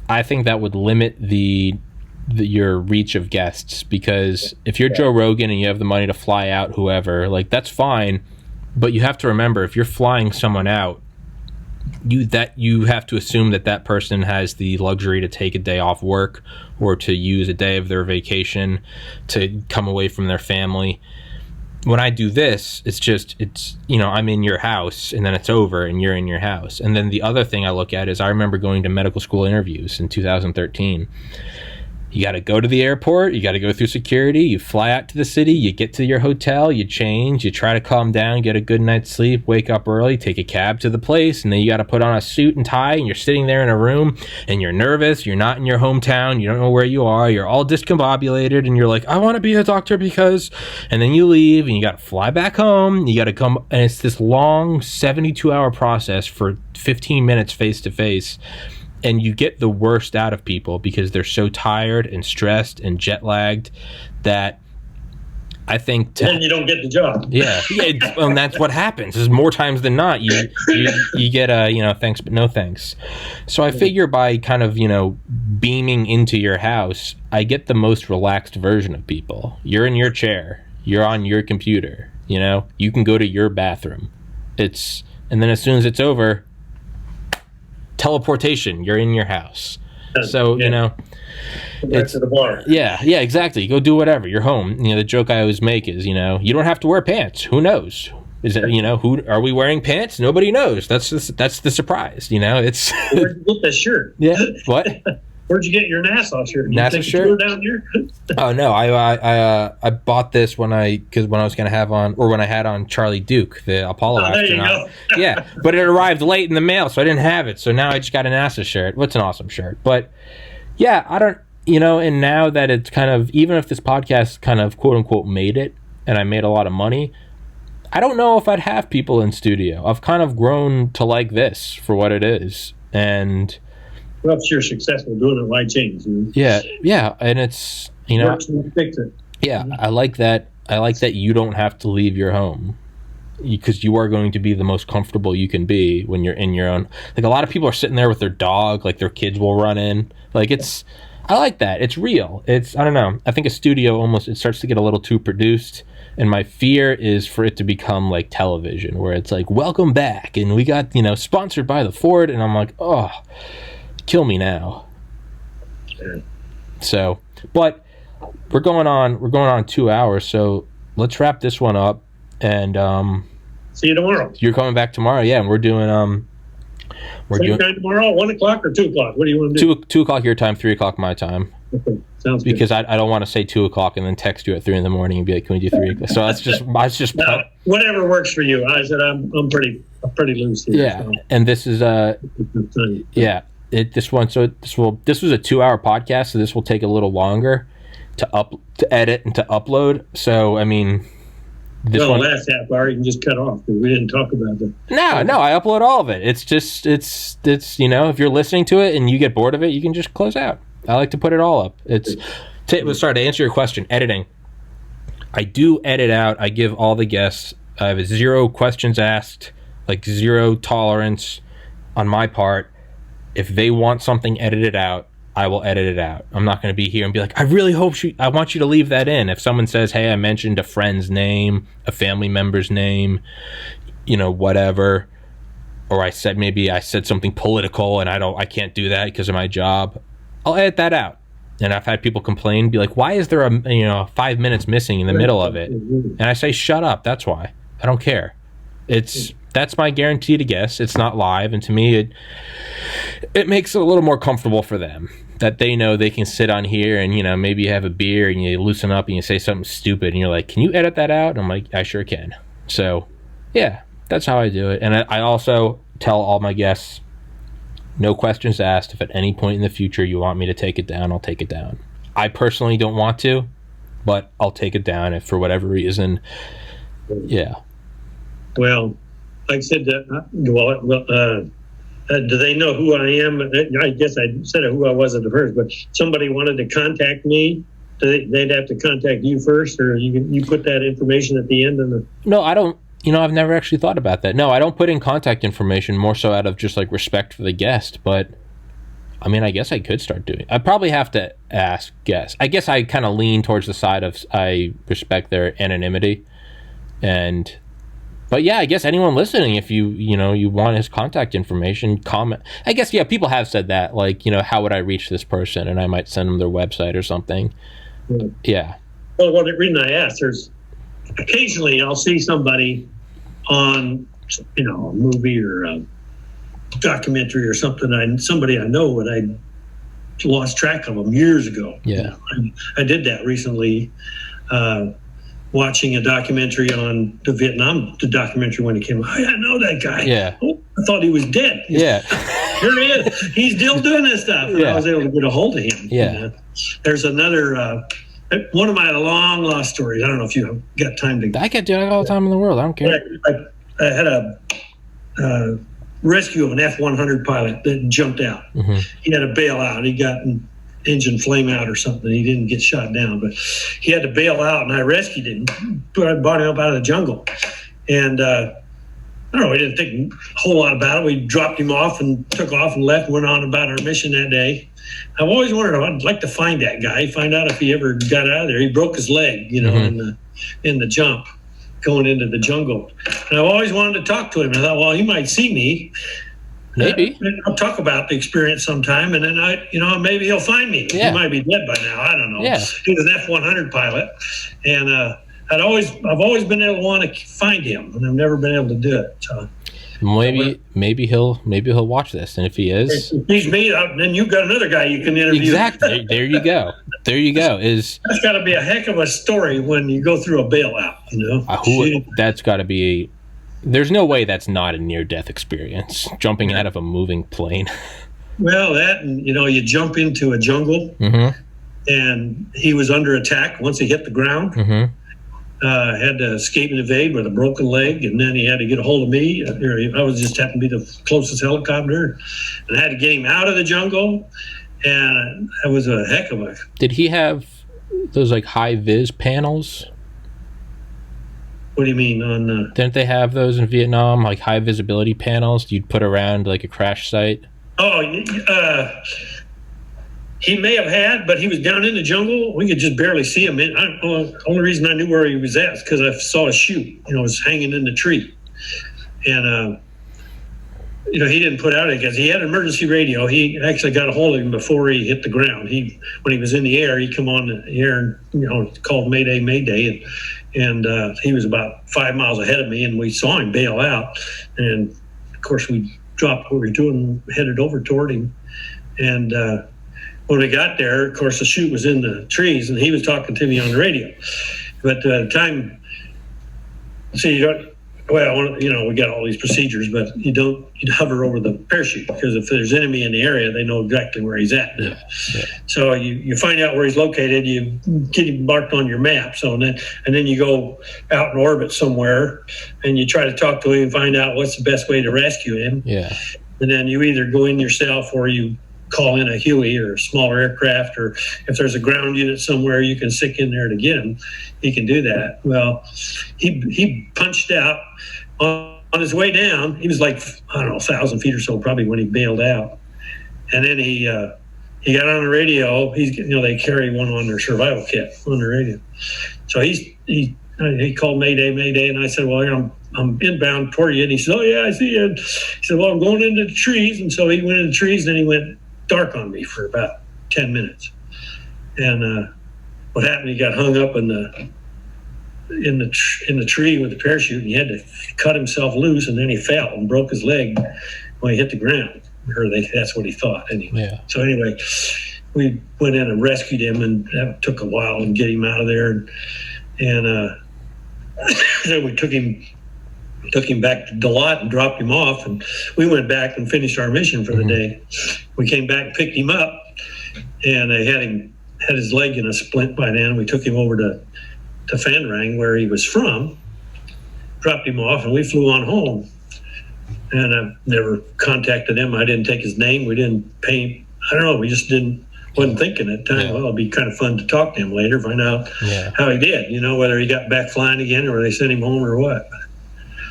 I think that would limit your reach of guests, because if you're Joe Rogan and you have the money to fly out whoever, like, that's fine, but you have to remember, if you're flying someone out, you have to assume that person has the luxury to take a day off work or to use a day of their vacation to come away from their family. When I do this, it's I'm in your house, and then it's over and you're in your house. And then the other thing I look at is, I remember going to medical school interviews in 2013. You got to go to the airport, you got to go through security, you fly out to the city, you get to your hotel, you change, you try to calm down, get a good night's sleep, wake up early, take a cab to the place, and then you got to put on a suit and tie, and you're sitting there in a room, and you're nervous, you're not in your hometown, you don't know where you are, you're all discombobulated, and you're like, I want to be a doctor because, and then you leave, and you got to fly back home, you got to come, and it's this long 72-hour process for 15 minutes face-to-face. And you get the worst out of people because they're so tired and stressed and jet lagged that I think... Then you don't get the job. Yeah, and that's what happens. Is more times than not, you get a, thanks but no thanks. So I figure by kind of, beaming into your house, I get the most relaxed version of people. You're in your chair. You're on your computer. You can go to your bathroom. And then as soon as it's over... teleportation, you're in your house. So it's to the bar. Yeah, exactly. Go do whatever, you're home. The joke I always make is, you don't have to wear pants. Who knows? Is it, who are we wearing pants? Nobody knows. That's the surprise. It's where'd you get that shirt? Yeah. What? Where'd you get your NASA shirt? NASA shirt down here? Oh no, I bought this when I was gonna have on, or when I had on Charlie Duke, the Apollo astronaut. Yeah, but it arrived late in the mail, so I didn't have it. So now I just got a NASA shirt. What's an awesome shirt? But yeah, I don't, and now that it's kind of, even if this podcast kind of quote unquote made it, and I made a lot of money, I don't know if I'd have people in studio. I've kind of grown to like this for what it is, and. Well, if you're successful doing it, why change? Yeah, and it's works and fix it. Yeah, I like that. I like that you don't have to leave your home, because you are going to be the most comfortable you can be when you're in your own. Like, a lot of people are sitting there with their dog, like their kids will run in. Like, I like that. It's real. I don't know. I think a studio it starts to get a little too produced. And my fear is for it to become like television, where it's like, welcome back, and we got sponsored by the Ford, and I'm like, oh. Kill me now. So, but we're going on 2 hours, so let's wrap this one up, and see you tomorrow. You're coming back tomorrow, yeah, and we're doing doing tomorrow, 1 o'clock or 2 o'clock. What do you want to do? 2 o'clock your time, 3 o'clock my time. Okay. Sounds because good. I don't want to say 2 o'clock and then text you at 3 in the morning and be like, can we do 3 o'clock? So that's just whatever works for you. I said I'm pretty loose here. Yeah, so. And this is yeah. This was a 2-hour podcast, so this will take a little longer to edit and to upload. So I mean, last half hour you can just cut off because we didn't talk about it. No, I upload all of it. It's if you're listening to it and you get bored of it, you can just close out. I like to put it all up. Sorry, to answer your question, editing. I do edit out. I give all the guests. I have 0 questions asked, like 0 tolerance on my part. If they want something edited out, I will edit it out. I'm not going to be here and be like, I want you to leave that in. If someone says, hey, I mentioned a friend's name, a family member's name, whatever, or I said something political and I can't do that because of my job, I'll edit that out. And I've had people complain, be like, why is there 5 minutes missing in the middle of it? And I say, shut up. That's why. I don't care. That's my guarantee to guess. It's not live, and to me, it makes it a little more comfortable for them that they know they can sit on here and maybe you have a beer and you loosen up and you say something stupid and you're like, can you edit that out? And I'm like, I sure can. So, yeah, that's how I do it. And I also tell all my guests, no questions asked. If at any point in the future you want me to take it down, I'll take it down. I personally don't want to, but I'll take it down if for whatever reason Yeah. Well, like I said, do they know who I am? I guess I said who I was at the first, but somebody wanted to contact me. They'd have to contact you first, or you put that information at the end of the. No, I don't. I've never actually thought about that. No, I don't put in contact information, more so out of just like respect for the guest. But I mean, I guess I could start doing it. I probably have to ask guests. I guess I kind of lean towards the side of I respect their anonymity, but yeah, I guess anyone listening, if you want his contact information, comment. I guess, yeah, people have said that, like, how would I reach this person? And I might send them their website or something. Yeah. Well, the reason I asked, there's occasionally I'll see somebody on, a movie or a documentary or something. Somebody I know, and I lost track of them years ago. Yeah. I did that recently. Watching a documentary on the documentary when it came out. I know that guy. Yeah. Oh, I thought he was dead. Yeah. Here he is. He's still doing this stuff. And I was able to get a hold of him. Yeah. There's another, one of my long lost stories. I don't know if you have got time to. I can do it all the time in the world. I don't care. I had a rescue of an F-100 pilot that jumped out. Mm-hmm. He had to bail out. He got an engine flame out or something. He didn't get shot down, but he had to bail out, and I rescued him. I brought him up out of the jungle. And I don't know, we didn't think a whole lot about it. We dropped him off and took off and left, went on about our mission that day. I've always wondered, I'd like to find that guy, find out if he ever got out of there. He broke his leg, mm-hmm. in the jump going into the jungle. And I've always wanted to talk to him. I thought, well, he might see me. Maybe. I'll talk about the experience sometime, and then maybe he'll find me. Yeah. He might be dead by now. I don't know. Yeah. He was an F-100 pilot, and I've always been able to want to find him, and I've never been able to do it. So maybe he'll watch this, and if he is, if he's me, then you've got another guy you can interview. Exactly. There you go. That's got to be a heck of a story when you go through a bailout. That's got to be. There's no way that's not a near-death experience, jumping out of a moving plane. Well, and you jump into a jungle, mm-hmm. and he was under attack once he hit the ground. Mm-hmm. Had to escape and evade with a broken leg, and then he had to get a hold of me. I was just happened to be the closest helicopter, and I had to get him out of the jungle, and that was a heck of a... Did he have those, like, high-vis panels? What do you mean on? Didn't they have those in Vietnam, like high visibility panels you'd put around like a crash site? Oh, he may have had, but he was down in the jungle. We could just barely see him. The only reason I knew where he was at is because I saw a chute. It was hanging in the tree, and he didn't put out it because he had an emergency radio. He actually got a hold of him before he hit the ground. When he was in the air, he come on the air and called Mayday, Mayday, and he was about 5 miles ahead of me, and we saw him bail out. And of course, we dropped what we were doing, headed over toward him. And when we got there, of course, the chute was in the trees, and he was talking to me on the radio. But the time, we got all these procedures, but you'd hover over the parachute, because if there's enemy in the area, they know exactly where he's at. Yeah. So you find out where he's located, you get him marked on your map. So and then you go out in orbit somewhere, and you try to talk to him and find out what's the best way to rescue him. Yeah. And then you either go in yourself, or you call in a Huey or a smaller aircraft, or if there's a ground unit somewhere you can stick in there to get him, he can do that. Well, he punched out on his way down. He was like, 1,000 feet or so probably when he bailed out. And then he got on the radio. They carry one on their survival kit on the radio. So he called Mayday, Mayday, and I said, well, I'm inbound toward you. And he said, oh yeah, I see you. He said, well, I'm going into the trees. And so he went into the trees, and then he went dark on me for about 10 minutes. And what happened, he got hung up in the tree with the parachute, and he had to cut himself loose, and then he fell and broke his leg when he hit the ground. That's what he thought anyway. Yeah. So anyway, we went in and rescued him, and that took a while to get him out of there. And then we took him back to Delot and dropped him off, and we went back and finished our mission for the day. We came back and picked him up, and they had his leg in a splint by then. We took him over to Phan Rang, where he was from, dropped him off, and we flew on home. And I never contacted him. I didn't take his name. We didn't pay him. I don't know. We just wasn't thinking at the time. Well, it'd be kind of fun to talk to him later, find out how he did, whether he got back flying again or they sent him home or what.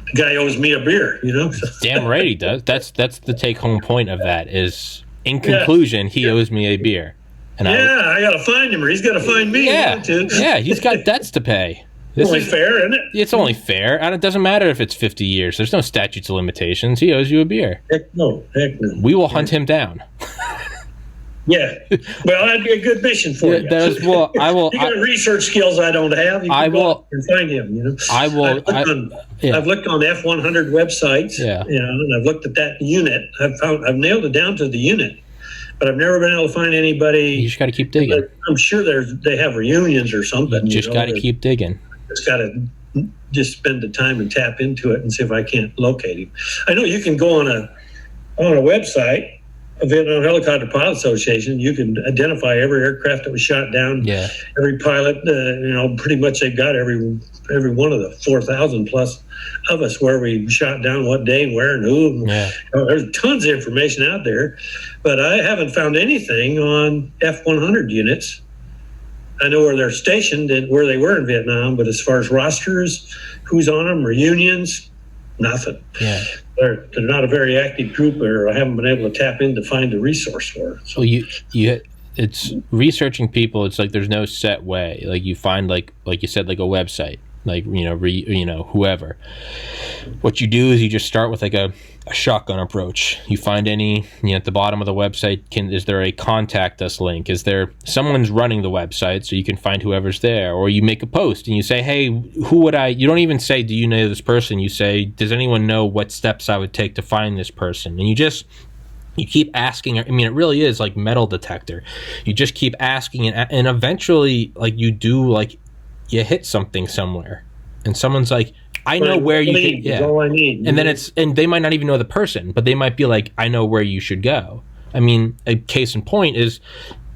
The guy owes me a beer, So. Damn right he does. That's the take-home point of that is, in conclusion, he owes me a beer. And I got to find him or he's got to find me. Yeah, he's got debts to pay. This only fair, isn't it? It's only fair. And it doesn't matter if it's 50 years. There's no statutes of limitations. He owes you a beer. Heck no. We will hunt him down. Yeah. Well, that'd be a good mission for you. I will. You got research skills I don't have. You can go and find him, I will. I've looked on F-100 websites, and I've looked at that unit. I've nailed it down to the unit. But I've never been able to find anybody. You just got to keep digging. I'm sure they have reunions or something. You just got to keep digging. Just got to spend the time and tap into it and see if I can't locate him. I know you can go on a website, a Vietnam Helicopter Pilot Association. You can identify every aircraft that was shot down. Yeah. Every pilot. Pretty much they've got every one of the 4,000 plus of us where we shot down, what day and where and who. Yeah. There's tons of information out there, but I haven't found anything on F-100 units. I know where they're stationed and where they were in Vietnam, but as far as rosters, who's on them, reunions, nothing. Yeah. They're not a very active group, or I haven't been able to tap in to find a resource for it. So. Well, it's researching people. It's like there's no set way. Like you find like you said, like a website, like whoever. What you do is you just start with like a shotgun approach. You find any at the bottom of the website. Is there a contact us link? Is there someone's running the website so you can find whoever's there? Or you make a post and you say, hey, who would I? You don't even say, do you know this person? You say, does anyone know what steps I would take to find this person? And you keep asking. I mean, it really is like metal detector. You just keep asking, and eventually, you hit something somewhere, and someone's like, I know where you can. Yeah, all I need. And then and they might not even know the person, but they might be like, I know where you should go. I mean, a case in point is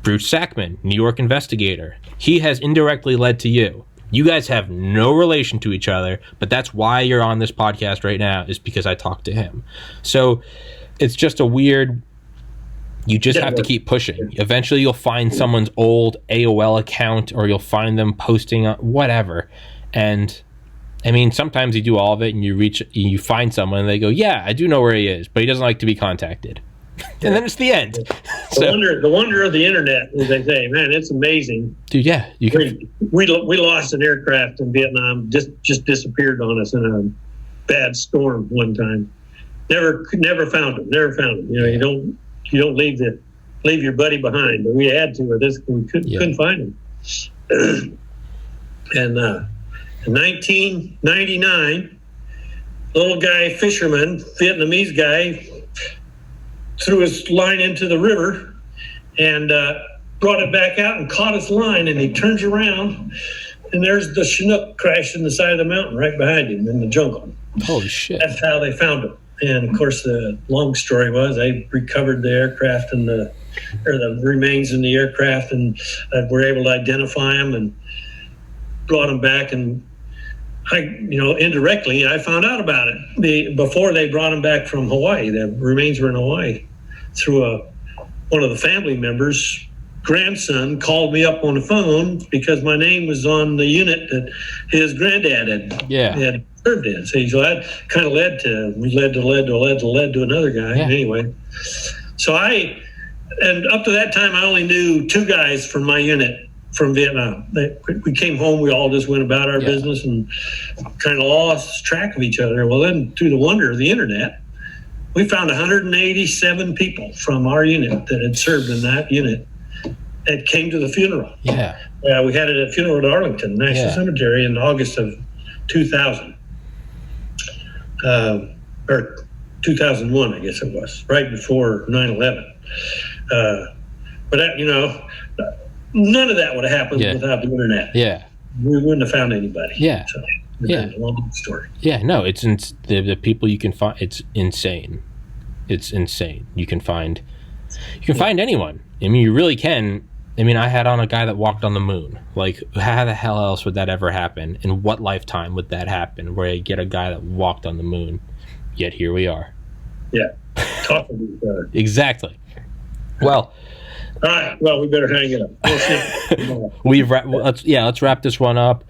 Bruce Sackman, New York investigator. He has indirectly led to you. You guys have no relation to each other, but that's why you're on this podcast right now, is because I talked to him. So it's just a weird. You just have to keep pushing. Eventually, you'll find someone's old AOL account, or you'll find them posting on whatever. And I mean, sometimes you do all of it, and you find someone, and they go, "Yeah, I do know where he is, but he doesn't like to be contacted." And then it's the end. The wonder of the internet, as they say, man, it's amazing, dude. Yeah, we lost an aircraft in Vietnam. Just disappeared on us in a bad storm one time. Never found him. You don't leave your buddy behind. But we had to with this. We couldn't find him. And in 1999, little guy, fisherman, Vietnamese guy, threw his line into the river and brought it back out and caught his line. And he turns around, and there's the Chinook crashed in the side of the mountain right behind him in the jungle. Holy shit! That's how they found him. And of course, the long story was they recovered the aircraft and the remains in the aircraft, and were able to identify him and brought him back. And indirectly, I found out about it before they brought him back from Hawaii. The remains were in Hawaii. Through one of the family members' grandson called me up on the phone because my name was on the unit that his granddad had served in. So that kind of led to another guy. Yeah. Anyway, so and up to that time, I only knew two guys from my unit from Vietnam. We came home, we all just went about our business and kind of lost track of each other. Well, then through the wonder of the internet, we found 187 people from our unit that had served in that unit that came to the funeral. Yeah. We had it at Funeral at Arlington National Cemetery in August of 2000. Or 2001, I guess it was, right before 9/11. But none of that would have happened without the internet. Yeah. We wouldn't have found anybody. Yeah. So, it's a long story. Yeah, no, it's the people you can find. It's insane. It's insane. You can find anyone. I mean, you really can. I mean, I had on a guy that walked on the moon. Like, how the hell else would that ever happen? In what lifetime would that happen, where you get a guy that walked on the moon? Yet here we are. Yeah. Talking to each other. Exactly. Well. All right. Well, we better hang it up. Let's wrap this one up.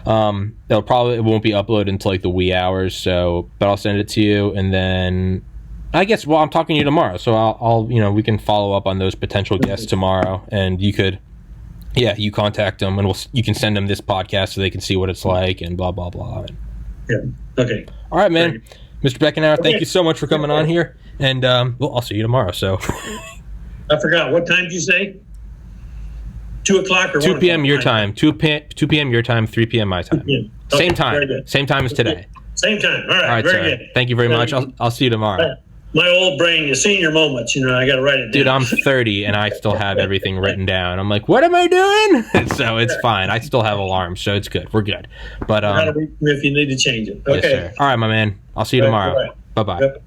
It won't be uploaded until like the wee hours. So, but I'll send it to you, and then I guess I'm talking to you tomorrow. So I'll we can follow up on those potential guests tomorrow, and you contact them, and you can send them this podcast so they can see what it's like, and blah blah blah. Yeah. Okay. All right, man. Mr. Beckenhauer, thank you so much for coming on here, and I'll see you tomorrow. So. I forgot. What time did you say? 2 o'clock or 2 p.m. your time. 2 p.m. your time, 3 p.m. my time. Okay, Same time. Same time as today. Same time. All right. Very sir. Good. Thank you very much. I'll see you tomorrow. My old brain, the senior moments, I got to write it down. Dude, I'm 30 and I still have everything written down. I'm like, what am I doing? So it's fine. I still have alarms, so it's good. We're good. But if you need to change it. Okay. Yes, sir. All right, my man. I'll see you tomorrow. Bye-bye. Yep.